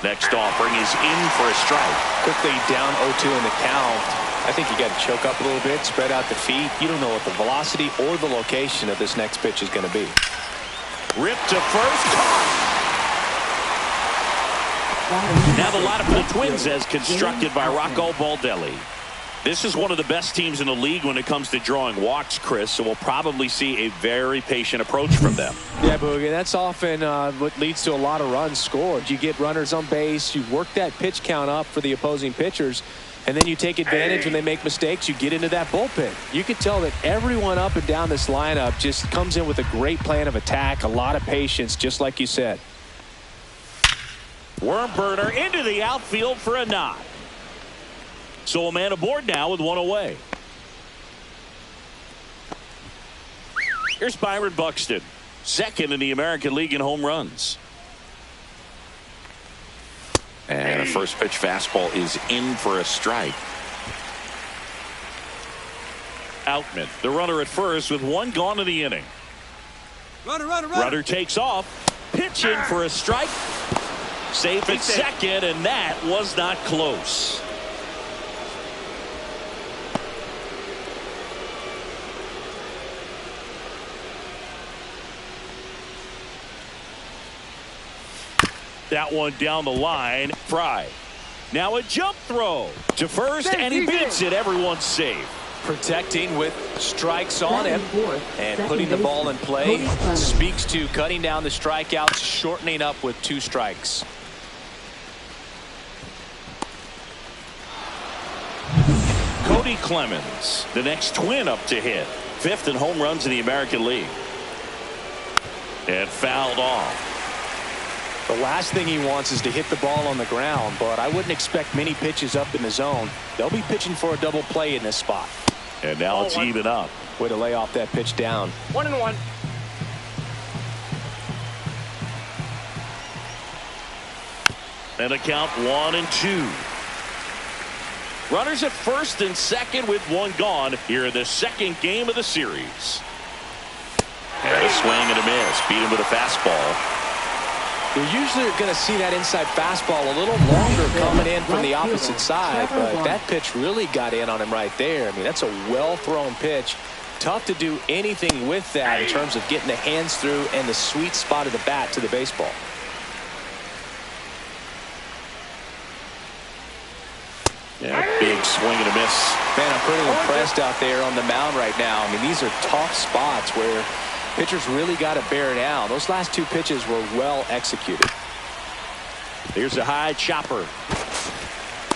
Next offering is in for a strike. Quickly down 0-2 in the count. I think you got to choke up a little bit, spread out the feet. You don't know what the velocity or the location of this next pitch is going to be. Ripped to first. Now the lineup for the Twins as constructed by Rocco Baldelli. This is one of the best teams in the league when it comes to drawing walks, Chris, so we'll probably see a very patient approach from them. Yeah, Boogie, that's often what leads to a lot of runs scored. You get runners on base, you work that pitch count up for the opposing pitchers, and then you take advantage when they make mistakes. You get into that bullpen. You can tell that everyone up and down this lineup just comes in with a great plan of attack, a lot of patience, just like you said. Worm burner into the outfield for a knock. So a man aboard now with one away. Here's Byron Buxton, second in the American League in home runs. And a first pitch fastball is in for a strike. Outman, the runner at first with one gone in the inning. Runner takes off, pitch in for a strike. Safe at second, and that was not close. That one down the line. Fry. Now a jump throw to first, and he beats it. Everyone's safe. Protecting with strikes on him and putting the ball in play. Speaks to cutting down the strikeouts, shortening up with 2 strikes. Cody Clemens, the next Twin up to hit. 5th in home runs in the American League. And fouled off. The last thing he wants is to hit the ball on the ground, but I wouldn't expect many pitches up in the zone. They'll be pitching for a double play in this spot. And now it's even up. Way to lay off that pitch down. 1-1. And a count 1-2. Runners at first and second with one gone here in the second game of the series. And a swing and a miss. Beat him with a fastball. You're usually going to see that inside fastball a little longer coming in from the opposite side, but that pitch really got in on him right there. I mean, that's a well-thrown pitch. Tough to do anything with that in terms of getting the hands through and the sweet spot of the bat to the baseball. Yeah, big swing and a miss. Man, I'm pretty impressed out there on the mound right now. I mean, these are tough spots where pitchers really got to bear down. Those last 2 pitches were well executed. Here's a high chopper.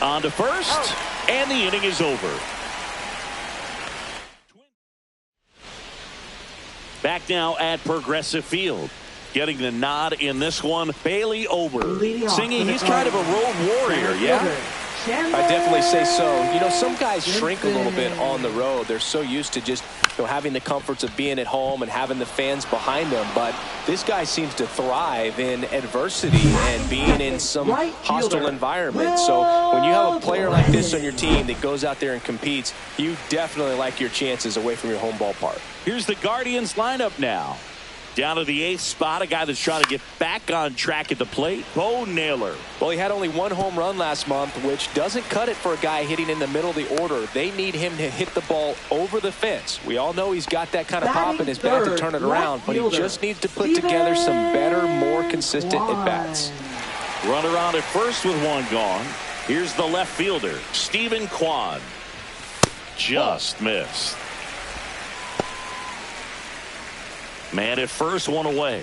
On to first, and the inning is over. Back now at Progressive Field. Getting the nod in this one, Bailey Ober. Singing, he's kind of a road warrior, yeah? I definitely say so. You know, some guys shrink a little bit on the road. They're so used to just having the comforts of being at home and having the fans behind them. But this guy seems to thrive in adversity and being in some hostile environment. So when you have a player like this on your team that goes out there and competes, you definitely like your chances away from your home ballpark. Here's the Guardians lineup now. Down to the 8th spot, a guy that's trying to get back on track at the plate, Bo Naylor. Well, he had only 1 home run last month, which doesn't cut it for a guy hitting in the middle of the order. They need him to hit the ball over the fence. We all know he's got that kind of pop in his bat to turn it around, but he just needs to put together some better, more consistent at-bats. Runner on at first with 1 gone. Here's the left fielder, Stephen Kwan. Just missed. Man at first, 1 away.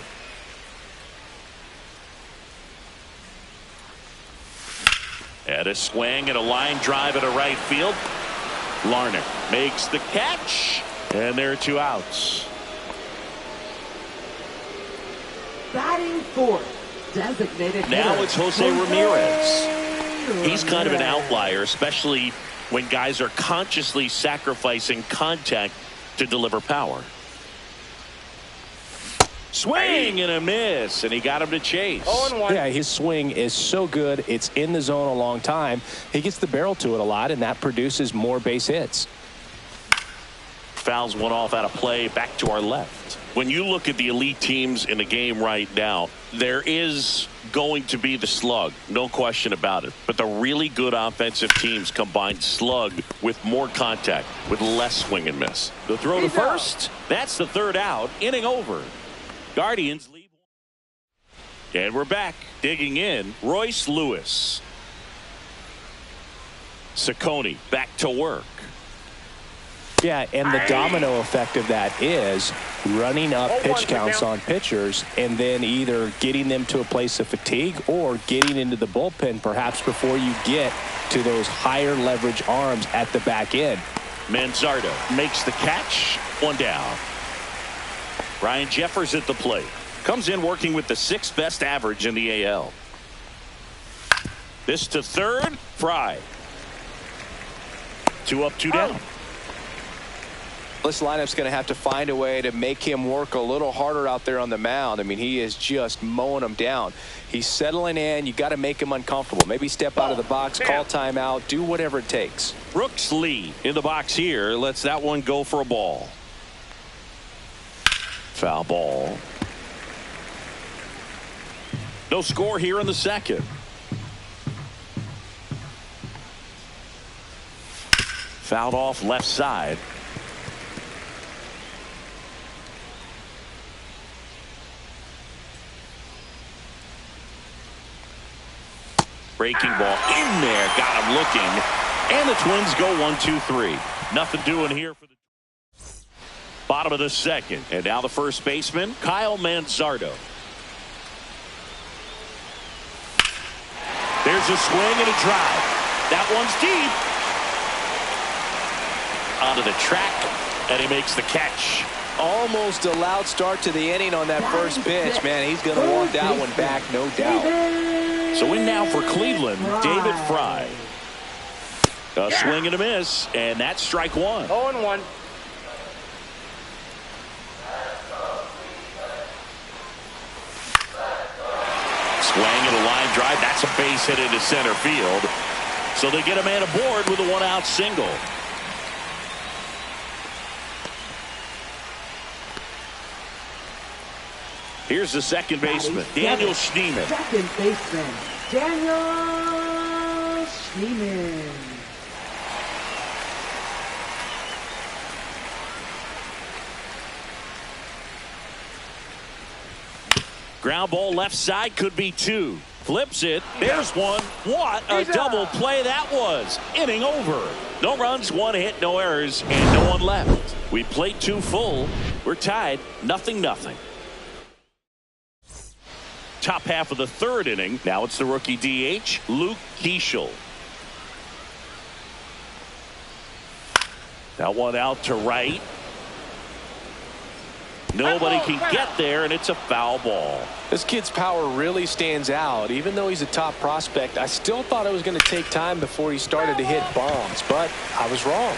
At a swing and a line drive at a right field. Larnach makes the catch, and there are 2 outs. Batting fourth, designated now hitter, it's Jose Ramirez. He's kind of an outlier, especially when guys are consciously sacrificing contact to deliver power. Swing and a miss, and he got him to chase. 0-1. Yeah, his swing is so good. It's in the zone a long time. He gets the barrel to it a lot, and that produces more base hits. Fouls one off out of play, back to our left. When you look at the elite teams in the game right now, there is going to be the slug, no question about it. But the really good offensive teams combine slug with more contact, with less swing and miss. The throw to first, that's the 3rd out, inning over. Guardians leave. And we're back. Digging in, Royce Lewis. Ciccone back to work. Yeah, and the domino effect of that is running up pitch counts on pitchers and then either getting them to a place of fatigue or getting into the bullpen perhaps before you get to those higher leverage arms at the back end. Manzardo makes the catch. 1 down. Ryan Jeffers at the plate. Comes in working with the 6th best average in the AL. This to 3rd. Fry. 2 up, 2 down. This lineup's going to have to find a way to make him work a little harder out there on the mound. I mean, he is just mowing them down. He's settling in. You got to make him uncomfortable. Maybe step out of the box, call timeout, do whatever it takes. Brooks Lee in the box here. Lets that one go for a ball. Foul ball. No score here in the 2nd. Fouled off left side. Breaking ball in there. Got him looking. And the Twins go 1-2-3. Nothing doing here for the bottom of the 2nd. And now the first baseman, Kyle Manzardo. There's a swing and a drive. That one's deep. Onto the track, and he makes the catch. Almost a loud start to the inning on that first pitch. Man, he's going to walk that one back, no doubt. So in now for Cleveland, David Fry. A swing and a miss, and that's strike 1. 0-1. Swing and a line drive. That's a base hit into center field. So they get a man aboard with a 1-out single. Here's the second baseman, Daniel Schneemann. Second baseman, Daniel Schneemann. Ground ball left side, could be 2. Flips it. There's 1. What a double play that was. Inning over. No runs, 1 hit, no errors, and no one left. We played 2 full. We're tied 0-0. Top half of the 3rd inning. Now it's the rookie DH, Luke Keeschel. That one out to right. Nobody can get there, and it's a foul ball. This kid's power really stands out. Even though he's a top prospect, I still thought it was going to take time before he started to hit bombs, but I was wrong.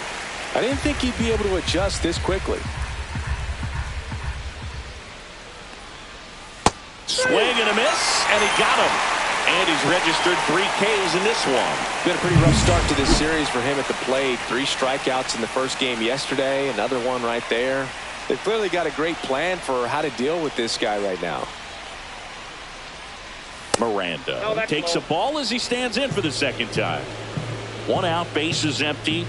I didn't think he'd be able to adjust this quickly. Swing and a miss, and he got him. And he's registered 3 Ks in this one. Been a pretty rough start to this series for him at the plate. 3 strikeouts in the first game yesterday, another one right there. They've clearly got a great plan for how to deal with this guy right now. Miranda takes a ball as he stands in for the second time. 1 out, base is empty.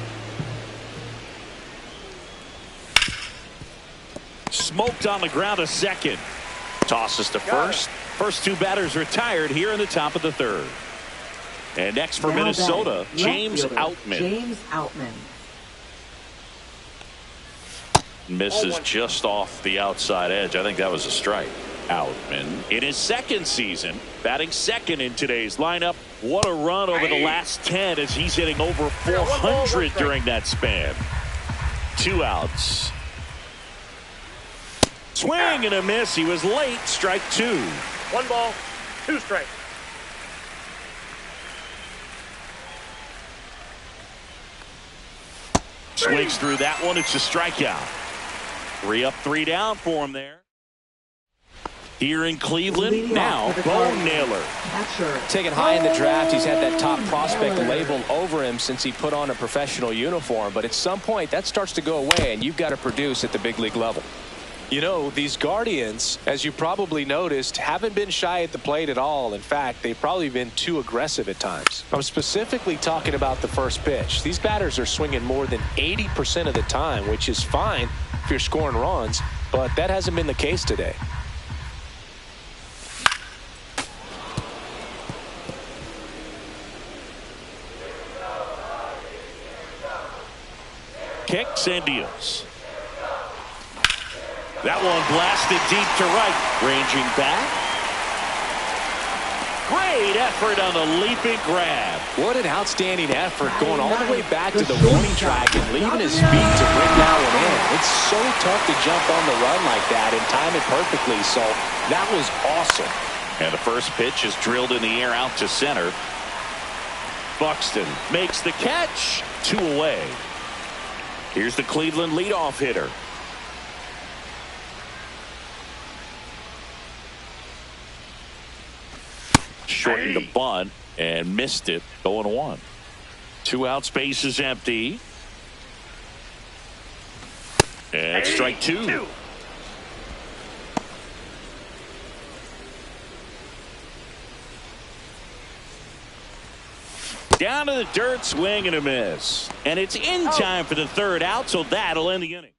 Smoked on the ground a second. Tosses to first. First 2 batters retired here in the top of the 3rd. And next for Minnesota, James Outman. Misses just off the outside edge. I think that was a strike. Outman in his 2nd season, batting 2nd in today's lineup. What a run over the last 10 as he's hitting over 400 during that span. 2 outs. Swing and a miss. He was late. Strike 2. 1 ball, 2 strikes. Swings through that one. It's a strikeout. 3 up, 3 down for him there. Here in Cleveland, now Bo Naylor. Taken high in the draft, he's had that top prospect label over him since he put on a professional uniform. But at some point, that starts to go away, and you've got to produce at the big league level. You know, these Guardians, as you probably noticed, haven't been shy at the plate at all. In fact, they've probably been too aggressive at times. I'm specifically talking about the first pitch. These batters are swinging more than 80% of the time, which is fine if you're scoring runs, but that hasn't been the case today. Kicks and deals. That one blasted deep to right. Ranging back. Great effort on the leaping grab. What an outstanding effort, going all the way back to the warning track and leaving his feet to bring that one in. It's so tough to jump on the run like that and time it perfectly, so that was awesome. And the first pitch is drilled in the air out to center. Buxton makes the catch. 2 away. Here's the Cleveland leadoff hitter. Shortened the bunt and missed it. 0-1. 2 outs, base is empty. And strike 2. Down to the dirt, swing and a miss. And it's in time for the 3rd out, so that'll end the inning.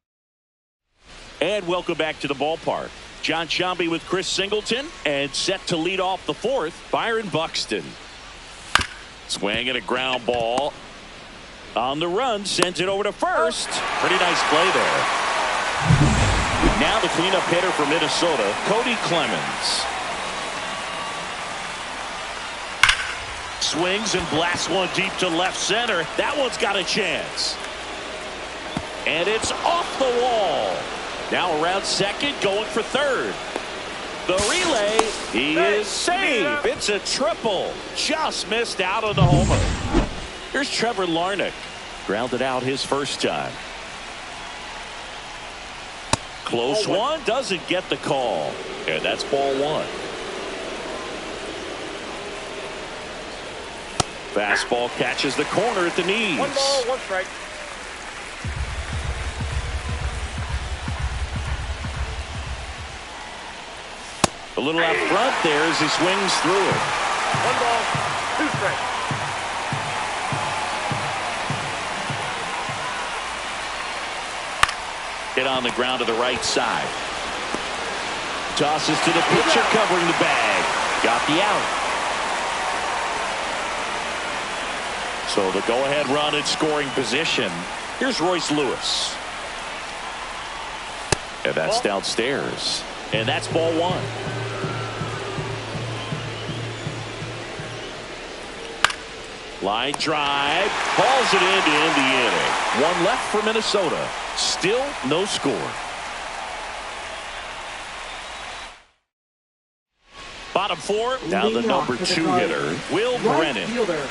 And welcome back to the ballpark. John Sciambi with Chris Singleton, and set to lead off the 4th, Byron Buxton. Swing and a ground ball. On the run, sends it over to first. Pretty nice play there. Now the cleanup hitter for Minnesota, Cody Clemens. Swings and blasts one deep to left center. That one's got a chance. And it's off the wall. Now around second, going for third. The relay, he is safe. It's a triple. Just missed out on the homer. Here's Trevor Larnach. Grounded out his first time. Close one, doesn't get the call. And that's ball 1. Fastball catches the corner at the knees. 1 ball, 1 strike. A little out front there as he swings through it. 1 ball, 2 strikes. Hit on the ground to the right side. Tosses to the pitcher covering the bag. Got the out. So the go-ahead run in scoring position. Here's Royce Lewis. And that's downstairs. And that's ball 1. Line drive. Hauls it in to end the inning. 1 left for Minnesota. Still no score. Bottom four, now the number 2 hitter, Will Brennan. Fielder,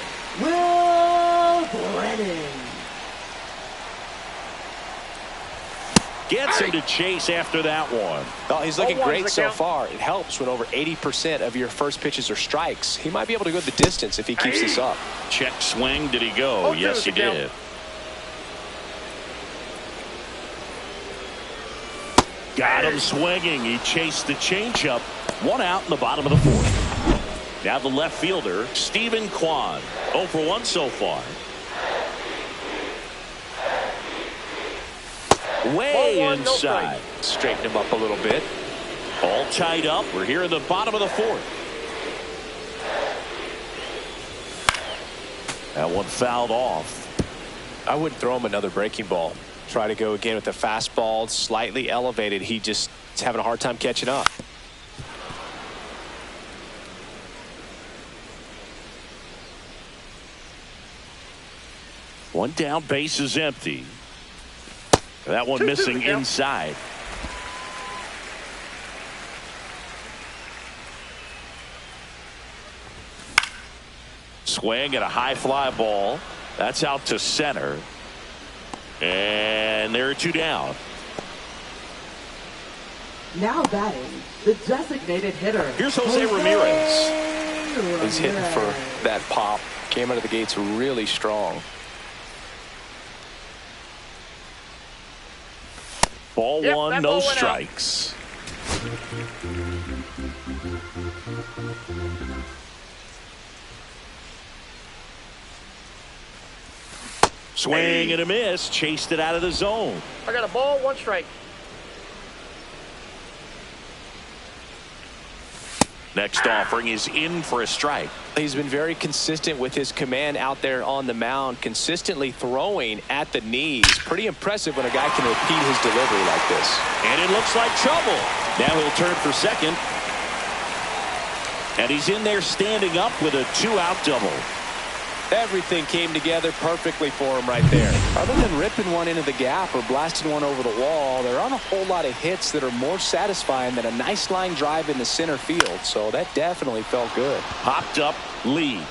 Will Brennan. Gets him to chase after that one. Oh, he's looking great so far. It helps when over 80% of your first pitches are strikes. He might be able to go the distance if he keeps this up. Check swing. Did he go? Yes, he did. Got him swinging. He chased the changeup. 1 out in the bottom of the 4th. Now the left fielder, Stephen Kwan. 0 for 1 so far. Way inside. Straighten him up a little bit. All tied up. We're here in the bottom of the 4th. That one fouled off. I wouldn't throw him another breaking ball. Try to go again with the fastball, slightly elevated. He just is having a hard time catching up. One down, base is empty. That one missing inside. Swing at a high fly ball. That's out to center. And there are 2 down. Now batting, the designated hitter. Here's Jose Ramirez. He's hitting for that pop. Came out of the gates really strong. Ball 1, no strikes. Swing and a miss. Chased it out of the zone. I got a ball, 1 strike. Next offering is in for a strike. He's been very consistent with his command out there on the mound, consistently throwing at the knees. Pretty impressive when a guy can repeat his delivery like this. And it looks like trouble. Now he'll turn for second. And he's in there standing up with a 2-out double. Everything came together perfectly for him right there. Other than ripping one into the gap or blasting one over the wall, there aren't a whole lot of hits that are more satisfying than a nice line drive in the center field. So that definitely felt good. Popped up lead.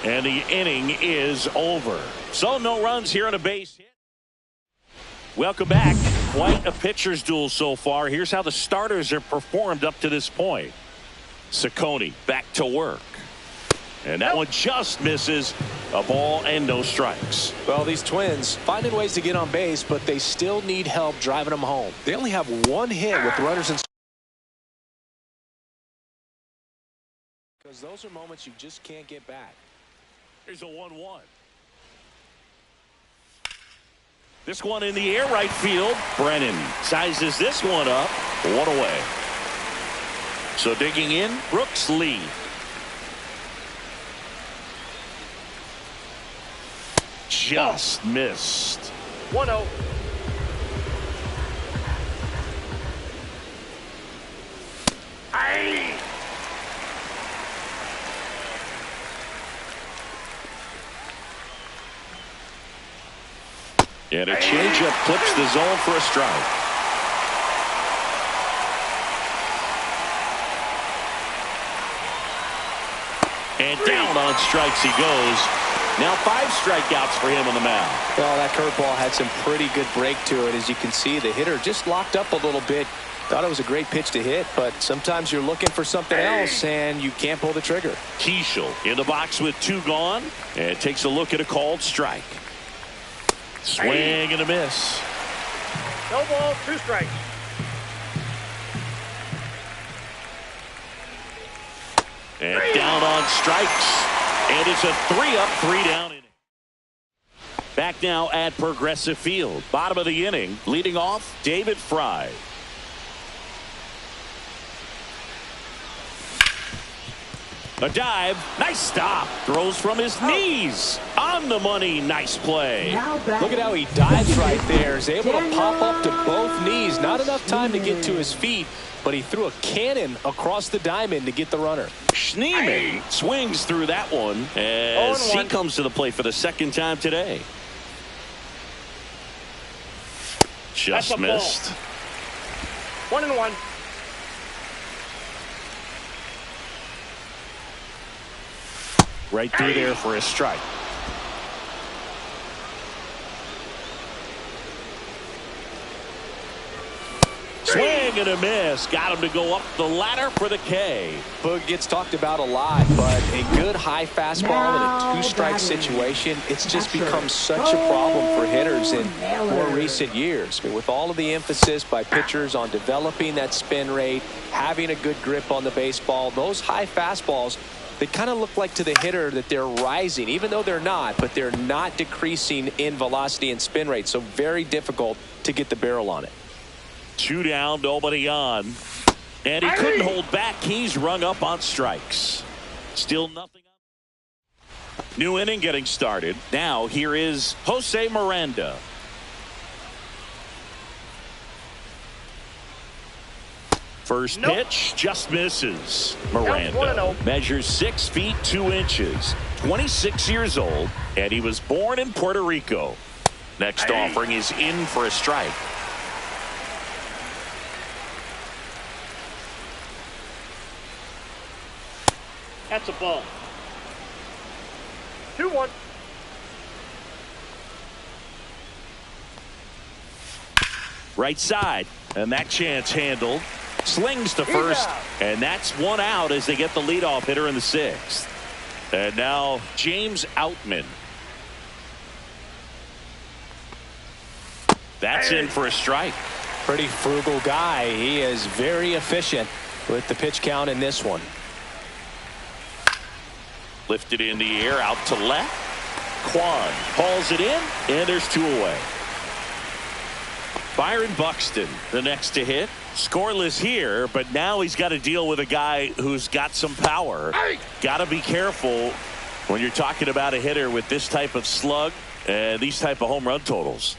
And the inning is over. So no runs here on a base hit. Welcome back. Quite a pitcher's duel so far. Here's how the starters have performed up to this point. Ciccone back to work. And that one just misses. A ball and no strikes. Well, these Twins finding ways to get on base, but they still need help driving them home. They only have 1 hit with runners in. Because those are moments you just can't get back. Here's a 1-1. This one in the air, right field. Brennan sizes this one up. 1 away. So digging in, Brooks Lee. Just missed. 1-0. And a changeup clips the zone for a strike. And down on strikes he goes. Now 5 strikeouts for him on the mound. Well, that curveball had some pretty good break to it. As you can see, the hitter just locked up a little bit. Thought it was a great pitch to hit, but sometimes you're looking for something else and you can't pull the trigger. Keishel in the box with 2 gone and takes a look at a called strike. Swing and a miss. No ball, 2 strikes. And down on strikes. And it's a 3-up, 3-down inning. Back now at Progressive Field. Bottom of the inning. Leading off, David Fry. A dive. Nice stop. Throws from his knees. On the money. Nice play. Look at how he dives right there. He's able to pop up to both knees. Not enough time to get to his feet, but he threw a cannon across the diamond to get the runner. Schneemann swings through that one as he comes to the plate for the 2nd time today. Just missed. 1-1. Right through there for a strike. Swing and a miss. Got him to go up the ladder for the K. Boog gets talked about a lot, but a good high fastball in a two-strike situation, it's just become such a problem for hitters in more recent years. I mean, with all of the emphasis by pitchers on developing that spin rate, having a good grip on the baseball, those high fastballs, they kind of look like to the hitter that they're rising, even though they're not, but they're not decreasing in velocity and spin rate, so very difficult to get the barrel on it. 2 down, nobody on. And he couldn't hold back. He's rung up on strikes. Still nothing. New inning getting started. Now here is Jose Miranda. First pitch just misses. Miranda measures 6 feet 2 inches, 26 years old, and he was born in Puerto Rico. Next offering is in for a strike. That's a ball. 2-1. Right side, and that chance handled. Slings to first, and that's 1 out as they get the leadoff hitter in the 6th. And now James Outman. That's in for a strike. Pretty frugal guy. He is very efficient with the pitch count in this one. Lifted in the air out to left. Kwan hauls it in, and there's 2 away. Byron Buxton, the next to hit. Scoreless here, but now he's got to deal with a guy who's got some power. Got to be careful when you're talking about a hitter with this type of slug and these type of home run totals.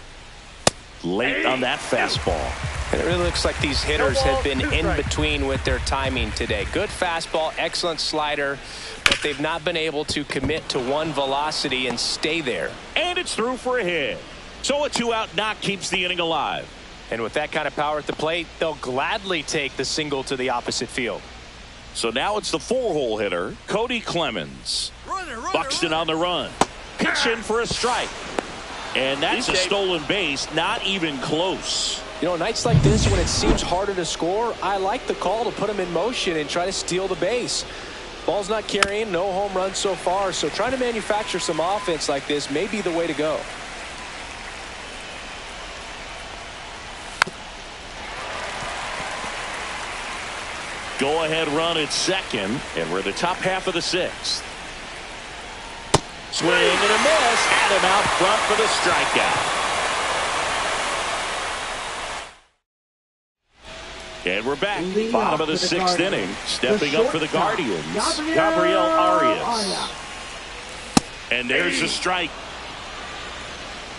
Late on that fastball. And it really looks like these hitters have been in between with their timing today. Good fastball, excellent slider, but they've not been able to commit to one velocity and stay there. And it's through for a hit. So a 2-out knock keeps the inning alive. And with that kind of power at the plate, they'll gladly take the single to the opposite field. So now it's the 4-hole hitter, Cody Clemens. Buxton on the run. Pitch in for a strike. And that's a stolen base, not even close. You know, nights like this when it seems harder to score, I like the call to put him in motion and try to steal the base. Ball's not carrying, no home runs so far, so trying to manufacture some offense like this may be the way to go. Go-ahead run at second, and we're the top half of the 6th. Swing and a miss. Had him out front for the strikeout. And we're back. Bottom of the 6th inning. Stepping up for the Guardians, Gabriel Arias. And there's a strike.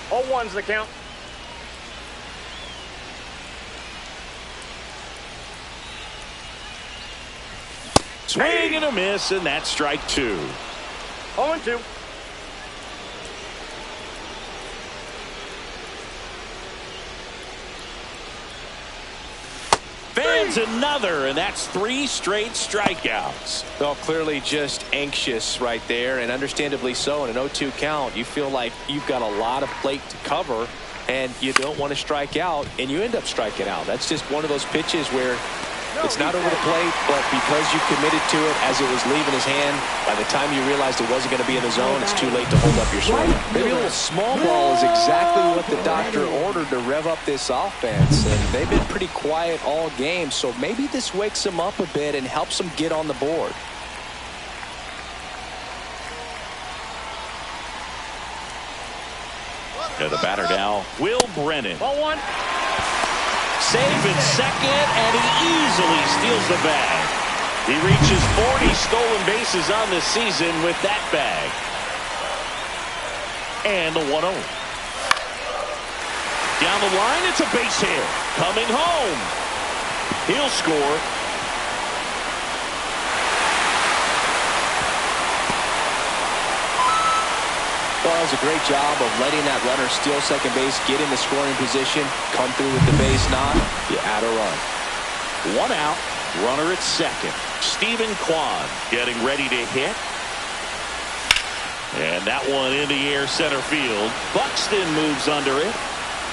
0-1's the count. Swing and a miss, and that's strike 2. 0-2. Fans another, and that's 3 straight strikeouts. Well, clearly just anxious right there, and understandably so. In an 0-2 count, you feel like you've got a lot of plate to cover, and you don't want to strike out, and you end up striking out. That's just one of those pitches where it's not over the plate, but because you committed to it as it was leaving his hand, by the time you realized it wasn't going to be in the zone, it's too late to hold up your swing. Maybe a little small ball is exactly what the doctor ordered to rev up this offense, and they've been pretty quiet all game, so maybe this wakes them up a bit and helps them get on the board. And the batter now, Will Brennan. Ball 1. Save at second, and he easily steals the bag. He reaches 40 stolen bases on this season with that bag. And the 1-0. Down the line, it's a base hit. Coming home. He'll score. Well, it was a great job of letting that runner steal second base, get in the scoring position, come through with the base knock. You add a run. 1 out, runner at second. Stephen Kwan getting ready to hit. And that one in the air center field. Buxton moves under it.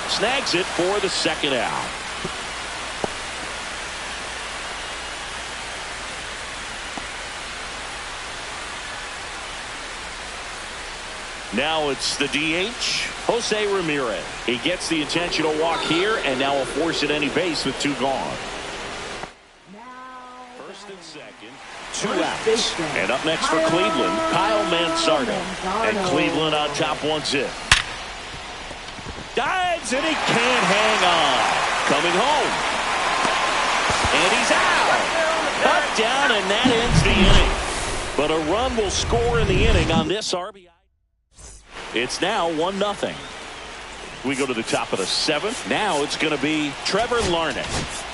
Snags it for the second out. Now it's the DH, Jose Ramirez. He gets the intentional walk here, and now will force at any base with 2 gone. First and second, 2 outs. And up next for Cleveland, Kyle Mansardo. And Cleveland on top 1-0. Dives, and he can't hang on. Coming home. And he's out. Cut down, and that ends the inning. But a run will score in the inning on this RBI. It's now 1-0. We go to the top of the 7th. Now it's going to be Trevor Larnach.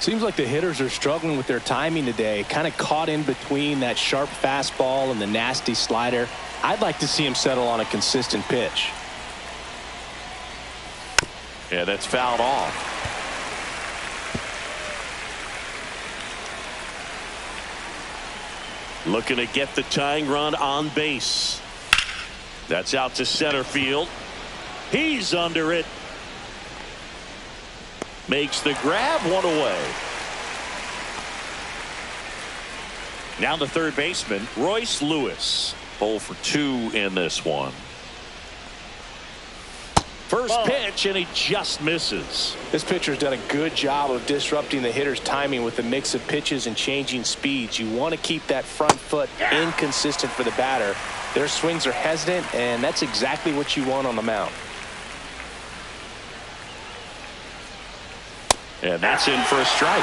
Seems like the hitters are struggling with their timing today. Kind of caught in between that sharp fastball and the nasty slider. I'd like to see him settle on a consistent pitch. Yeah, that's fouled off. Looking to get the tying run on base. That's out to center field. He's under it. Makes the grab, one away. Now the third baseman, Royce Lewis. 0 for 2 in this one. First pitch, and he just misses. This pitcher's done a good job of disrupting the hitter's timing with a mix of pitches and changing speeds. You want to keep that front foot inconsistent for the batter. Their swings are hesitant, and that's exactly what you want on the mound. And that's in for a strike.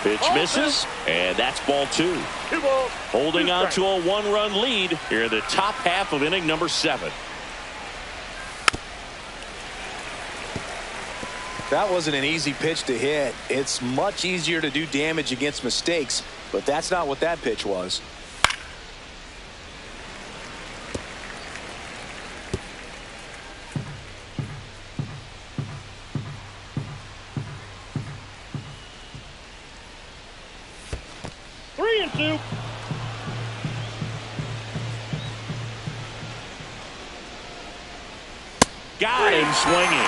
Pitch misses, and that's ball 2. Holding on to a 1-run lead here in the top half of inning number 7. That wasn't an easy pitch to hit. It's much easier to do damage against mistakes, but that's not what that pitch was. Got him swinging.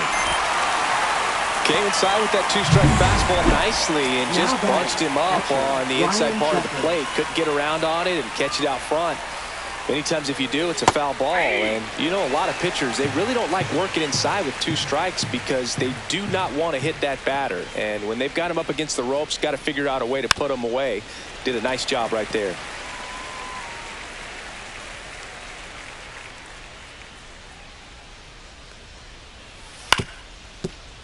Came inside with that 2-strike fastball nicely and just bunched him up on the inside part of the plate. Couldn't get around on it and catch it out front. Many times if you do, it's a foul ball. And you know, a lot of pitchers, they really don't like working inside with 2 strikes because they do not want to hit that batter. And when they've got him up against the ropes, got to figure out a way to put him away. Did a nice job right there.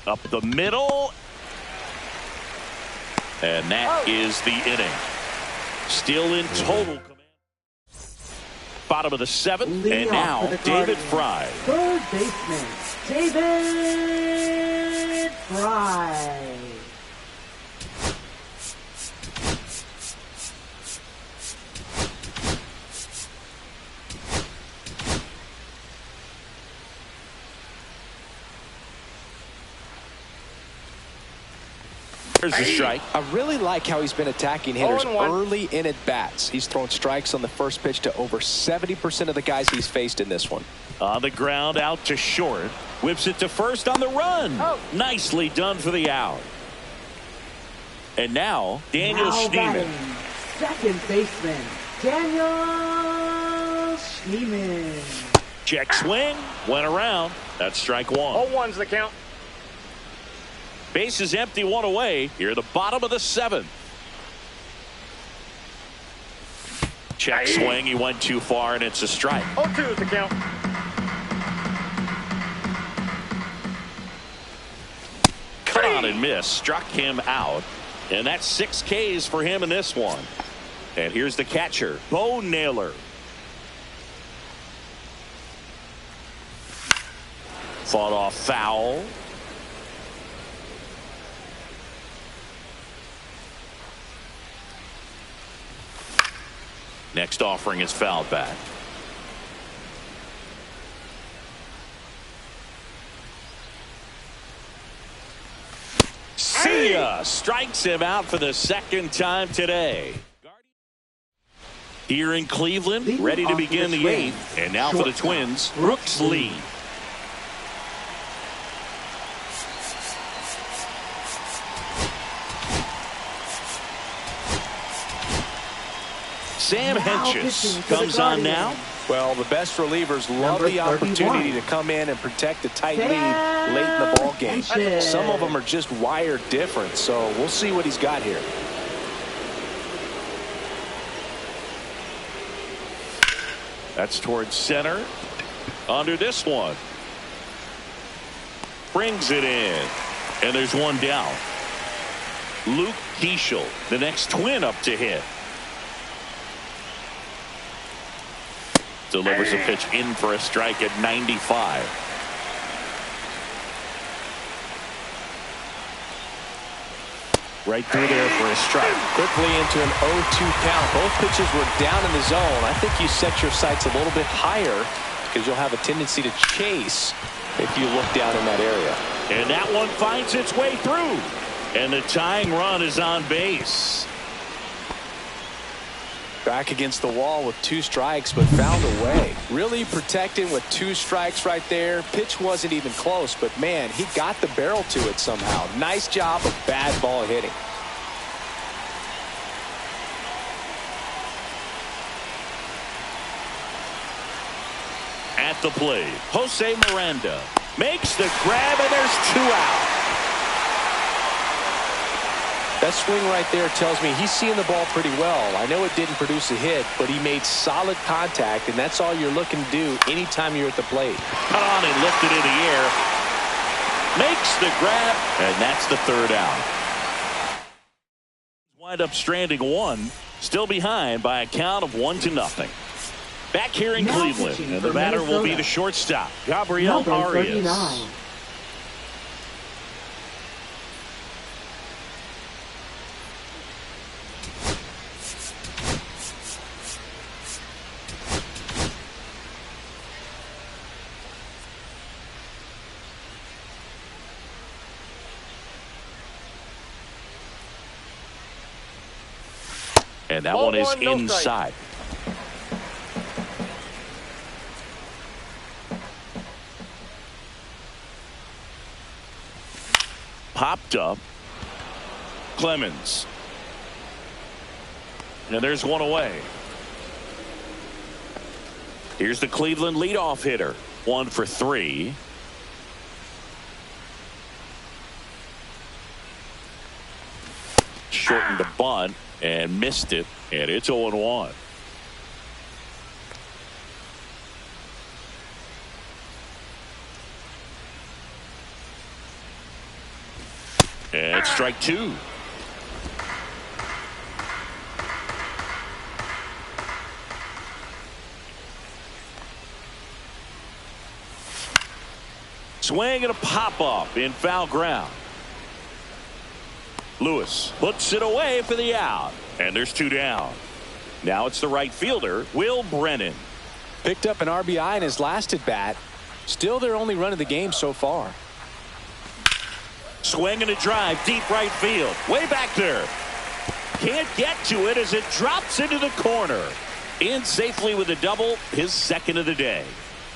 Up the middle. And that is the inning. Still in total command. Bottom of the 7th. And now David Fry. Third baseman, David Fry. There's a strike. I really like how he's been attacking hitters early in at bats. He's thrown strikes on the first pitch to over 70% of the guys he's faced in this one. On the ground, out to short. Whips it to first on the run. Nicely done for the out. And now Daniel Schneemann. Second baseman, Daniel Schneemann. Check swing. Went around. That's strike 1. 0-1's the count. Base is empty, 1 away. Here at the bottom of the 7th. Check swing. He went too far, and it's a strike. 0-2 is the count. Cut on and miss. Struck him out. And that's 6 Ks for him in this one. And here's the catcher, Bo Naylor. Fought off foul. Next offering is fouled back. See ya! Strikes him out for the 2nd time today. Here in Cleveland, ready to begin the 8th. And now for the Twins, Brooks Lee. Sam Hentges comes on now. Well, the best relievers love the opportunity to come in and protect a tight lead late in the ball game. Some of them are just wired different, so we'll see what he's got here. That's towards center. Under this one. Brings it in. And there's one down. Luke Keeschel, the next Twin up to hit. delivers a pitch in for a strike at 95. Right through there for a strike. Quickly into an 0-2 count. Both pitches were down in the zone. I think you set your sights a little bit higher because you'll have a tendency to chase if you look down in that area. And that one finds its way through. And the tying run is on base. Back against the wall with 2 strikes, but found a way. Really protecting with 2 strikes right there. Pitch wasn't even close, but man, he got the barrel to it somehow. Nice job of bad ball hitting. At the plate, Jose Miranda makes the grab, and there's 2 out. That swing right there tells me he's seeing the ball pretty well. I know it didn't produce a hit, but he made solid contact, and that's all you're looking to do anytime you're at the plate. Cut on and lifted in the air. Makes the grab, and that's the 3rd out. Wind up stranding 1, still behind by a count of 1-0. Back here in Cleveland, and the batter will be the shortstop, Gabriel Arias. 39. And that one is inside. Popped up. Clemens. And there's 1 away. Here's the Cleveland leadoff hitter. 1 for 3. Shortened the bunt and missed it, and it's 0-1. And strike 2. Swing and a pop-up in foul ground. Lewis puts it away for the out. And there's 2 down. Now it's the right fielder, Will Brennan. Picked up an RBI in his last at bat. Still their only run of the game so far. Swing and a drive, deep right field. Way back there. Can't get to it as it drops into the corner. In safely with a double, his 2nd of the day.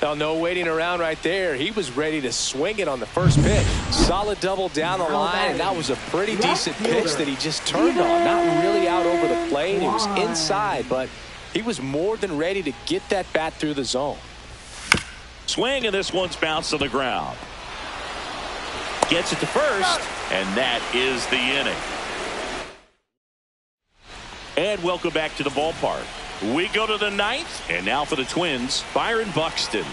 Now, no waiting around right there. He was ready to swing it on the first pitch. Solid double down the line, and that was a pretty decent pitch that he just turned on. Not really out over the plate. It was inside, but he was more than ready to get that bat through the zone. Swing, and this one's bounced to the ground. Gets it to first, and that is the inning. And welcome back to the ballpark. We go to the 9th, and now for the Twins, Byron Buxton.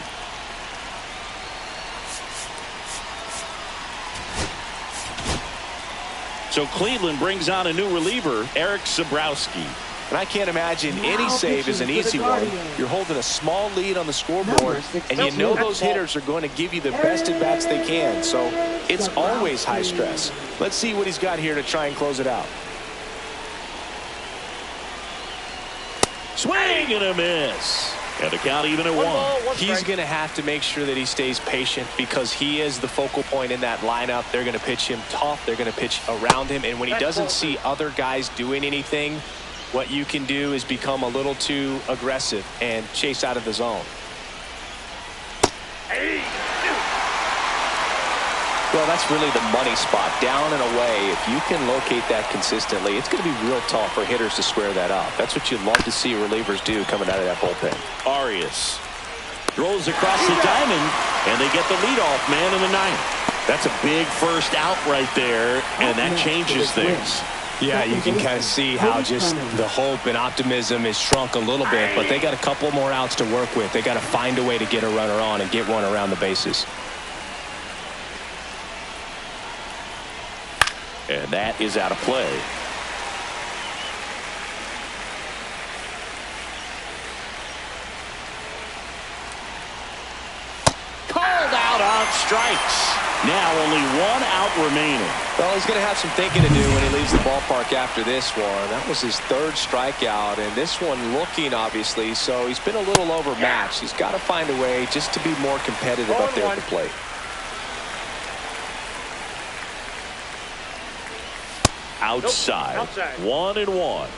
So Cleveland brings on a new reliever, Eric Sabrowski. And I can't imagine any save is an easy one. You're holding a small lead on the scoreboard, and you know those hitters are going to give you the best at-bats they can. So it's always high stress. Let's see what he's got here to try and close it out. Swing and a miss. And the count even at 1. He's going to have to make sure that he stays patient because he is the focal point in that lineup. They're going to pitch him tough. They're going to pitch around him. And when he doesn't see other guys doing anything, what you can do is become a little too aggressive and chase out of the zone. Well, that's really the money spot, down and away. If you can locate that consistently, it's going to be real tough for hitters to square that up. That's what you'd love to see relievers do coming out of that bullpen. Arias throws across the diamond, and they get the leadoff man in the 9th. That's a big first out right there, and that changes things. Yeah, you can kind of see how just the hope and optimism is shrunk a little bit, but they got a couple more outs to work with. They got to find a way to get a runner on and get one around the bases. And that is out of play. strikes. Now only 1 out remaining. Well, he's going to have some thinking to do when he leaves the ballpark after this one. That was his 3rd strikeout, and this one looking, obviously, so he's been a little overmatched. He's got to find a way just to be more competitive up there at the plate. Outside. Nope. Outside. 1-1.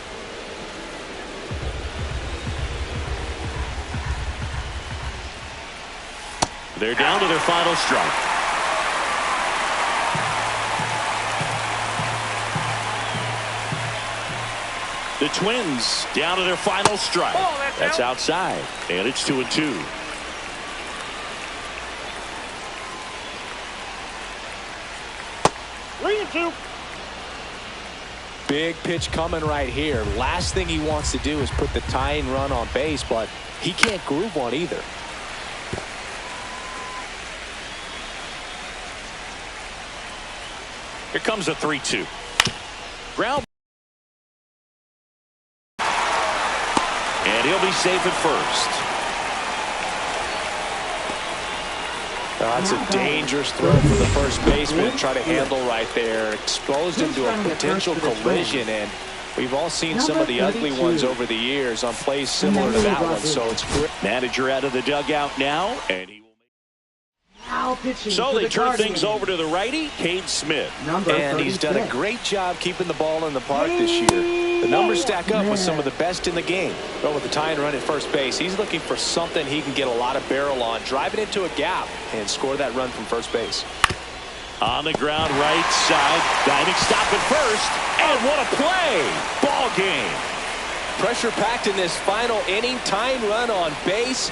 They're down to their final strike. The Twins down to their final strike. Oh, that's outside, and it's 2-2. Lean 2. Big pitch coming right here. Last thing he wants to do is put the tying run on base, but he can't groove one either. Here comes a 3-2. Ground. And he'll be safe at first. That's a dangerous throw for the first baseman to try to handle right there. Exposed him to a potential collision, and we've all seen some of the ugly ones over the years on plays similar to that one, so it's great. Manager out of the dugout now, and he will pitching so for they the turn Guardians. things over to the righty, Cade Smith. And he's done a great job keeping the ball in the park this year. The numbers stack up with some of the best in the game. But with the tying run at first base, he's looking for something he can get a lot of barrel on, drive it into a gap, and score that run from first base. On the ground, right side, diving stop at first, and what a play! Ball game. Pressure packed in this final inning, tying run on base.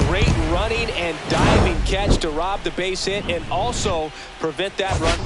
Great running and diving catch to rob the base hit and also prevent that run.